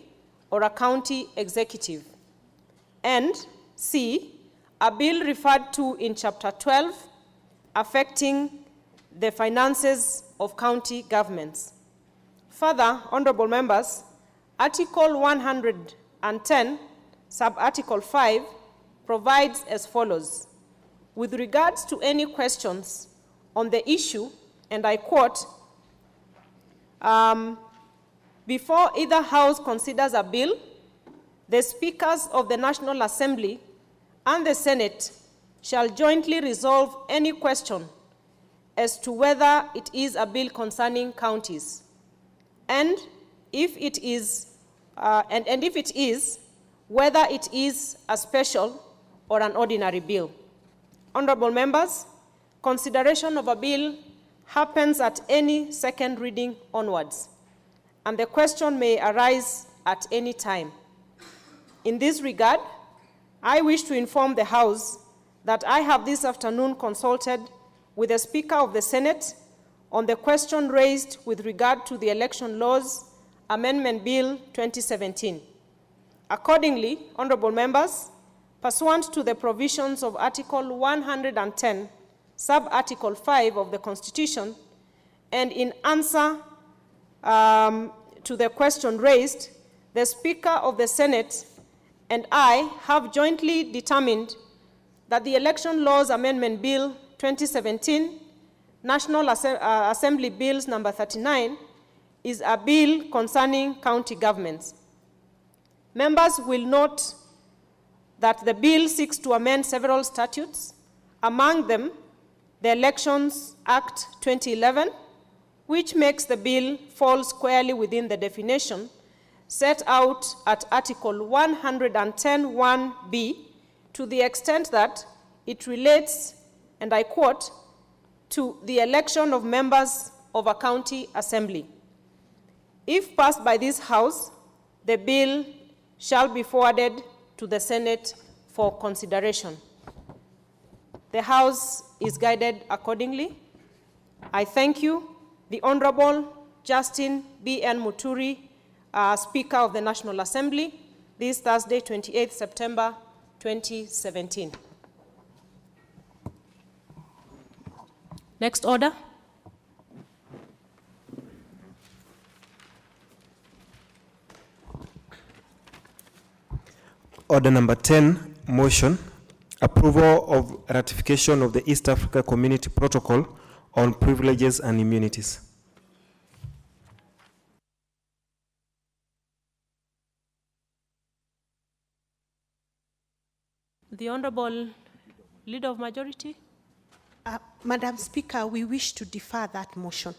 or a county executive. And C, a bill referred to in Chapter 12 affecting the finances of county governments." Further, honorable members, Article 110, Sub-Article 5, provides as follows. With regards to any questions on the issue, and I quote, "Before either House considers a bill, the Speakers of the National Assembly and the Senate shall jointly resolve any question as to whether it is a bill concerning counties, and if it is, whether it is a special or an ordinary bill." Honorable members, consideration of a bill happens at any second reading onwards, and the question may arise at any time. In this regard, I wish to inform the House that I have this afternoon consulted with the Speaker of the Senate on the question raised with regard to the Election Laws Amendment Bill 2017. Accordingly, honorable members, pursuant to the provisions of Article 110, Sub-Article 5 of the Constitution, and in answer to the question raised, the Speaker of the Senate and I have jointly determined that the Election Laws Amendment Bill 2017, National Assembly Bills number 39, is a bill concerning county governments. Members will note that the bill seeks to amend several statutes, among them the Elections Act 2011, which makes the bill fall squarely within the definition set out at Article 110(1)(b) to the extent that it relates, and I quote, to the election of members of a county assembly. If passed by this House, the bill shall be forwarded to the Senate for consideration. The House is guided accordingly. I thank you, the Honorable Justin B.N. Muturi, Speaker of the National Assembly, this Thursday, 28th September 2017. Next order. Order number 10, motion, approval of ratification of the East Africa Community Protocol on privileges and immunities. The Honorable Leader of Majority. Madam Speaker, we wish to defer that motion.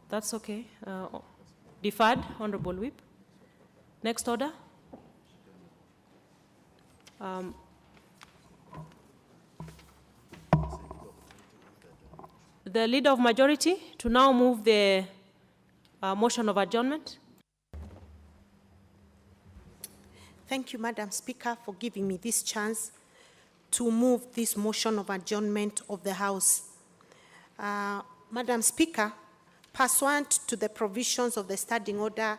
That's okay. Deferred, Honorable Whip. Next order. The Leader of Majority to now move the motion of adjournment. Thank you, Madam Speaker, for giving me this chance to move this motion of adjournment of the House. Madam Speaker, pursuant to the provisions of the Standing Order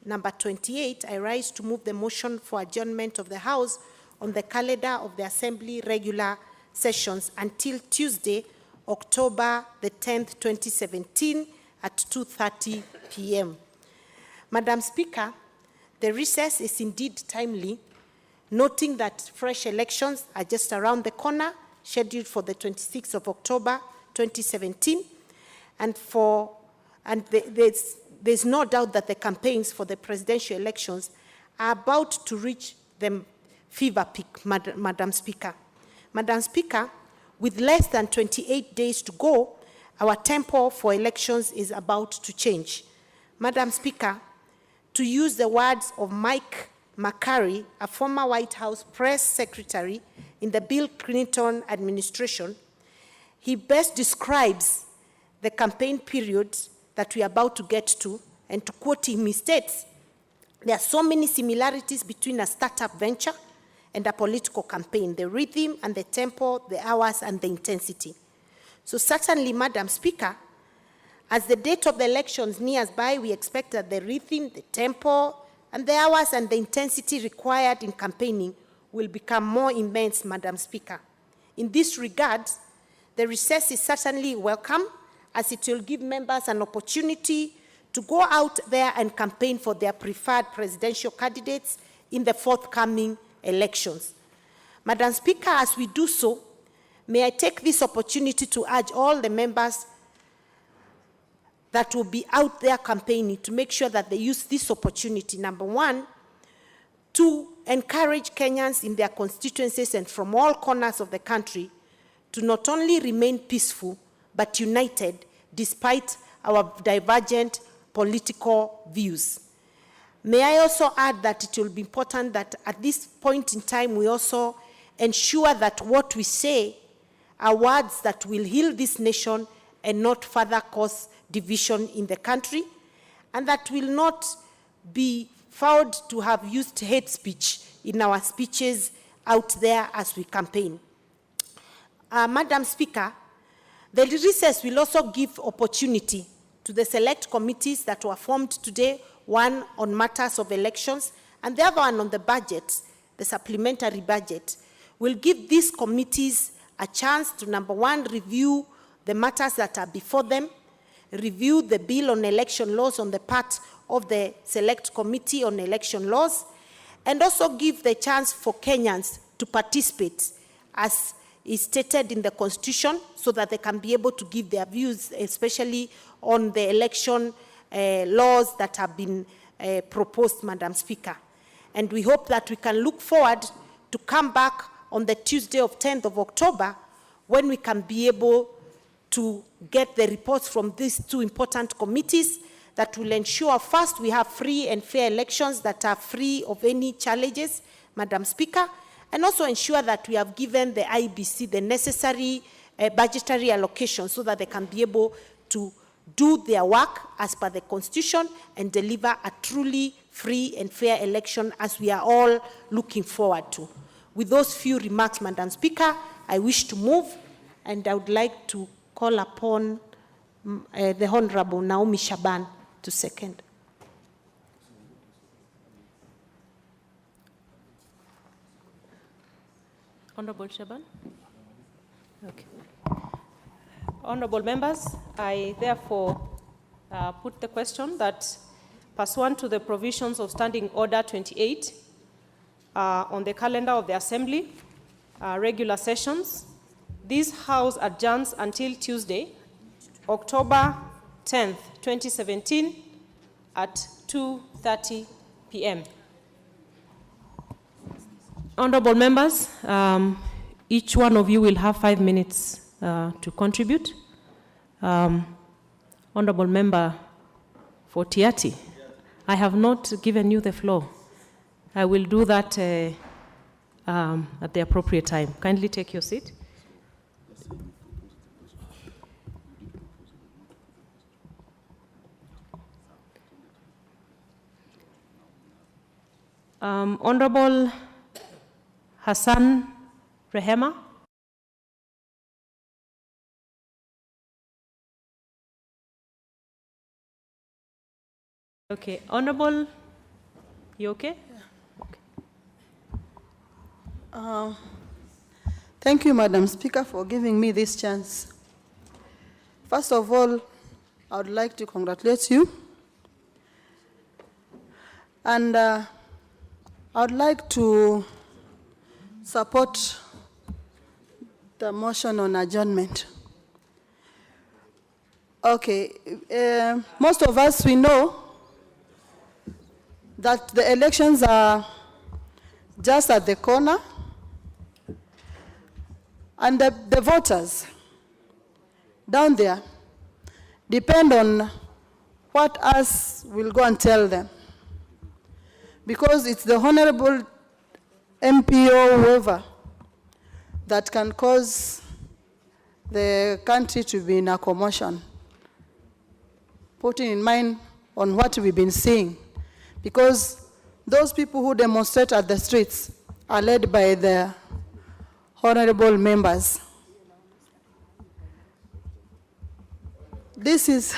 number 28, I rise to move the motion for adjournment of the House on the calendar of the Assembly regular sessions until Tuesday, October the 10th, 2017 at 2:30 p.m. Madam Speaker, the recess is indeed timely, noting that fresh elections are just around the corner, scheduled for the 26th of October, 2017, there's no doubt that the campaigns for the presidential elections are about to reach the fever peak, Madam Speaker. Madam Speaker, with less than 28 days to go, our tempo for elections is about to change. Madam Speaker, to use the words of Mike McCurry, a former White House press secretary in the Bill Clinton administration, he best describes the campaign period that we are about to get to, and to quote him, he states, there are so many similarities between a startup venture and a political campaign, the rhythm and the tempo, the hours and the intensity. So certainly, Madam Speaker, as the date of the elections nears by, we expect that the rhythm, the tempo, and the hours and the intensity required in campaigning will become more immense, Madam Speaker. In this regard, the recess is certainly welcome, as it will give members an opportunity to go out there and campaign for their preferred presidential candidates in the forthcoming elections. Madam Speaker, as we do so, may I take this opportunity to urge all the members that will be out there campaigning to make sure that they use this opportunity, number one, to encourage Kenyans in their constituencies and from all corners of the country to not only remain peaceful, but united despite our divergent political views. May I also add that it will be important that at this point in time we also ensure that what we say are words that will heal this nation and not further cause division in the country, and that will not be found to have used hate speech in our speeches out there as we campaign. Madam Speaker, the recess will also give opportunity to the select committees that were formed today, one on matters of elections, and the other one on the budget, the supplementary budget, will give these committees a chance to, number one, review the matters that are before them, review the bill on election laws on the part of the select committee on election laws, and also give the chance for Kenyans to participate as is stated in the Constitution, so that they can be able to give their views, especially on the election laws that have been proposed, Madam Speaker. And we hope that we can look forward to come back on the Tuesday of 10th of October, when we can be able to get the reports from these two important committees that will ensure, first, we have free and fair elections that are free of any challenges, Madam Speaker, and also ensure that we have given the IBC the necessary budgetary allocation so that they can be able to do their work as per the Constitution and deliver a truly free and fair election, as we are all looking forward to. With those few remarks, Madam Speaker, I wish to move, and I would like to call upon the Honorable Naomi Shaban to second. Honorable Shaban. Okay. Honorable members, I therefore put the question that pursuant to the provisions of Standing Order 28 on the calendar of the Assembly, regular sessions, this House adjourns until Tuesday, October 10th, 2017 at 2:30 p.m. Honorable members, each one of you will have 5 minutes to contribute. Honorable Member for Tiati, I have not given you the floor. I will do that at the appropriate time. Kindly take your seat. Honorable Hassan Rehema. Okay, Honorable, you okay? Thank you, Madam Speaker, for giving me this chance. First of all, I would like to congratulate you. And I would like to support the motion on adjournment. Okay, most of us, we know that the elections are just at the corner, and the voters down there depend on what us will go and tell them. Because it's the honorable MP or whoever that can cause the country to be in a commotion, putting in mind on what we've been seeing. Because those people who demonstrate at the streets are led by the honorable members. This is,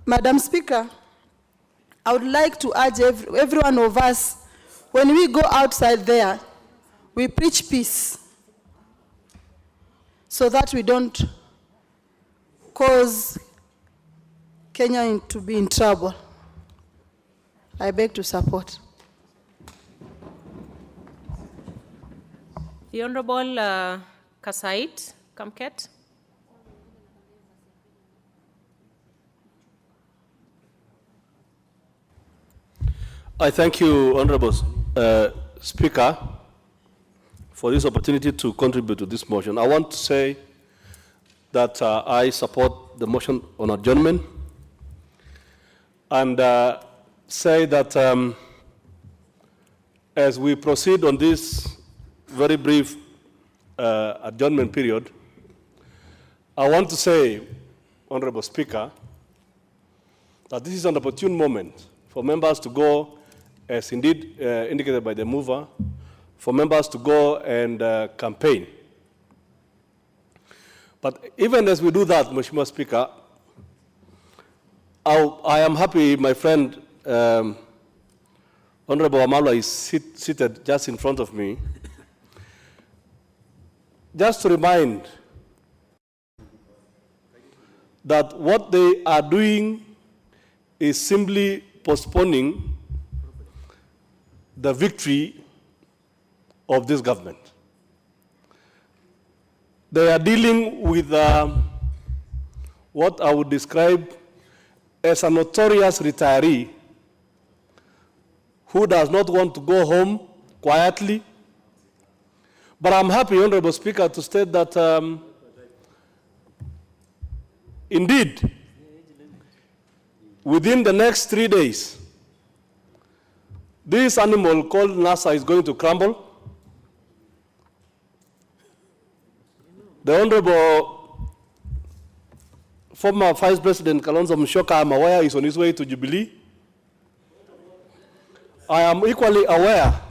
Madam Speaker, I would like to urge every one of us, when we go outside there, we preach peace so that we don't cause Kenya to be in trouble. I beg to support. The Honorable Kasait Kamket. I thank you, Honorable Speaker, for this opportunity to contribute to this motion. I want to say that I support the motion on adjournment and say that as we proceed on this very brief adjournment period, I want to say, Honorable Speaker, that this is an opportune moment for members to go, as indeed indicated by the mover, for members to go and campaign. But even as we do that, Mheshimiwa Speaker, I am happy my friend Honorable El-Maawy is seated just in front of me. Just to remind that what they are doing is simply postponing the victory of this government. They are dealing with what I would describe as a notorious retiree who does not want to go home quietly. But I'm happy, Honorable Speaker, to state that indeed, within the next 3 days, this animal called NASA is going to crumble. The Honorable former Vice President Kalonzo Musyoka, I'm aware, is on his way to Jubilee. I am equally aware,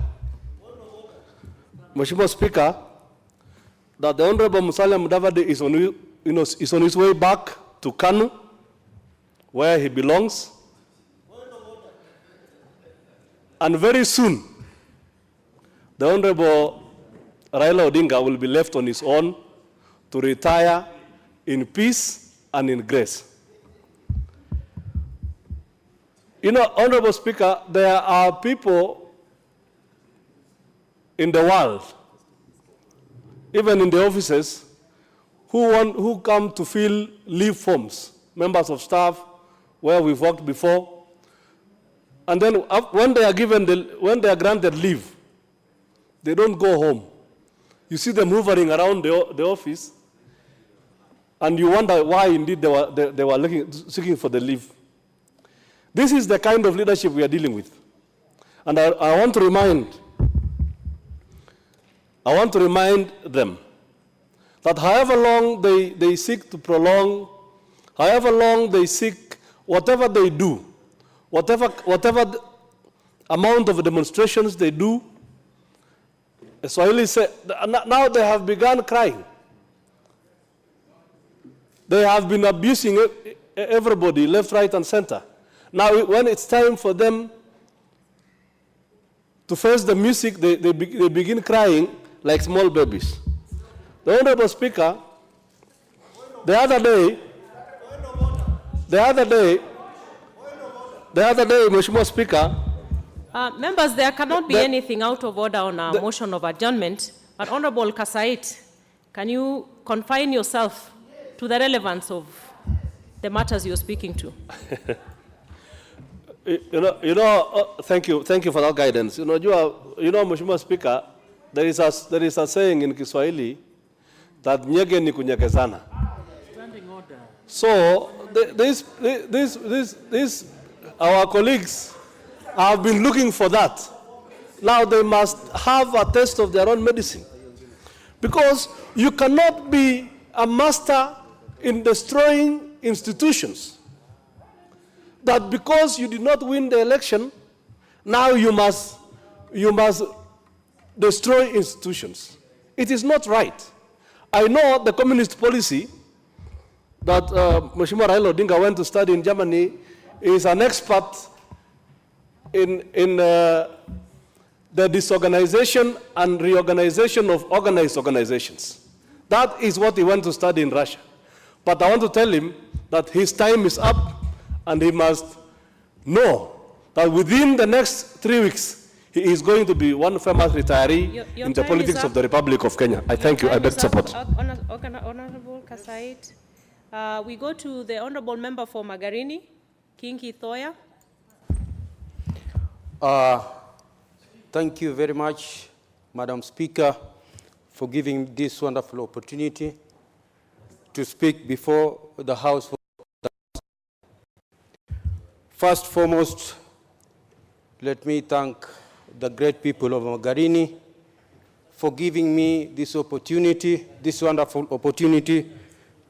Mheshimiwa Speaker, that the Honorable Musalia Mudavadi is on his way back to Kanu, where he belongs. And very soon, the Honorable Raila Odinga will be left on his own to retire in peace and in grace. You know, Honorable Speaker, there are people in the world, even in the offices, who come to fill leave forms, members of staff, where we've worked before. And then when they are granted leave, they don't go home. You see them hovering around the office, and you wonder why indeed they were seeking for the leave. This is the kind of leadership we are dealing with. And I want to remind them that however long they seek to prolong, however long they seek, whatever they do, whatever amount of demonstrations they do, Swahili say, now they have begun crying. They have been abusing everybody, left, right, and center. Now, when it's time for them to face the music, they begin crying like small babies. The Honorable Speaker, the other day, Mheshimiwa Speaker, members, there cannot be anything out of order on our motion of adjournment. But Honorable Kasait, can you confine yourself to the relevance of the matters you're speaking to? Thank you for that guidance. Mheshimiwa Speaker, there is a saying in Kiswahili that nyege ni kunyekezana. So our colleagues have been looking for that. Now they must have a taste of their own medicine. Because you cannot be a master in destroying institutions. That because you did not win the election, now you must destroy institutions. It is not right. I know the communist policy that Mheshimiwa Raila Odinga went to study in Germany is an expert in the disorganization and reorganization of organized organizations. That is what he went to study in Russia. But I want to tell him that his time is up, and he must know that within the next 3 weeks, he is going to be one famous retiree in the politics of the Republic of Kenya. I thank you. I beg support. Honorable Kasait. We go to the Honorable Member for Magarini, Kingi Thoya. Thank you very much, Madam Speaker, for giving this wonderful opportunity to speak before the House. First foremost, let me thank the great people of Magarini for giving me this opportunity, this wonderful opportunity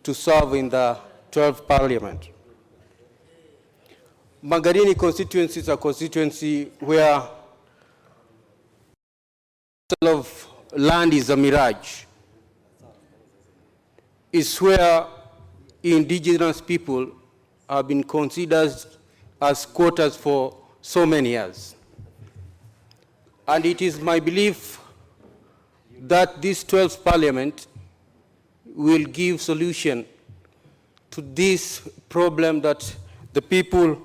to serve in the 12th Parliament. Magarini constituency is a constituency where of land is a mirage. It's where indigenous people have been considered as quotas for so many years. And it is my belief that this 12th Parliament will give solution to this problem that the people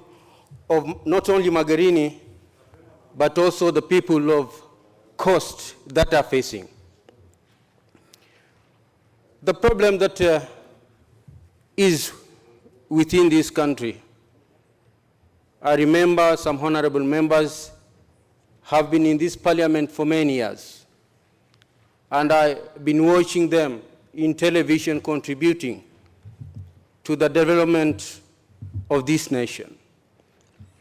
of not only Magarini, but also the people of Coast that are facing. The problem that is within this country, I remember some honorable members have been in this parliament for many years, and I've been watching them in television contributing to the development of this nation.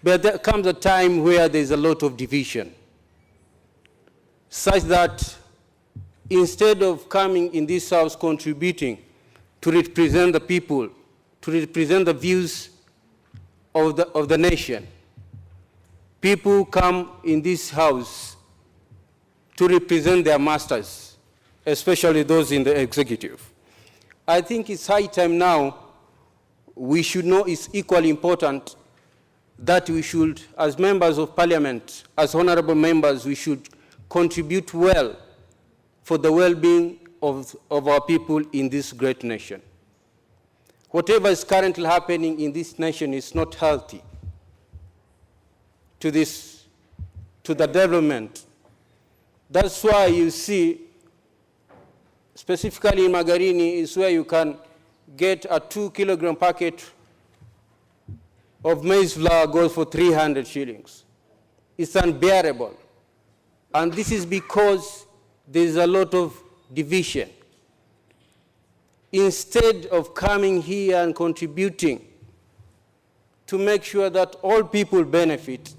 But there comes a time where there's a lot of division, such that instead of coming in this house contributing to represent the people, to represent the views of the nation, people come in this house to represent their masters, especially those in the executive. I think it's high time now we should know it's equally important that we should, as members of parliament, as honorable members, we should contribute well for the well-being of our people in this great nation. Whatever is currently happening in this nation is not healthy. to the development. That's why you see, specifically in Magarini, is where you can get a 2-kilogram packet of maize flour goes for 300 shillings. It's unbearable. And this is because there's a lot of division. Instead of coming here and contributing to make sure that all people benefit,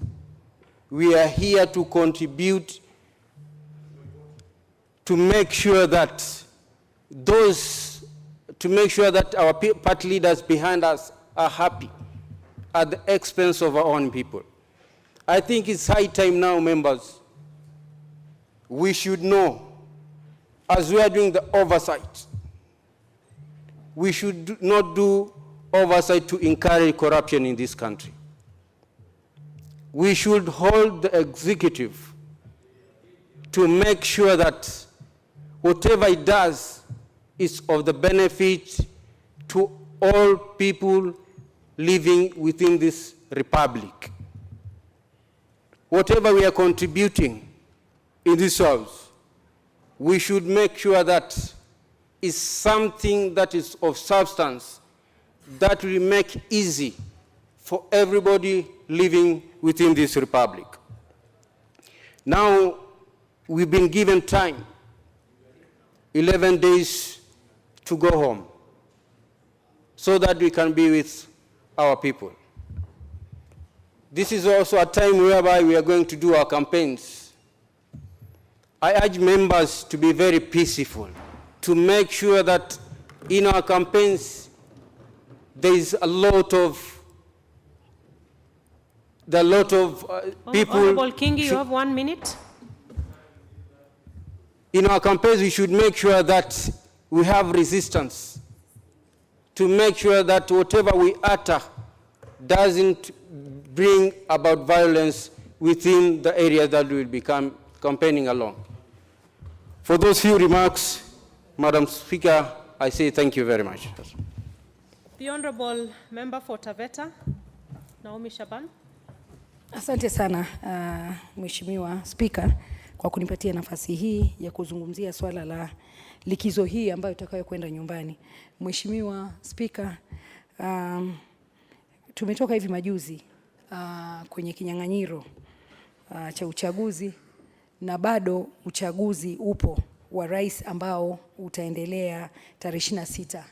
we are here to contribute to make sure that our party leaders behind us are happy at the expense of our own people. I think it's high time now, members, we should know, as we are doing the oversight, we should not do oversight to encourage corruption in this country. We should hold the executive to make sure that whatever it does is of the benefit to all people living within this republic. Whatever we are contributing in this house, we should make sure that is something that is of substance, that will make easy for everybody living within this republic. Now, we've been given time, 11 days to go home, so that we can be with our people. This is also a time whereby we are going to do our campaigns. I urge members to be very peaceful, to make sure that in our campaigns there is a lot of people. Honorable Kingi, you have 1 minute. In our campaigns, we should make sure that we have resistance, to make sure that whatever we utter doesn't bring about violence within the area that we will be campaigning along. For those few remarks, Madam Speaker, I say thank you very much. The Honorable Member for Taveta, Naomi Shaban. Asante sana Mheshimiwa Spika kwa kunipatia nafasi hii ya kuzungumzia swala la likizo hii ambayo tutakayo kwenda nyumbani. Mheshimiwa Spika, tumetoka hivi majuzi kwenye kinyang'anyiro cha uchaguzi, na bado uchaguzi upo wa rais ambao utaendelea tarehe 26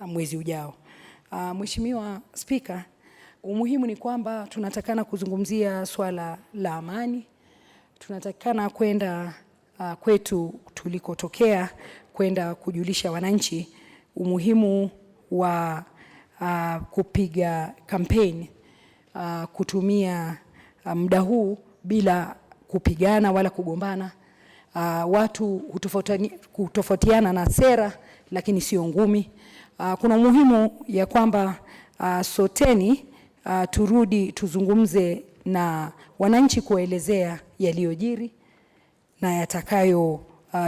mwezi ujao. Mheshimiwa Spika, umuhimu ni kwamba tunatakana kuzungumzia swala la amani. Tunatakana kwenda kwetu tulikotokea, kwenda kujulisha wananchi umuhimu wa kupiga kampeni, kutumia muda huu bila kupigana wala kugombana. Watu hutofautiana na sera, lakini sio ngumi. Kuna umuhimu ya kwamba soteni turudi tuzungumze na wananchi kuelezea yaliyojiri na yatakayo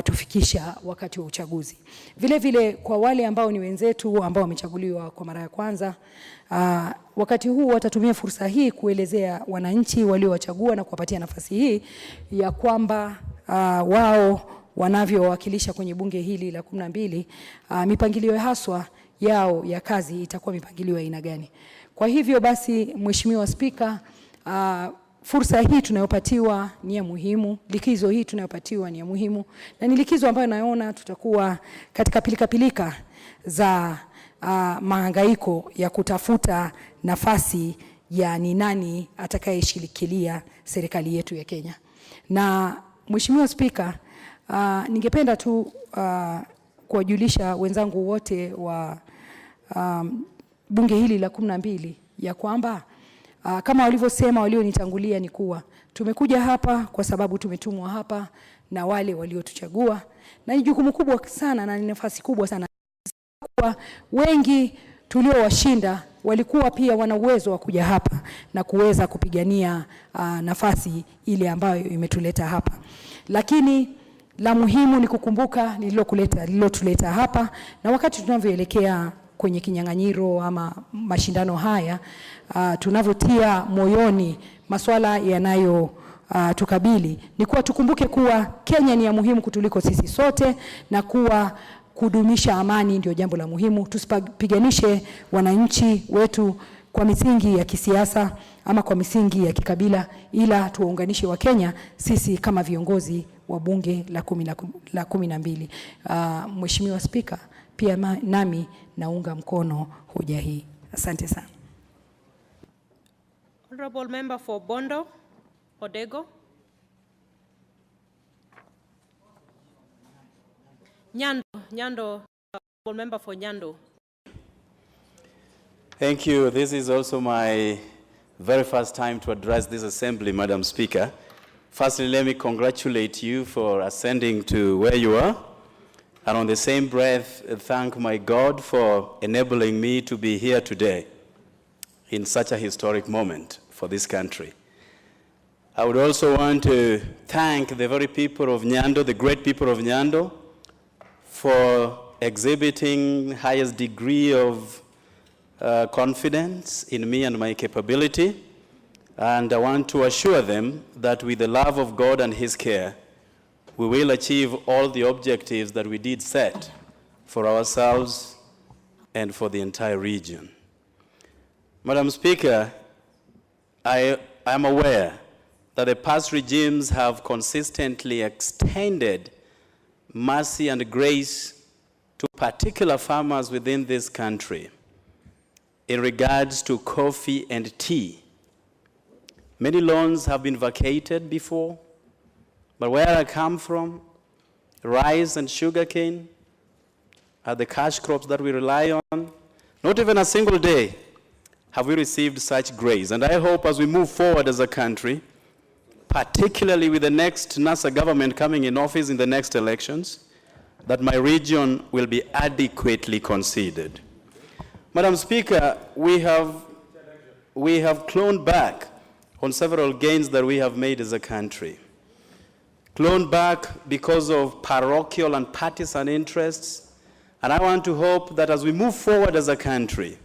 tufikisha wakati wa uchaguzi. Vile vile kwa wale ambao ni wenzetu ambao wamechaguliwa kwa mara ya kwanza, wakati huu watatumia fursa hii kuelezea wananchi waliowachagua na kuwapatia nafasi hii ya kwamba wao wanavyowakilisha kwenye bunge hili la 12, mipangilio haswa yao ya kazi itakuwa mipangilio aina gani. Kwa hivyo basi, Mheshimiwa Spika, fursa hii tunayopatiwa ni ya muhimu, likizo hii tunayopatiwa ni ya muhimu, na ni likizo ambayo naona tutakuwa katika pilika za mahangaiko ya kutafuta nafasi ya ni nani atakayeshikilia serikali yetu ya Kenya. Na Mheshimiwa Spika, ningependa tu kuwajulisha wenzangu wote wa bunge hili la 12 ya kwamba kama walivyosema walionitangulia ni kuwa tumekuja hapa kwa sababu tumetumwa hapa na wale waliotuchagua, na ni jukumu kubwa sana na ni nafasi kubwa sana. Wengi tuliowashinda walikuwa pia wana uwezo wa kuja hapa na kuweza kupigania nafasi ile ambayo imetuleta hapa, lakini la muhimu ni kukumbuka lililotuleta hapa, na wakati tunavyoelekea kwenye kinyang'anyiro ama mashindano haya, tunavyotia moyoni masuala yanayo tukabili, ni kuwa tukumbuke kuwa Kenya ni ya muhimu kutuliko sisi sote, na kuwa kudumisha amani ndio jambo la muhimu. Tusipiganishe wananchi wetu kwa misingi ya kisiasa ama kwa misingi ya kikabila, ila tuwaunganishe wa Kenya sisi kama viongozi wa bunge la 12. Mheshimiwa Spika, pia nami naunga mkono hoja hii. Asante sana. Honorable Member for Bondo, Odego. Nyando, Honorable Member for Nyando. Thank you. This is also my very first time to address this assembly, Madam Speaker. Firstly, let me congratulate you for ascending to where you are, and on the same breath, thank my God for enabling me to be here today in such a historic moment for this country. I would also want to thank the very people of Nyando, the great people of Nyando, for exhibiting highest degree of confidence in me and my capability. And I want to assure them that with the love of God and His care, we will achieve all the objectives that we did set for ourselves and for the entire region. Madam Speaker, I am aware that the past regimes have consistently extended mercy and grace to particular farmers within this country in regards to coffee and tea. Many loans have been vacated before, but where I come from, rice and sugarcane are the cash crops that we rely on. Not even a single day have we received such grace. And I hope as we move forward as a country, particularly with the next NASA government coming in office in the next elections, that my region will be adequately considered. Madam Speaker, we have cloned back on several gains that we have made as a country. Cloned back because of parochial and partisan interests. And I want to hope that as we move forward as a country,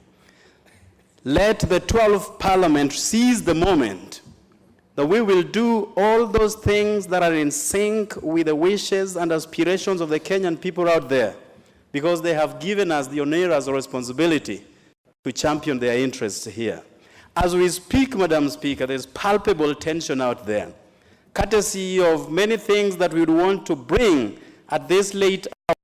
let the 12th Parliament seize the moment that we will do all those things that are in sync with the wishes and aspirations of the Kenyan people out there, because they have given us the onerous responsibility to champion their interests here. As we speak, Madam Speaker, there's palpable tension out there, courtesy of many things that we would want to bring at this late hour.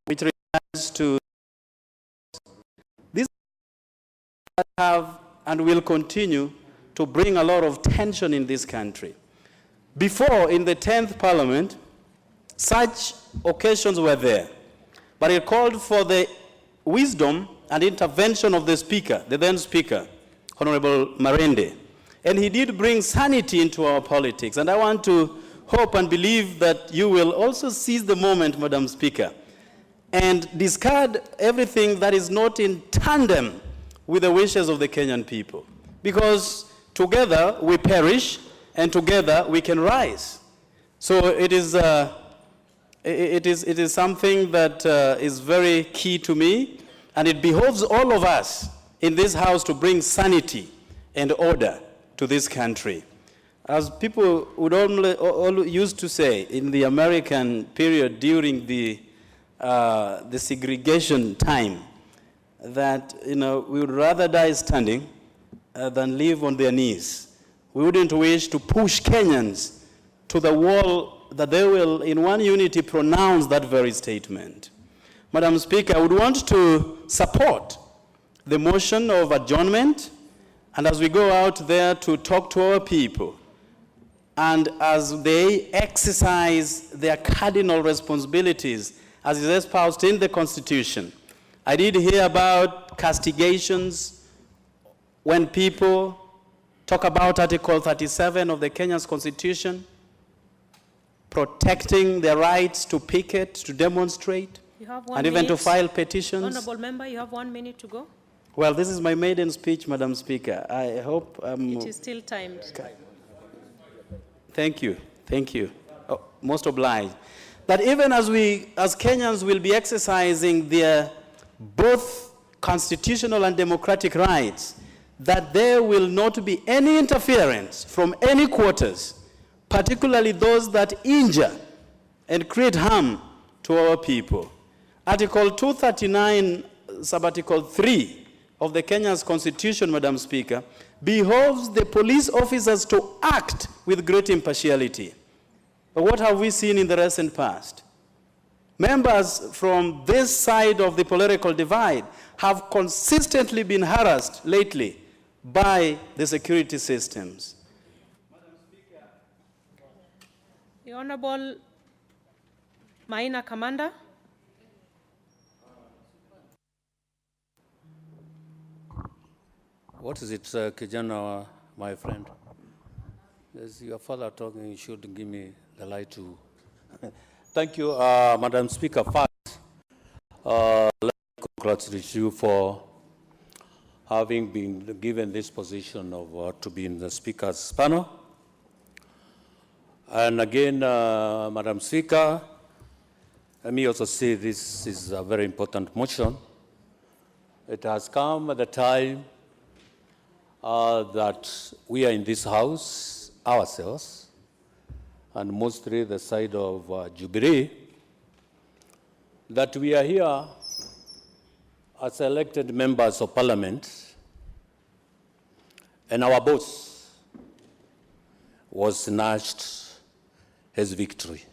Which regards to this have and will continue to bring a lot of tension in this country. Before, in the 10th Parliament, such occasions were there, but it called for the wisdom and intervention of the Speaker, the then Speaker, Honorable Marende. And he did bring sanity into our politics. And I want to hope and believe that you will also seize the moment, Madam Speaker, and discard everything that is not in tandem with the wishes of the Kenyan people. Because together we perish, and together we can rise. So it is something that is very key to me, and it behoves all of us in this House to bring sanity and order to this country. As people would all used to say in the American period during the segregation time, that we would rather die standing than live on their knees. We wouldn't wish to push Kenyans to the wall that they will in one unity pronounce that very statement. Madam Speaker, I would want to support the motion of adjournment, and as we go out there to talk to our people, and as they exercise their cardinal responsibilities as is espoused in the Constitution. I did hear about castigations when people talk about Article 37 of the Kenya's Constitution, protecting their rights to picket, to demonstrate, You have 1 and even to minute. file petitions. Honorable Member, you have 1 minute to go. Well, this is my maiden speech, Madam Speaker. I hope It is still timed. Thank you. Thank you. Oh, most obliged. That even as Kenyans will be exercising their both constitutional and democratic rights, that there will not be any interference from any quarters, particularly those that injure and create harm to our people. Article 239, Subarticle 3 of the Kenya's Constitution, Madam Speaker, behoves the police officers to act with great impartiality. But what have we seen in the recent past? Members from this side of the political divide have consistently been harassed lately by the security systems. The Honorable Maina Commander. What is it, Kijana, my friend? Is your father talking? You should give me the light to. Thank you, Madam Speaker. First, let me congratulate you for having been given this position of to be in the Speaker's panel. And again, Madam Speaker, let me also say this is a very important motion. It has come at the time that we are in this house ourselves, and mostly the side of Jubilee, that we are here as elected members of Parliament, and our boss was snatched his victory.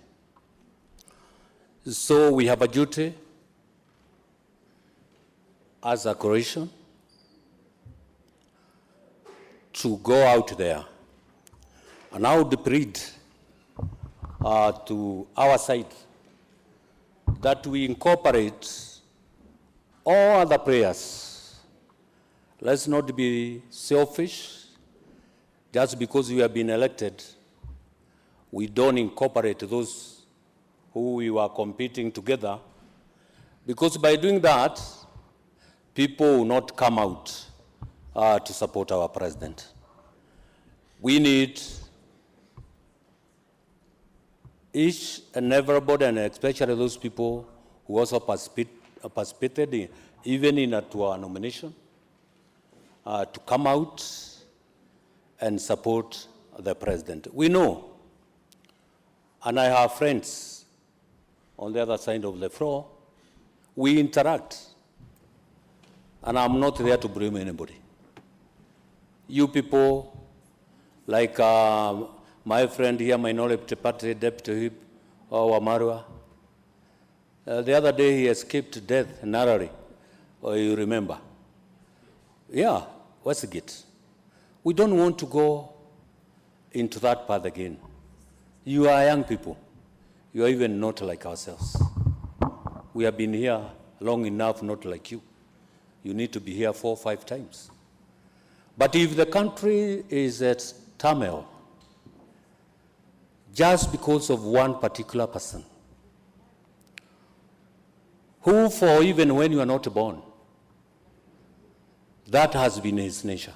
So we have a duty as a coalition to go out there. And I would plead to our side that we incorporate all other players. Let's not be selfish. Just because we have been elected, we don't incorporate those who we were competing together, because by doing that, people will not come out to support our president. We need each and everybody, and especially those people who also participated even in our nomination, to come out and support the president. We know, and I have friends on the other side of the floor, we interact, and I'm not there to blame anybody. You people, like my friend here, Minority Party Deputy Whip, El-Maawy, the other day he escaped death narrowly, or you remember. Yeah, Westgate. We don't want to go into that path again. You are young people. You are even not like ourselves. We have been here long enough, not like you. You need to be here 4 or 5 times. But if the country is at turmoil, just because of one particular person, who for even when you are not born, that has been his nature,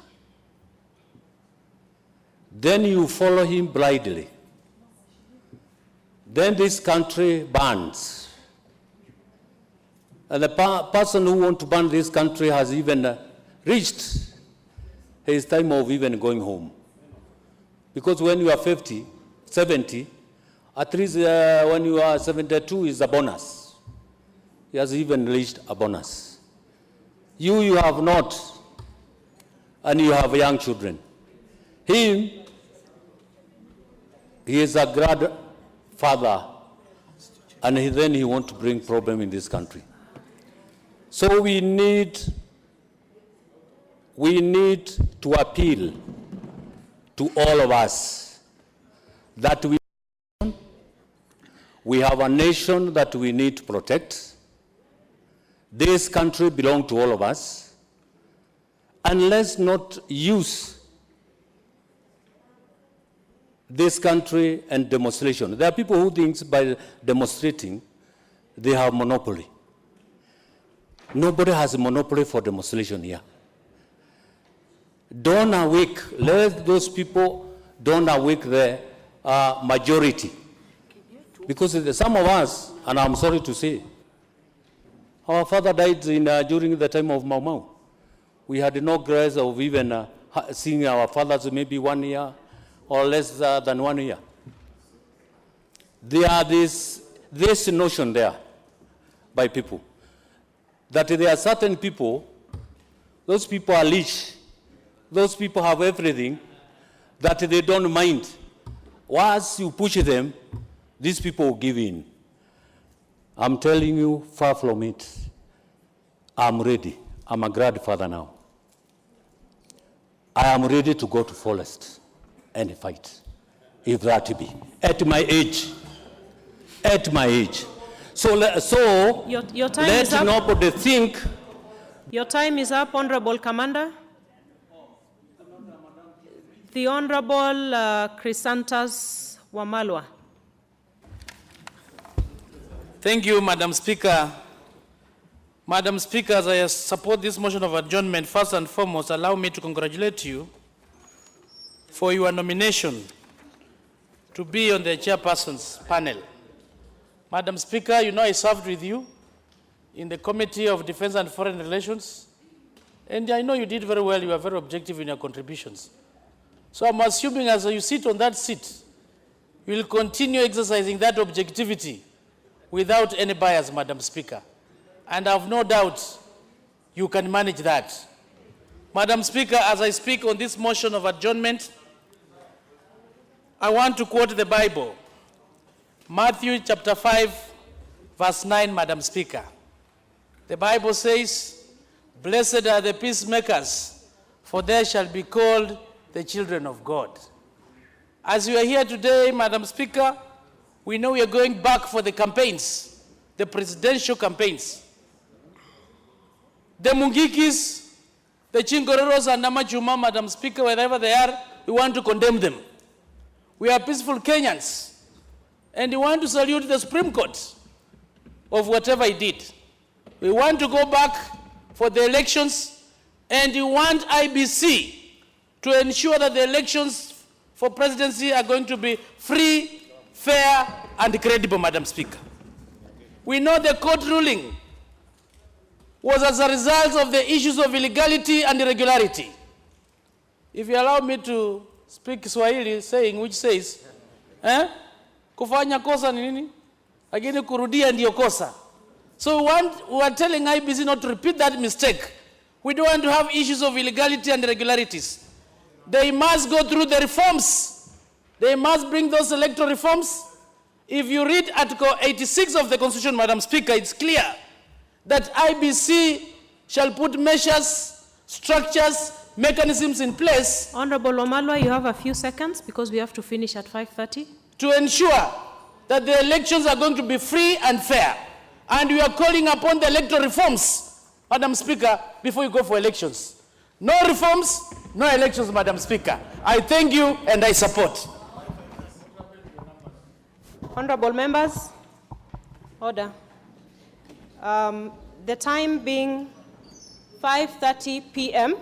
then you follow him blindly. Then this country burns. And the person who wants to burn this country has even reached his time of even going home. Because when you are 50, 70, at least when you are 72 is a bonus. He has even reached a bonus. You have not, and you have young children. He is a grandfather, and then he wants to bring problem in this country. So we need to appeal to all of us that we have a nation that we need to protect. This country belongs to all of us, and let's not use this country and demonstration. There are people who think by demonstrating they have monopoly. Nobody has a monopoly for demonstration here. Don't awake. Let those people don't awake there majority. Because some of us, and I'm sorry to say, our father died during the time of Mau. We had no grace of even seeing our fathers maybe 1 year or less than 1 year. There are this notion there by people that there are certain people, those people are rich, those people have everything, that they don't mind. Once you push them, these people will give in. I'm telling you, far from it. I'm ready. I'm a grandfather now. I am ready to go to forest and fight, if that be. At my age. At my age. So your time let is up. nobody think. Your time is up, Honorable Commander. The Honorable Chrysantas Wamalwa. Thank you, Madam Speaker. Madam Speaker, as I support this motion of adjournment, first and foremost, allow me to congratulate you for your nomination to be on the chairperson's panel. Madam Speaker, you know I served with you in the Committee of Defense and Foreign Relations, and I know you did very well. You are very objective in your contributions. So I'm assuming as you sit on that seat, you will continue exercising that objectivity without any bias, Madam Speaker. And I have no doubt you can manage that. Madam Speaker, as I speak on this motion of adjournment, I want to quote the Bible. Matthew chapter 5, verse 9, Madam Speaker. The Bible says, "Blessed are the peacemakers, for they shall be called the children of God." As we are here today, Madam Speaker, we know we are going back for the campaigns, the presidential campaigns. The Mungikis, the Chingororos and Namachuma, Madam Speaker, wherever they are, we want to condemn them. We are peaceful Kenyans, and we want to salute the Supreme Court of whatever it did. We want to go back for the elections, and we want IBC to ensure that the elections for presidency are going to be free, fair, and credible, Madam Speaker. We know the court ruling was as a result of the issues of illegality and irregularity. If you allow me to speak Swahili saying, which says, kufanya kosa ni nini? Lakini kurudia ndiyo kosa. So we are telling IBC not to repeat that mistake. We don't want to have issues of illegality and irregularities. They must go through the reforms. They must bring those electoral reforms. If you read Article 86 of the Constitution, Madam Speaker, it's clear that IBC shall put measures, structures, mechanisms in place. Honorable Wamalwa, you have a few seconds because we have to finish at 5:30. To ensure that the elections are going to be free and fair. And we are calling upon the electoral reforms, Madam Speaker, before you go for elections. No reforms, no elections, Madam Speaker. I thank you and I support. Honorable members, order. The time being 5:30 p.m.,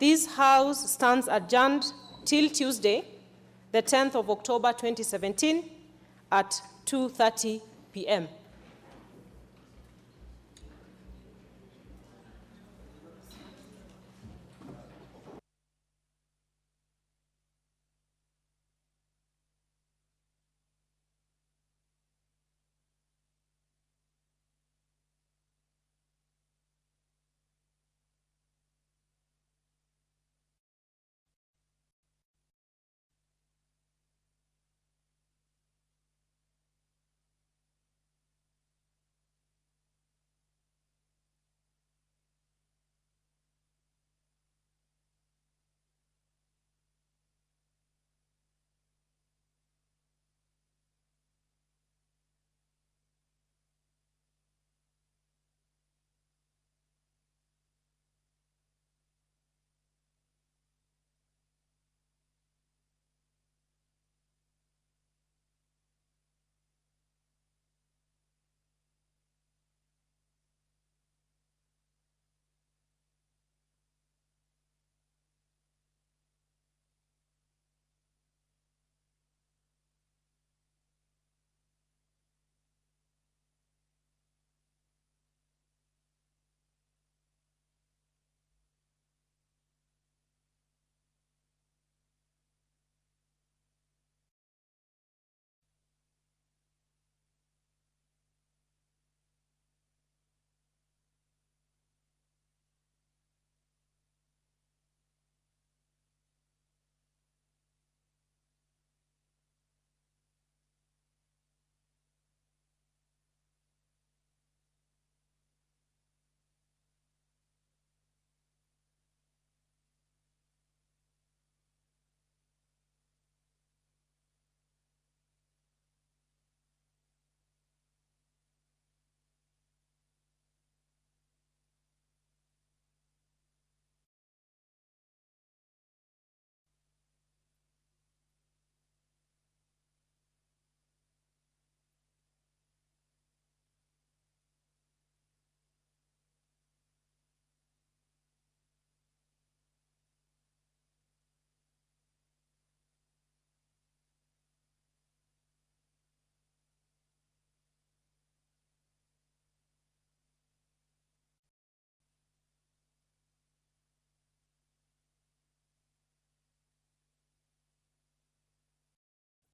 this House stands adjourned till Tuesday, the 10th of October 2017 at 2:30 p.m.